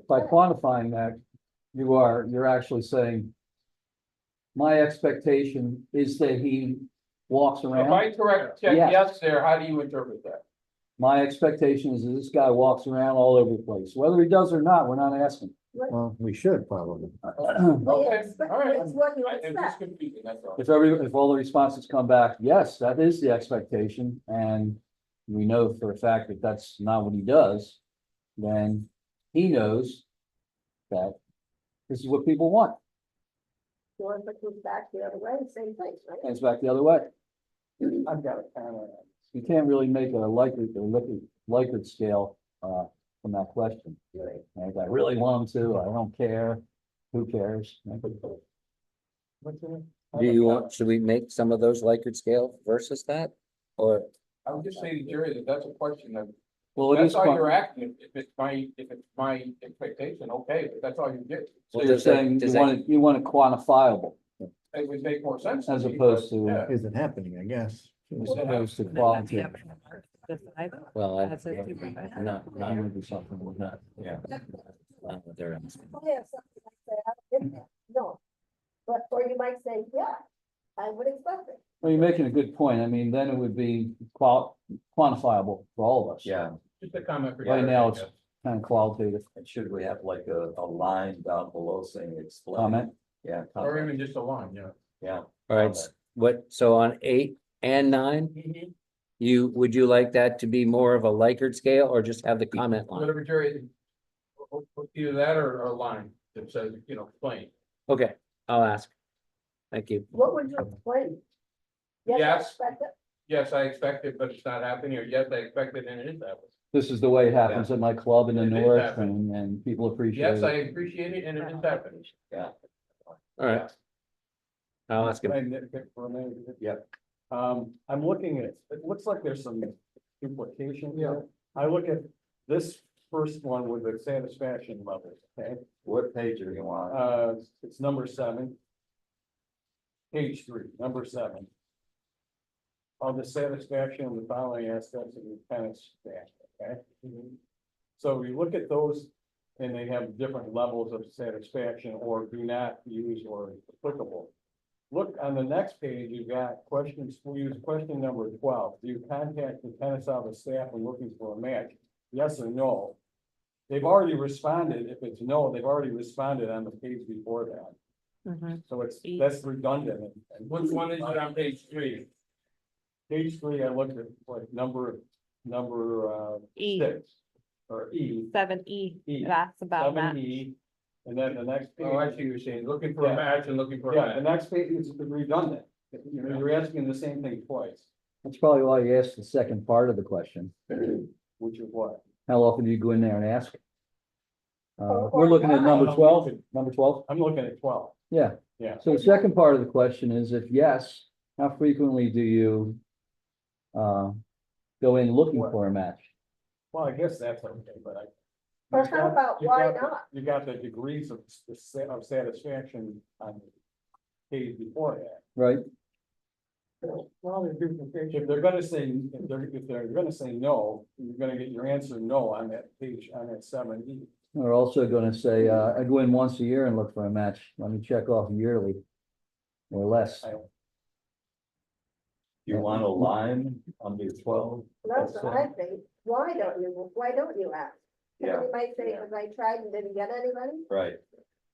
quantifying that, you're actually saying. My expectation is that he walks If around. I correct, check Yes. yes there, how do you interpret that? My expectation is that this guy walks around all over the place. Whether he does or not, we're not asking. Well, we should probably. Okay, all right. It's what you It's just expect. confusing, that's all. If all the responses come back, yes, that is the expectation, and we know for a fact that that's not what he does, then he knows that this is what people want, Or if it comes back the other way, same place, right? and it's back the other way. I've got a comment. You can't really make a Likert scale, from that question. Like, I really want him to, I don't care, who cares? What's in it? Do you want, should we make some of those Likert scale versus that? Or, I would just say to Jerry that that's a question that, Well, it that's is, all you're acting, if it's my expectation, okay, but that's all you get. so Well, you're does that- saying does you want it quantifiable It would make more sense. to as me, opposed but, to, yeah. Isn't happening, I guess. as opposed to qualitative. well, As a supervisor. not, That would be something we're not. yeah. Not what they're asking. I have something like that, I don't get that, no. But, or you might say, yeah, I would expect it. Well, you're making a good point. I mean, then it would be quantifiable for all of us. Yeah, Just a comment for. Right Jerry, now, I it's guess. kind of qualitative and should we have like a line down below saying explain? comment. Yeah. Or comment. even just a line, yeah. Yeah. All right, so on 8 and 9, would you like that to be more of a Likert scale or just have the comment line? Whatever Jerry, either that or a line that says, explain. Okay, I'll ask. Thank you. What would you explain? I Yes. expect it. Yes, I expect it, but it's not happening, or yes, I expect it and it is happening. This is the way it happens at my club in the It is north happening. and people appreciate Yes, I it. appreciate it and it is happening. Yeah. All right. I'll ask Can I him. nitpick for a minute? Yeah. I'm looking at, it looks like there's some duplication here. I look at this first one with the satisfaction levels, okay? What page are you on? It's number 7. Page 3, number 7. On the satisfaction of the following aspects of the tennis staff, okay? So we look at those and they have different levels of satisfaction or do not use or applicable. Look on the next page, you've got questions, we use question number 12. Do you contact the tennis office staff when looking for a match? Yes or no? They've already responded. If it's no, they've already responded on the page before that. So that's redundant. And Which one is it on page 3? Page 3, I looked at like number E, 6 or E. 7E, E. that's about that. 7E, and then the next page. Oh, I see what you're saying, looking for a Yeah. match and looking for a Yeah, the match. next page is redundant. You're asking the same thing twice, That's probably why you asked the second part of the question. which is what? How often do you go in there and ask? Or- We're looking at or number why? 12, number 12? I'm looking at 12, Yeah. yeah. So the second part of the question is if yes, how frequently do you go in looking for a match? Well, I guess that's okay, but I. Or you've how got- about you've why got the- not? You got the degrees of satisfaction on the page before that. Right? Well, the duplication. If they're gonna say, if they're gonna say no, you're gonna get your answer no on that page, on that 7E. We're also gonna say, I go in once a year and look for a match. Let me check off yearly. Or less. You want a line under 12? That's what I think. Why don't you ask? Yeah. Somebody might say, because I tried and didn't get anybody, Right,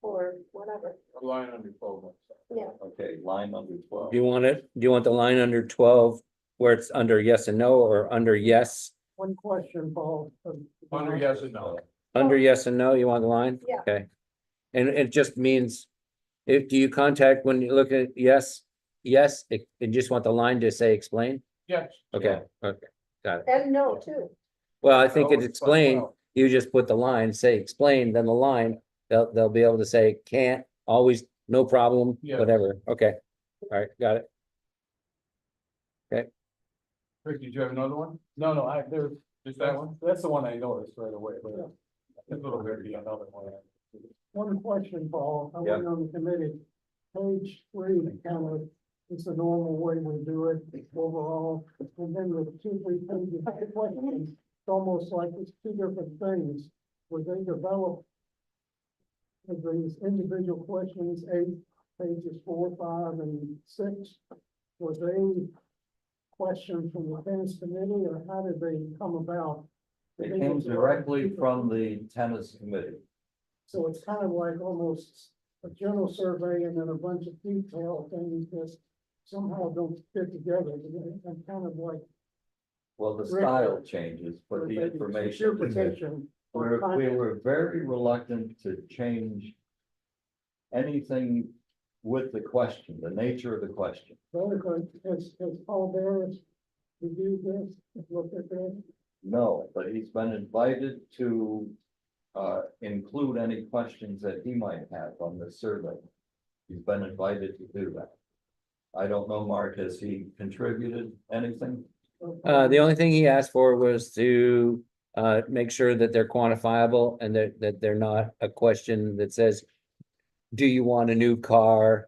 or whatever, Line under 12. yeah. okay, line under 12. Do you want it, do you want the line under 12 where it's under yes and no or under yes? One question, Paul. Under yes and no. Under yes and no, you want the line? Yeah. Okay. And it just means, if, do you contact when you look at yes, you just want the line to say explain? Yes. Okay, okay, got it. And no, too. Well, I think Oh, it's explain, well. you just put the line, say explain, then the line, they'll be able to say can't, always, no problem, Yeah. whatever, okay. All right, got it. Rick, did you have another one? No, Just that one? that's the one I noticed right away, but it's a little bit be another one. One question, Paul. I Yeah. went on the committee. Page 3, kind of, it's the normal way we do it overall. And then the 2, 3 pages of questions, it's almost like it's two different things. Where they develop these individual questions, 8, pages 4, 5, and 6. Were they questions from the tennis committee, or how did they come about? They came directly from the tennis committee. So it's kind of like almost a general survey and then a bunch of detailed things that somehow don't fit together. And kind of like. Well, the Rick, style changes, but the information. Interpretation. or We content. were very reluctant to change anything with the question, the nature of the question. The other question, has Paul Barris reviewed this, looked at this? No, but he's been invited to include any questions that he might have on the survey. He's been invited to do that. I don't know, Mark, has he contributed anything? The only thing he asked for was to make sure that they're quantifiable and that they're not a question that says, do you want a new car?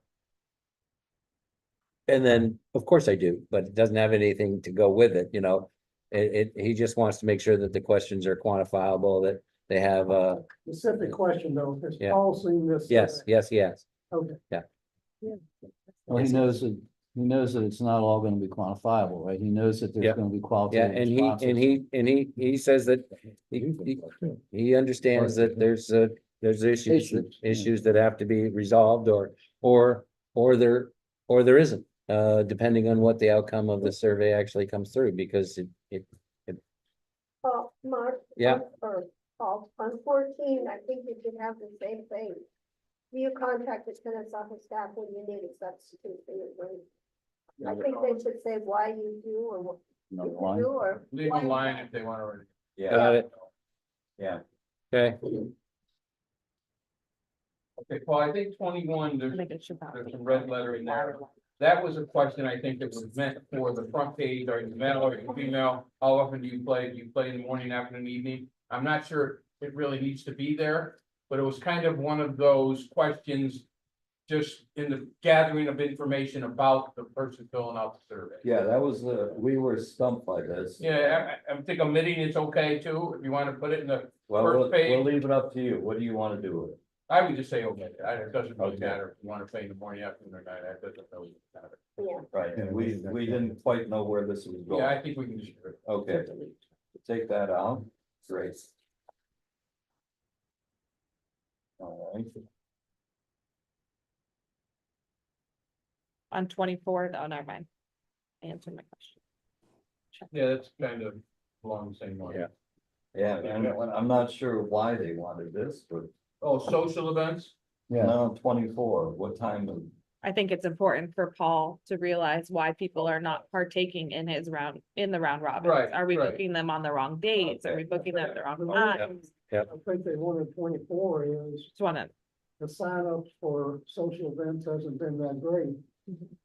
And then, of course I do, but it doesn't have anything to go with it, you know? He just wants to make sure that the questions are quantifiable, that they have, Specific question though, has Yeah. Paul seen this? yes, yes, yes. Okay. Well, he knows that it's not all gonna be quantifiable, right? He knows that Yeah. there's gonna be Yeah, qualitative and responses. he says that he understands that there's issues, Issues, yeah. issues that have to be resolved or there isn't. Depending on what the outcome of the survey actually comes through, because it, Mark. Yeah. Or Paul, on 14, I think you should have the same thing. Do you contact the tennis office staff when you need a substitute for your brain? I think they should say why you do or what Another you line. do or. Leave why a you line don't. if they want to. Yeah, got it, yeah. okay, Okay, Paul, I think 21, I there's think it should probably there's be some red letter in there. That was a question I think that was meant for the front page, are you male or you female? How often do you play? Do you play in the morning, afternoon, evening? I'm not sure it really needs to be there, but it was kind of one of those questions. Just in the gathering of information about the person filling out the survey. Yeah, that was we were stumped by this. Yeah, I think omitting it's okay too, if you want to put it in the, Well, first we'll page. leave it up to you. What do you want to do with it? I would just say omit it, it doesn't really Okay. matter if you want to play in the morning, afternoon or night, that doesn't really matter. Yeah. Right, and we didn't quite know where this was going. Yeah, I think we can just. Okay, take that out. Great. All right. On 24, oh, never mind. I answered my question. Yeah, that's kind of along the same line. Yeah. Yeah, and I'm not sure why they wanted this, but Oh, social events? no, 24, what time of, I think it's important for Paul to realize why people are not partaking in the round robins. Right, Are we right. booking them on the wrong dates? Are we booking them at the wrong times? I think they wanted 24 is Just wanna, the sign-ups for social events hasn't been that great.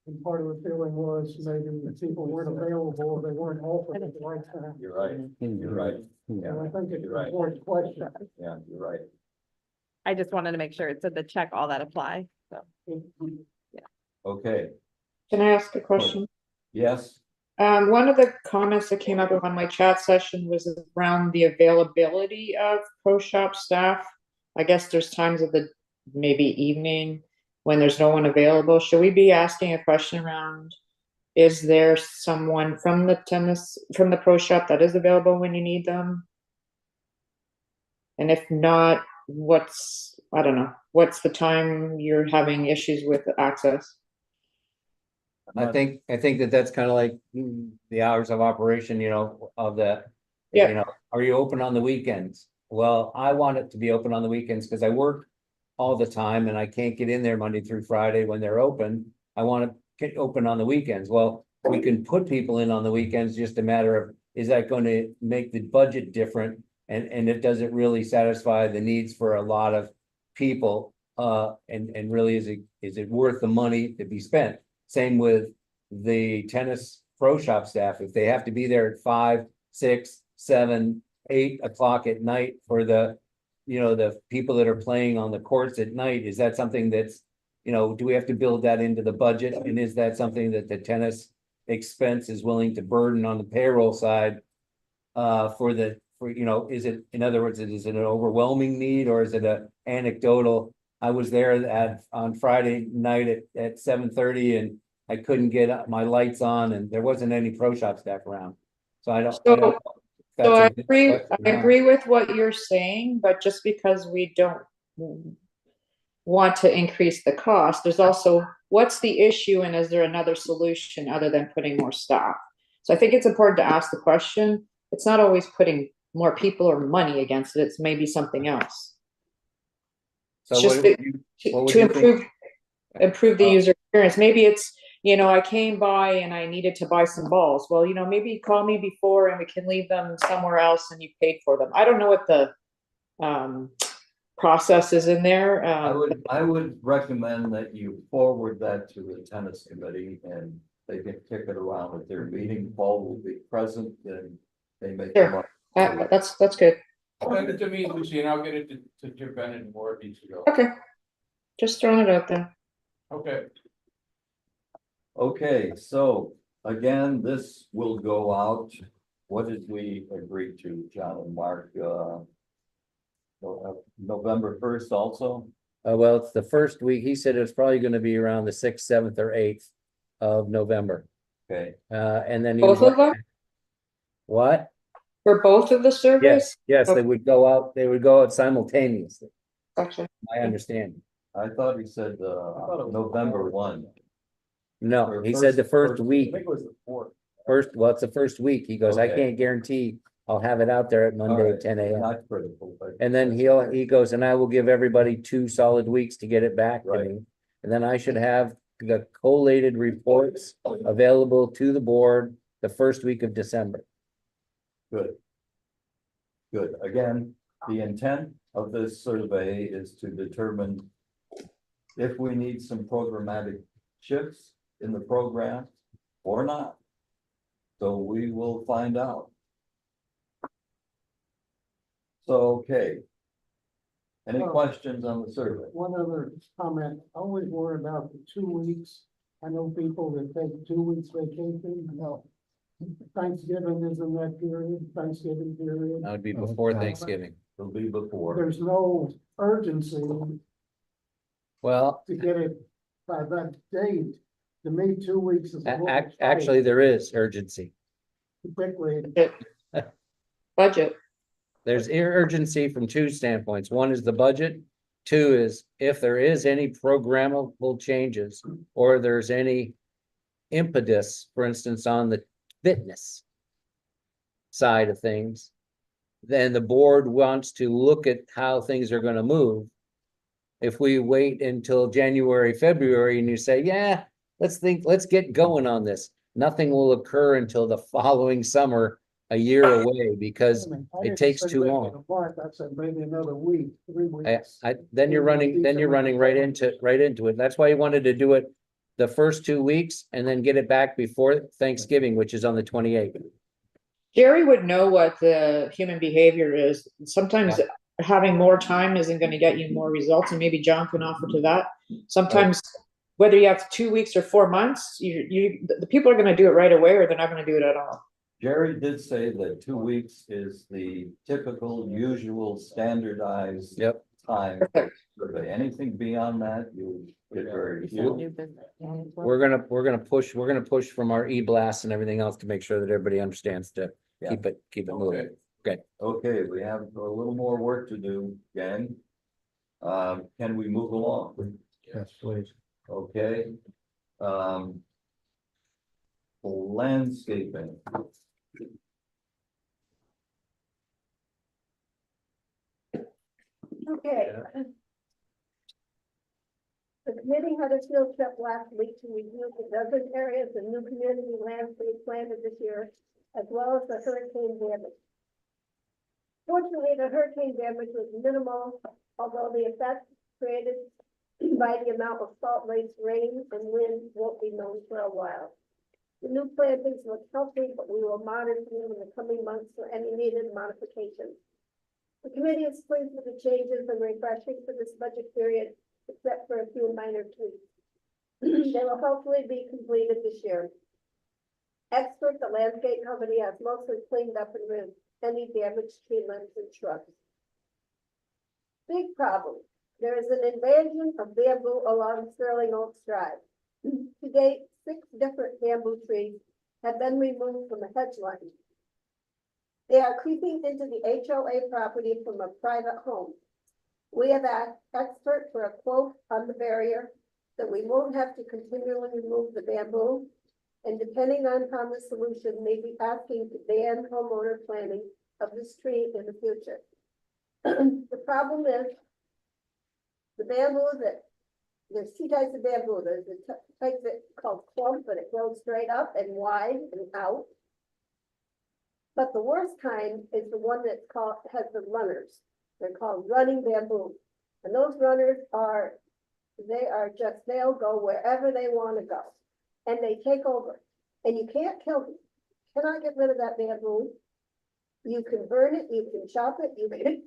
And part of the feeling was maybe the people weren't available, or they weren't offered at the right time. you're right, you're right, And I think it's an You're right. important question. yeah, you're right. I just wanted to make sure it said the check all that apply, so. Okay, Can I ask a question? yes, One of the comments that came up on my chat session was around the availability of pro shop staff. I guess there's times of the maybe evening when there's no one available. Should we be asking a question around? Is there someone from the pro shop that is available when you need them? And if not, I don't know, what's the time you're having issues with access? I think that that's kind of like the hours of operation, you know, of the. Yeah. You know, are you open on the weekends? Well, I want it to be open on the weekends because I work all the time and I can't get in there Monday through Friday when they're open. I want to get open on the weekends. Well, we can put people in on the weekends, just a matter of, is that going to make the budget different? And it doesn't really satisfy the needs for a lot of people. And really, is it worth the money to be spent? Same with the tennis pro shop staff. If they have to be there at 5, 6, 7, 8 o'clock at night for the, you know, the people that are playing on the courts at night, is that something that's, you know, do we have to build that into the budget? And is that something that the tennis expense is willing to burden on the payroll side? You know, is it, in other words, is it an overwhelming need or is it a anecdotal? I was there on Friday night at 7:30 and I couldn't get my lights on and there wasn't any pro shop staff around. So I don't know if that's So a I good agree, question or I not. agree with what you're saying, but just because we don't want to increase the cost, there's also, what's the issue and is there another solution other than putting more staff? So I think it's important to ask the question. It's not always putting more people or money against it, it's maybe something else. So It's just what would you- what would to you think? improve the user experience. Maybe it's, you know, I came by and I needed to buy some balls. Well, you know, maybe call me before and we can leave them somewhere else and you paid for them. I don't know what the process is in there. I would recommend that you forward that to the tennis committee and they can kick it around at their meeting. Paul will be present and they may come up. That's good. Send it to me, Lucy, and I'll get it to Jim Bennett and where it needs to go. Okay. Just throwing it out there. Okay, Okay, so again, this will go out. What did we agree to, John and Mark? November 1st also? Well, it's the first week. He said it's probably going to be around the 6th, 7th or 8th of November. Okay, And then he Both was of them? like, what? For both of the Yes, surveys? yes, Okay. they would go out simultaneously, Gotcha. my understanding. I thought he said, November 1. No, Or he said the first I week, think it was the 4th. well, it's the first week. He goes, I Okay. can't guarantee I'll have it out there at All Monday right, at 10 a.m. Not critical, but. And then he goes, and I will give everybody 2 solid weeks to get it back to Right. me. And then I should have the collated reports available to the board the first week of December. Good. Good. Again, the intent of this survey is to determine if we need some programmatic shifts in the program or not. So we will find out. So, okay. Any questions on the survey? One other comment, I always worry about the 2 weeks. I know people that take 2 weeks vacation, no. Thanksgiving is in that period, Thanksgiving period. That would be before Thanksgiving. It'll be before. There's no urgency Well, to get it by that date. To me, 2 weeks is a little tight, actually, there is urgency. particularly Budget. There's urgency from 2 standpoints. One is the budget. 2 is if there is any programmable changes or there's any impetus, for instance, on the fitness. side of things, then the board wants to look at how things are gonna move. If we wait until January, February, and you say, yeah, let's get going on this, nothing will occur until the following summer, a year away, because I didn't takes say too maybe long. a month, I said maybe another week, 3 I, weeks. then you're running right into it. That's why you wanted to do it the first 2 weeks and then get it back before Thanksgiving, which is on the 28th. Jerry would know what the human behavior is. Sometimes having more time isn't gonna get you more results, and maybe John can offer to that. Sometimes, whether you have 2 weeks or 4 months, the people are gonna do it right away, or they're not gonna do it at all. Jerry did say that 2 weeks is the typical, usual, standardized. Yep. Time. Perfect. Survey. Anything beyond that, you get very. We're gonna push from our e-blasts and everything else to make sure that everybody understands to Yeah. keep it moving. Okay, we have a little more work to do, gang. Can we move along? Yes, please. Okay. Landscaping. Okay. The committee had a field trip last week to review the dozen areas of new community landscape planted this year, as well as the hurricane damage. Fortunately, the hurricane damage was minimal, although the effects created by the amount of salt-laced rain and wind won't be known for a while. The new plantings look healthy, but we will monitor them in the coming months for any needed modifications. The committee is pleased with the changes and refreshing for this budget period, except for a few minor tweaks. They will hopefully be completed this year. Expert, the landscape company, has mostly cleaned up and removed any damaged tree limbs and shrubs. Big problem. There is an invasion of bamboo along Sterling Oaks Drive. To date, 6 different bamboo trees have been removed from the hedge line. They are creeping into the HOA property from a private home. We have asked expert for a quote on the barrier, that we won't have to continually remove the bamboo, and depending on the solution, may be asking to ban homeowner planting of this tree in the future. The problem is the bamboo there's 2 types of bamboo. There's the type that's called clump, but it grows straight up and wide and out. But the worst kind is the one that's has the runners. They're called running bamboo. And those runners they'll go wherever they want to go. And they take over. And you can't kill them. You cannot get rid of that bamboo. You can burn it, you can chop it,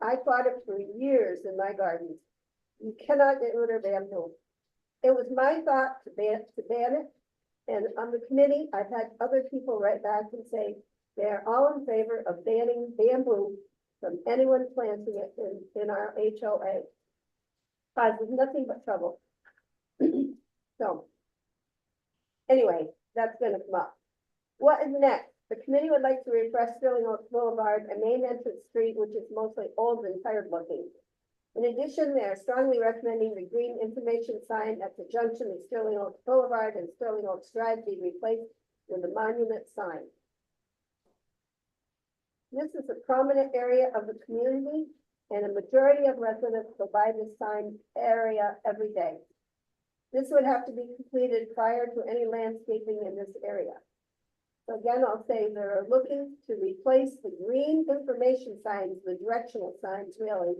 I fought it for years in my gardens. You cannot get rid of bamboo. It was my thought to ban it. And on the committee, I've had other people write back and say they're all in favor of banning bamboo from anyone planting it in our HOA. Causes nothing but trouble. So, anyway, that's gonna come up. What is next? The committee would like to refresh Sterling Oaks Boulevard, a main entrance street, which is mostly old and tired looking. In addition, they are strongly recommending the green information sign at the junction of Sterling Oaks Boulevard and Sterling Oaks Drive be replaced with a monument sign. This is a prominent area of the community, and a majority of residents go by this sign area every day. This would have to be completed prior to any landscaping in this area. So again, I'll say they're looking to replace the green information signs, the directional signs really,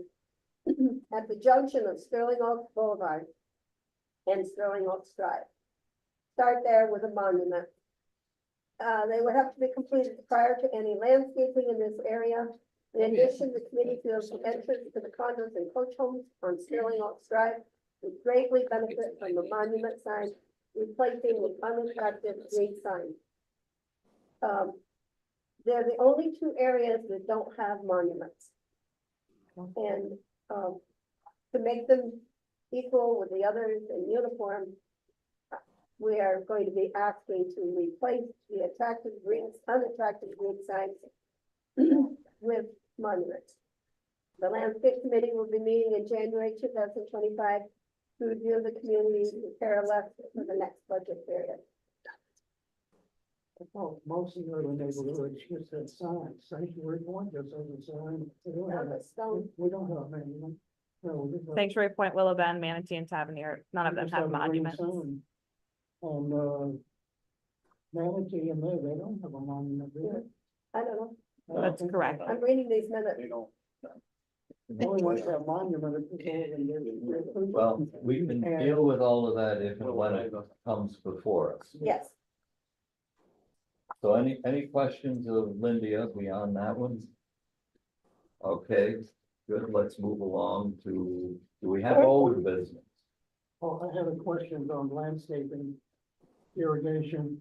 at the junction of Sterling Oaks Boulevard and Sterling Oaks Drive. Start there with a monument. They would have to be completed prior to any landscaping in this area. In addition, the committee feels the entrance to the condos and coach homes on Sterling Oaks Drive would greatly benefit from the monument sign, replacing with unattractive green signs. They're the only 2 areas that don't have monuments. And to make them equal with the others in uniform, we are going to be asking to replace the unattractive green signs with monuments. The landscape committee will be meeting in January 2025 to review the community and prepare a list for the next budget period. Oh, most of the other neighborhoods just have signs, Sanctuary Point just has a sign. We don't have but stone. we don't have many. No, we just have- Sanctuary Point, Willow Bend, Manatee and Tavernier, none of we them just have a green monuments. sign. On, Manatee and they don't have a monument, do they? I don't know. I don't That's think so. correct. I'm reading these minutes. The only ones that have monument are people in there. Well, we can deal with all of that if and when it comes before us. Yes. So any questions of Lindia beyond that one? Okay, good, let's move along to, do we have old business? Oh, I had a question on landscaping irrigation.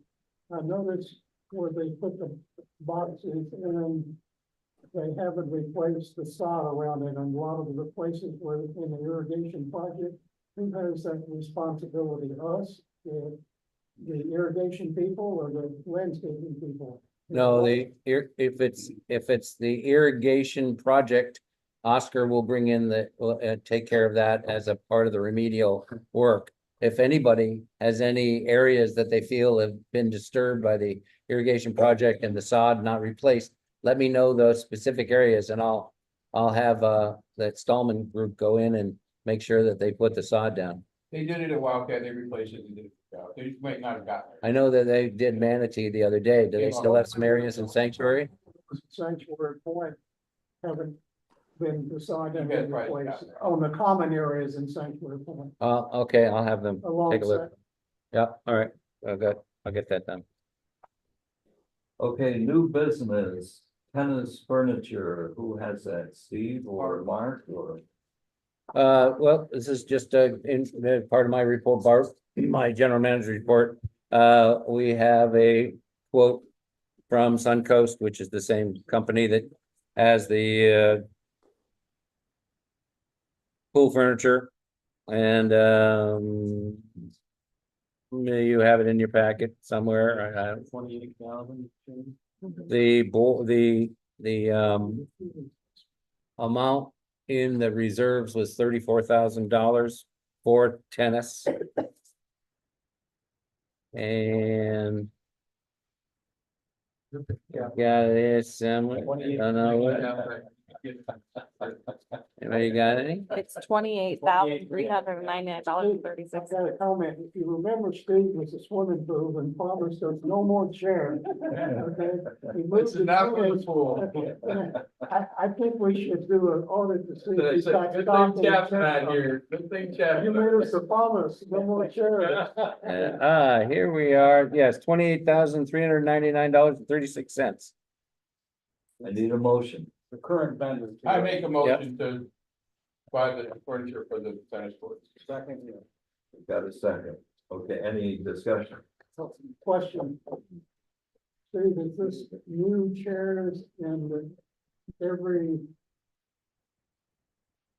I noticed where they put the boxes in, they haven't replaced the sod around it, and a lot of the places where in the irrigation project, who has that responsibility? Us, the irrigation people, or the landscaping people? No, if it's the irrigation project, Oscar will bring in will take care of that as a part of the remedial work. If anybody has any areas that they feel have been disturbed by the irrigation project and the sod not replaced, let me know those specific areas and I'll have that Stallman group go in and make sure that they put the sod down. They did it at Wildcat, they replaced it, they might not have gotten I know that they did Manatee the other day. Do they still have some areas in Sanctuary? Sanctuary Point haven't been decided You guys in probably place got that. on the common areas in Sanctuary Point. Okay, I'll have them take a look. Alongside, Yeah, all right. I'll get that done. Okay, new business, tennis furniture, who has that, Steve or Mark or? Well, this is just part of my report, Bart, my general manager report. We have a quote from Suncoast, which is the same company that has the pool furniture. And you have it in your packet somewhere. 28,000. The amount in the reserves was $34,000 for tennis. And yeah, it's I don't know what. Anybody got any? It's $28,399.36. I've got a comment. If you remember, Steve was a swimming pool and promised us no more chairs. Okay? He moved It's enough for the chairs. pool. I think we should do an audit to see. if he's got Good stock thing in Chap's chair not company. here, good thing Chap's You not made us a promise, no more chairs. Here we are. Yes, $28,399.36. I need a motion. The current vendor. I make a motion to buy the furniture for the tennis courts. Second, Got a second. Okay, any discussion? Question. Steve, is this new chairs in every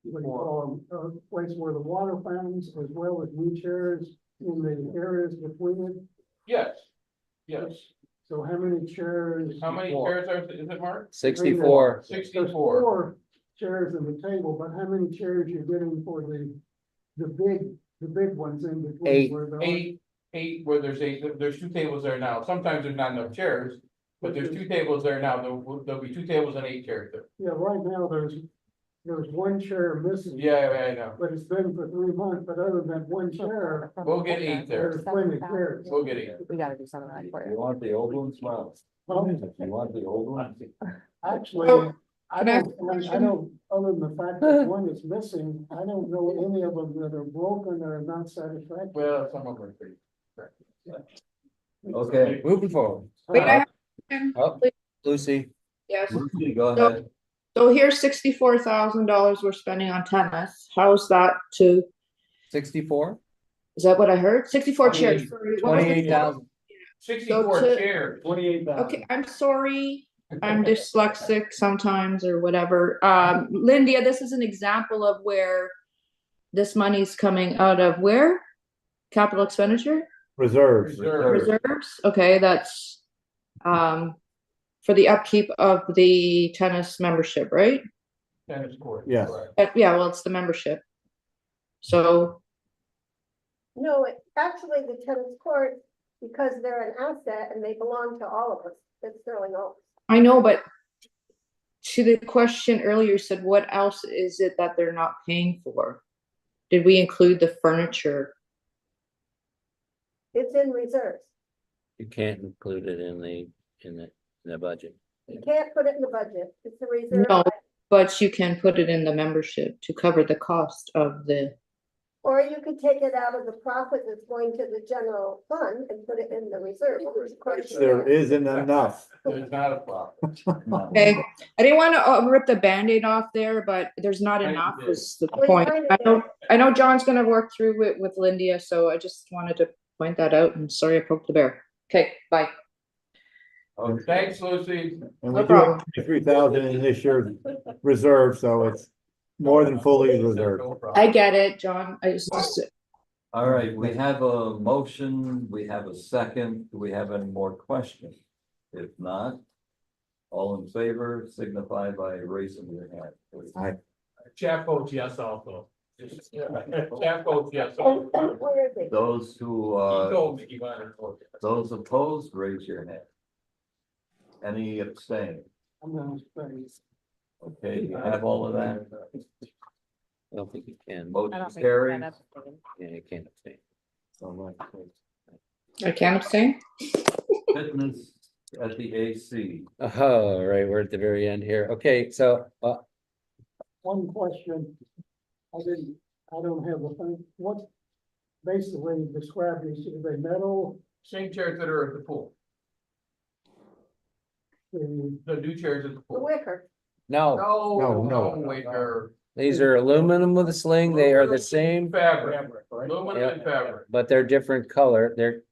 what do you call them, place where the water fountains, as well as new chairs in the areas between it? Yes, yes. So how many chairs? How many chairs is it, Mark? 64. There's 64. 4 chairs in the table, but how many chairs you're getting for the big ones in between? 8. where the- Eight, where there's 8, there's 2 tables there now. Sometimes there's not enough chairs, but there's 2 tables there now. There'll be 2 tables and 8 chairs there. Yeah, right now, there's 1 chair missing. Yeah, I know. But it's been for 3 months, but other than 1 chair, We'll get 8 there. there's plenty of chairs. We'll get 8. We gotta do something like that for You you. want the old ones, well, you want the old ones? Actually, I don't, other than the fact that 1 is missing, I don't know any of them that are broken or not satisfactory. Well, some of them are pretty. Okay, Moving forward. Wait, I Oh, Lucy, Yes, Lucy, go ahead. so here's $64,000 we're spending on tennis. How's that to, 64, is that what I heard? 64 chairs. Sorry, what was the- 28,000. 64 So to- chairs. 28,000. Okay, I'm sorry, I'm dyslexic sometimes or whatever. Lindia, this is an example of where this money's coming out of where? Capital expenditure? Reserves. Reserves? Okay, that's for the upkeep of the tennis membership, right? Tennis court. Yes. correct. Yeah, well, it's the membership. So, No, actually, the tennis court because they're an asset and they belong to all of us, it's Sterling Oaks. I know, but to the question earlier, you said, what else is it that they're not paying for? Did we include the furniture? It's in reserves. You can't include it in the budget. You can't put it in the budget, it's a reserve. No, but you can put it in the membership to cover the cost of the, Or you could take it out of the profit that's going to the general fund and put it in the reserve. There isn't enough. There's not a problem. okay. I didn't want to rip the Band-Aid off there, but there's not Thank enough you. is the Well, you point. kind of I know John's gonna work through it with Lindia, so I just wanted to point that out and sorry I poked the bear. Okay, bye. Okay. Thanks, Lucy. And No we do problem. have 3,000 in this year's reserve, so it's more than fully reserved. No problem. I get it, John. I just, All right, we have a motion, we have a second, do we have any more questions? If not, all in favor signify by raising your hand. please. Chap votes yes also. Chap votes yes. And also. where is it? Those who, He told me he wanted to vote yes. those opposed, raise your hand. Any abstain? I'm gonna say, Okay, you have all of that? I don't think you can. I don't Motion think. it's carries. enough. Yeah, you can't abstain. I can't abstain. Fitness at the AC. Oh, right, we're at the very end here. Okay, so, one question. I don't have the thing, what basically describe these, are they metal? Same chairs that are at the pool, the new chairs at the The pool. wicker. no, No. Wait, they're these are aluminum with a sling. They are the same, fabric, aluminum and fabric, but they're different color. They're,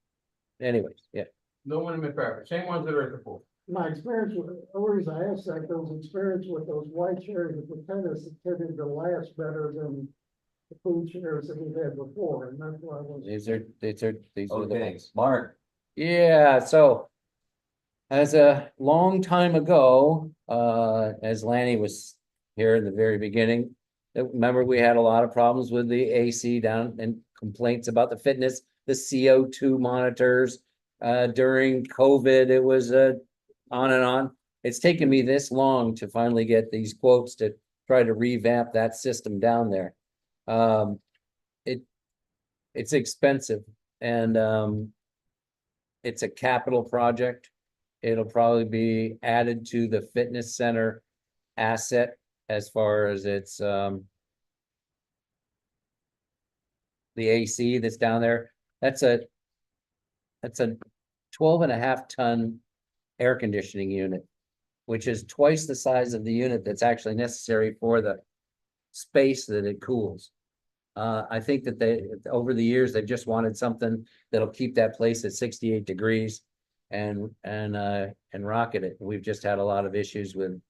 anyways, yeah. aluminum and fabric, same ones that are at the pool. My experience with, the reason I asked that, those experience with those white chairs at the tennis, it tended to last better than the food chairs that we had before, and that's why I was. These are the Okay, ones. Mark, Yeah, so as a long time ago, as Lanny was here in the very beginning, remember we had a lot of problems with the AC down and complaints about the fitness, the CO2 monitors. During COVID, it was on and on. It's taken me this long to finally get these quotes to try to revamp that system down there. It's expensive and it's a capital project. It'll probably be added to the fitness center asset as far as its the AC that's down there. That's a 12.5 ton air conditioning unit, which is twice the size of the unit that's actually necessary for the space that it cools. I think that over the years, they've just wanted something that'll keep that place at 68 degrees and rocket it. We've just had a lot of issues with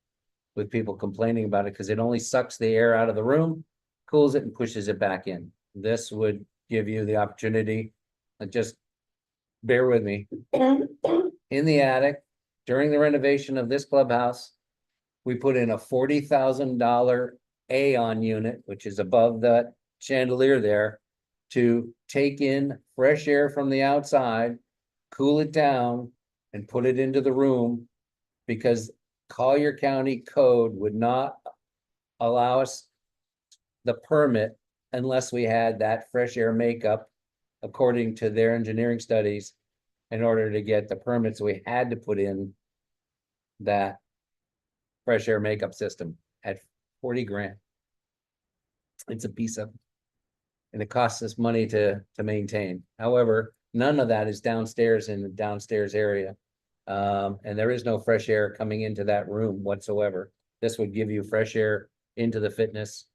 people complaining about it because it only sucks the air out of the room, cools it and pushes it back in. This would give you the opportunity, just bear with me. In the attic, during the renovation of this clubhouse, we put in a $40,000 Aeon unit, which is above the chandelier there, to take in fresh air from the outside, cool it down, and put it into the room, because Collier County code would not allow us the permit unless we had that fresh air makeup, according to their engineering studies. In order to get the permits, we had to put in that fresh air makeup system at 40 grand. It's a piece of, and it costs us money to maintain. However, none of that is downstairs in the downstairs area. And there is no fresh air coming into that room whatsoever. This would give you fresh air into the fitness.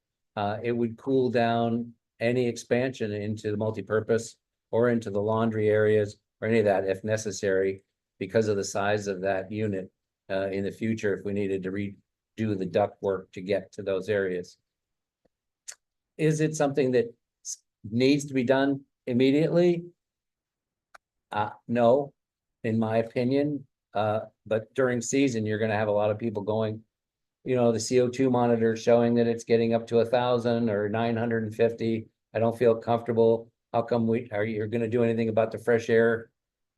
It would cool down any expansion into the multipurpose or into the laundry areas or any of that if necessary, because of the size of that unit in the future, if we needed to redo the duct work to get to those areas. Is it something that needs to be done immediately? No, in my opinion, but during season, you're gonna have a lot of people going, you know, the CO2 monitor showing that it's getting up to 1,000 or 950. I don't feel comfortable. How come you're gonna do anything about the fresh air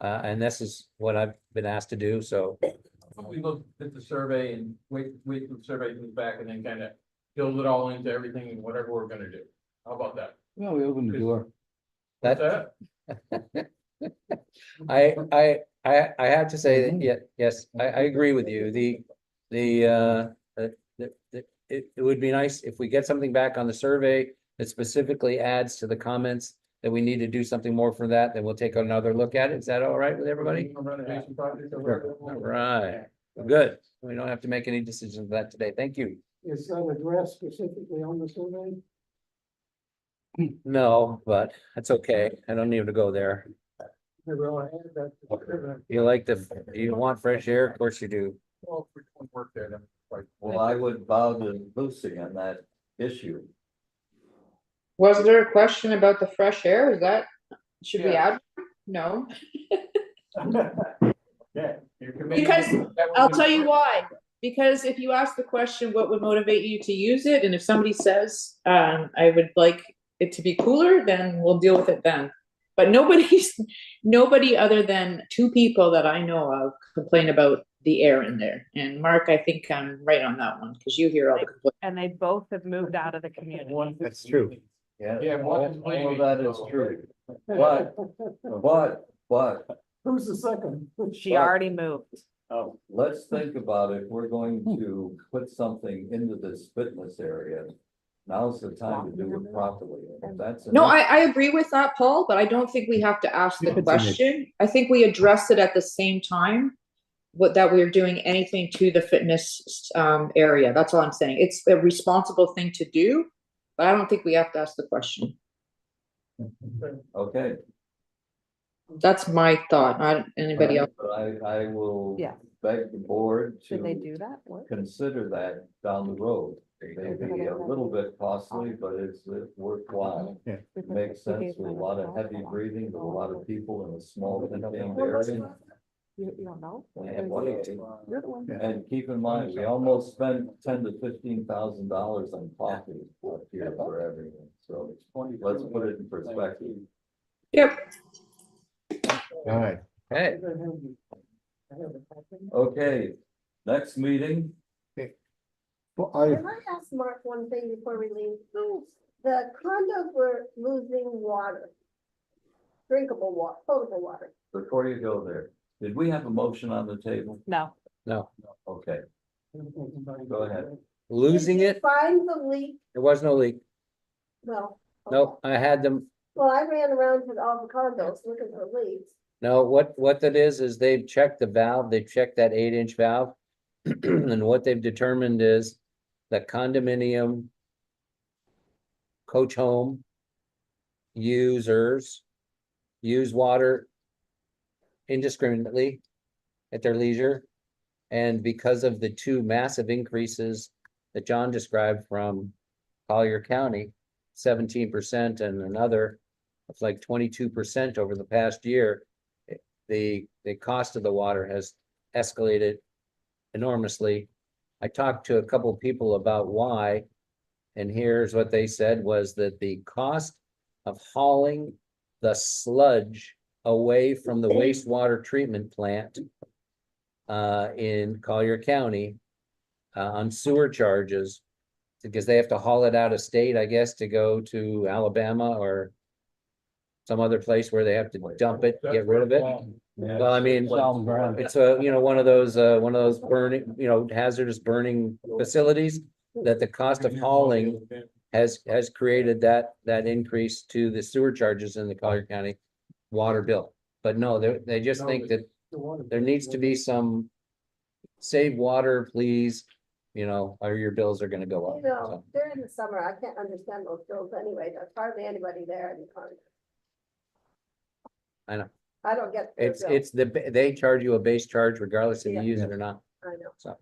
And this is what I've been asked to do, so We look at the survey and wait till the survey comes back and then kind of build it all into everything and whatever we're gonna do. How about that? Well, we open the door. What's that, that? I have to say that, yeah, yes, I agree with you. It would be nice if we get something back on the survey that specifically adds to the comments that we need to do something more for that, then we'll take another look at it. Is that all right with everybody? Renovation project or Sure. All right, good. We don't have to make any decisions on that today. Thank you. Is that addressed specifically on the survey? No, but that's okay. I don't need to go there. Maybe I'll add that to the survey. You want fresh air? Of course you do. Well, if we don't work there, then. Like, Well, I would bow to Lucy on that issue. Was there a question about the fresh air? Is that, should we Yeah. add? No. Yeah. your committee- Because that I'll would- tell you why. Because if you ask the question, what would motivate you to use it? And if somebody says, I would like it to be cooler, then we'll deal with it then. But nobody other than two people that I know of complain about the air in there. And Mark, I think I'm right on that one, because you hear all the complaints. And they both have moved out of the community. That's true. Yeah, Yeah, one is all leaving, of that is so- true. But, Who's the second? She already moved. Oh, let's think about if we're going to put something into this fitness area. Now's the time to do it properly. If that's. No, enough- I agree with that, Paul, but I don't think we have to ask If the it's in it. question. I think we address it at the same time. That we're doing anything to the fitness area. That's all I'm saying. It's a responsible thing to do, but I don't think we have to ask the question. Okay. That's my thought, not anybody else. But I will Yeah. beg the board Did they to do that? What? consider that down the road. Maybe a little bit costly, but it's worthwhile. Yeah. It makes sense with a lot of heavy breathing, with a lot of people in a small contained area. You don't know? And You're the one. and keep in mind, we almost spent $10,000 to $15,000 on coffee up here for everything, so let's put it in perspective. Yep. all right. Hey, Okay, next meeting, Well, Can I ask Mark one thing before we leave? The condos were losing water. Drinkable water, potable water. before you go there, did we have a motion on the table? No. no, Okay, go ahead. losing Did you it, find the leak? there was no leak. No. Nope, I had them. Well, I ran around to all the condos looking for leaks. No, what that is they've checked the valve, they've checked that 8-inch valve. And what they've determined is that condominium coach home users use water indiscriminately at their leisure. And because of the two massive increases that John described from Collier County, 17% and another of like 22% over the past year, the cost of the water has escalated enormously. I talked to a couple of people about why, and here's what they said was that the cost of hauling the sludge away from the wastewater treatment plant in Collier County on sewer charges, because they have to haul it out of state, I guess, to go to Alabama or some other place where they have to dump it, get rid of it. Well, I mean, it's one of those burning, hazardous burning facilities that the cost of hauling has created that increase to the sewer charges in the Collier County water bill. But no, they just think that there needs to be some save water, please, or your bills are gonna go up. You know, So, during the summer, I can't understand those bills anyway. There's hardly anybody there in the condo. I know. I don't get. their bill. they charge you a base charge regardless if you Yeah. use it or not. I know. So,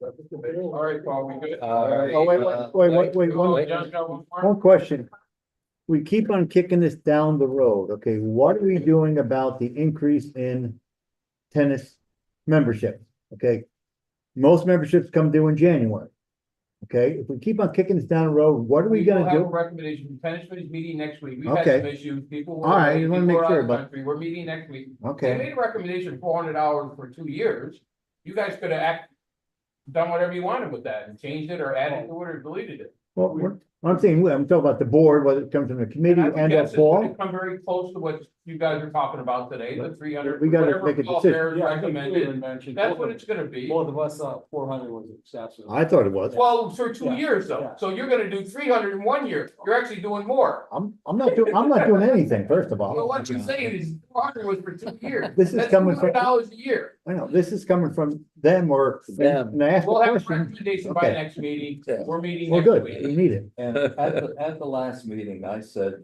All right, Paul, we good? Oh, wait, Oh, one, John's got one more? one question. We keep on kicking this down the road, okay, what are we doing about the increase in tennis membership? Okay, most memberships come due in January. Okay, if we keep on kicking this down the road, what are we will gonna have a do? recommendation from tennis committee's meeting next week. We've had Okay. some issues, people were All right, away, you wanna people make were out sure, of the but- country, we're meeting next week. They Okay, made a recommendation, $400 for 2 years. You guys could have done whatever you wanted with that and changed it or added to it or deleted it. well, I'm saying, I'm talking about the board, whether it comes from the committee And I would and or guess it's gonna Paul. come very close to what you guys are talking about today, the 300. We gotta whatever make a Paul decision. Bear Yeah, I think recommended. Cleveland mentioned That's both what of- it's gonna be. Both of us thought 400 was excessive. I thought it was. Well, for 2 Yeah, years though, yeah. so you're gonna do 300 in 1 year, you're actually doing more. I'm not doing anything, first of Well, all. what you're saying is 400 was for 2 years. This is That's coming from- $200 a year. I know, this is coming from them or, Them. and I asked the We'll have a question, recommendation by Okay. next meeting, Yeah. we're meeting well, next good, week. we need it. And at the last meeting, I said,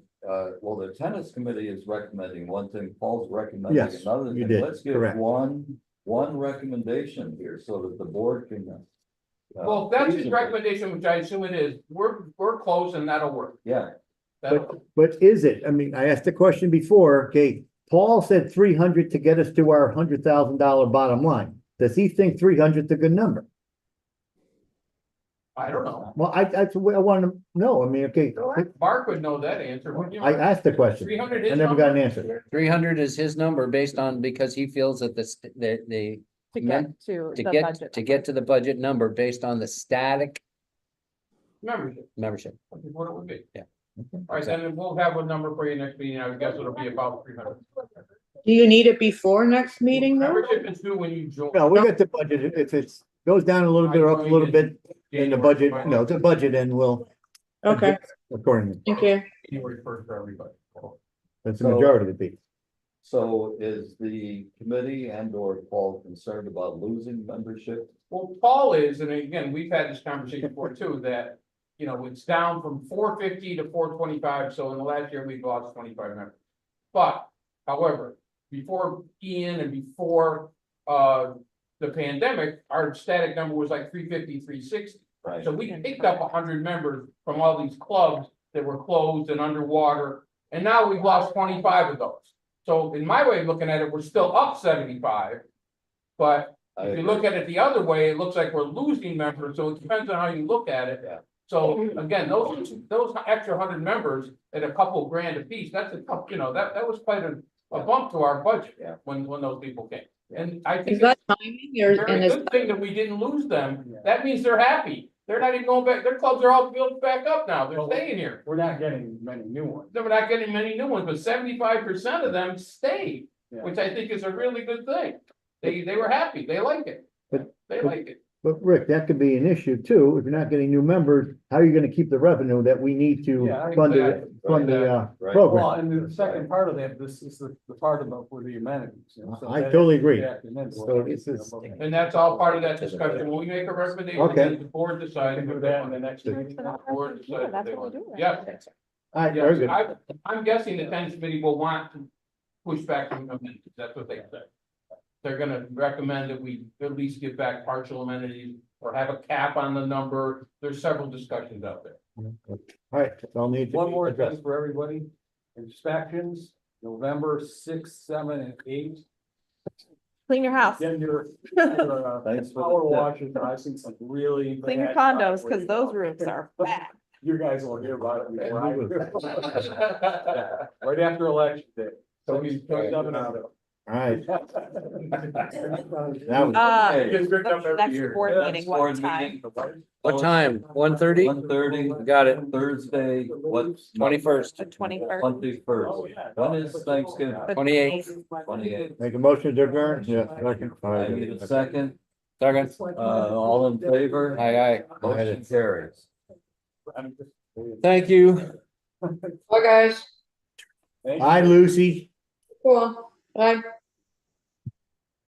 well, the tennis committee is recommending one thing, Paul's recommending Yes, another you thing. did, Let's give correct. one recommendation here so that the board can. Well, if that's his reasonably- recommendation, which I assume it is, we're close and that'll work. Yeah, But is it? I mean, I asked the question before, okay, Paul said 300 to get us to our $100,000 bottom line. Does he think 300 is a good number? I don't know. Well, that's what I want to know. I mean, okay, Mark would know that answer. wouldn't you, I Mark? asked the question. 300 I is never got an number? answer. 300 is his number based on, because he feels that the To Mem- get to to the get, budget. to get to the budget number based on the static Membership, membership. which is what it would be. Yeah. All right, then we'll have a number for you next meeting. I would guess it'll be about 300. Do you need it before next meeting though? Membership is due when you join. No, we got the budget. If it's goes down a little bit or up a little bit in the budget, no, the budget and we'll. Okay, Accordingly, thank you. January 1st for everybody. that's the majority of the people. so is the committee and or Paul concerned about losing membership? Well, Paul is, and again, we've had this conversation before too, that, you know, it's down from 450 to 425, so in the last year, we've lost 25 members. But, however, before Ian and before, the pandemic, our static number was like 350, 360. Right. So we picked up 100 members from all these clubs that were closed and underwater, and now we've lost 25 of those. So in my way of looking at it, we're still up 75. But I if you agree. look at it the other way, it looks like we're losing members, so it depends on how you look at it. Yeah. So again, those extra 100 members at a couple grand apiece, that's a tough, you know, that was quite a bump to our budget. Yeah. When those people came. And I think Is that timing or, it's a and very is, good thing that we didn't lose them. That means they're happy. They're not even going back, their clubs are all built back up now, they're staying here. We're not getting many new ones. We're not getting many new ones, but 75% of them stayed, Yeah. which I think is a really good thing. They were happy, they like it. But- They like it. But Rick, that could be an issue too. If you're not getting new members, how are you gonna keep the revenue that we need to Yeah, fund exactly. fund the Right. program? Well, and the second part of that, this is the part about for the amenities. you know, so I that totally has to agree. be factored into So it. this is- And that's all part of that discussion. When we make a recommendation, Okay. then the board We decides. can do that in the next meeting. Board decides Yeah, if that's they what want. we're doing. Yeah. All right, very Yes, good. I'm guessing the tennis committee will want to push back some amenities, that's what they said. They're gonna recommend that we at least give back partial amenities or have a cap on the number, there's several discussions out there. All right, I'll need to. One be more addressed. thing for everybody, inspections, November 6th, 7th, and 8th. Clean your house, Get your Thanks for the power tip. washes, I see some really. clean your bad condos, stuff cause those roofs are bad. You guys will hear about it before I do. Yeah, right after election day. So he's coming up and out. All right, now, It gets picked up every Next year. board meeting, what time? What time? 1:30? 1:30. Got it. Thursday, what's? 21st. The 21st. 21st. When is Thanksgiving? The 28th. 28th. make a motion to adjourn? Yeah. Second. All I right. need a second, Second. all in favor? Aye, Motion carries. Thank you. bye guys, Hi, Lucy. cool, bye.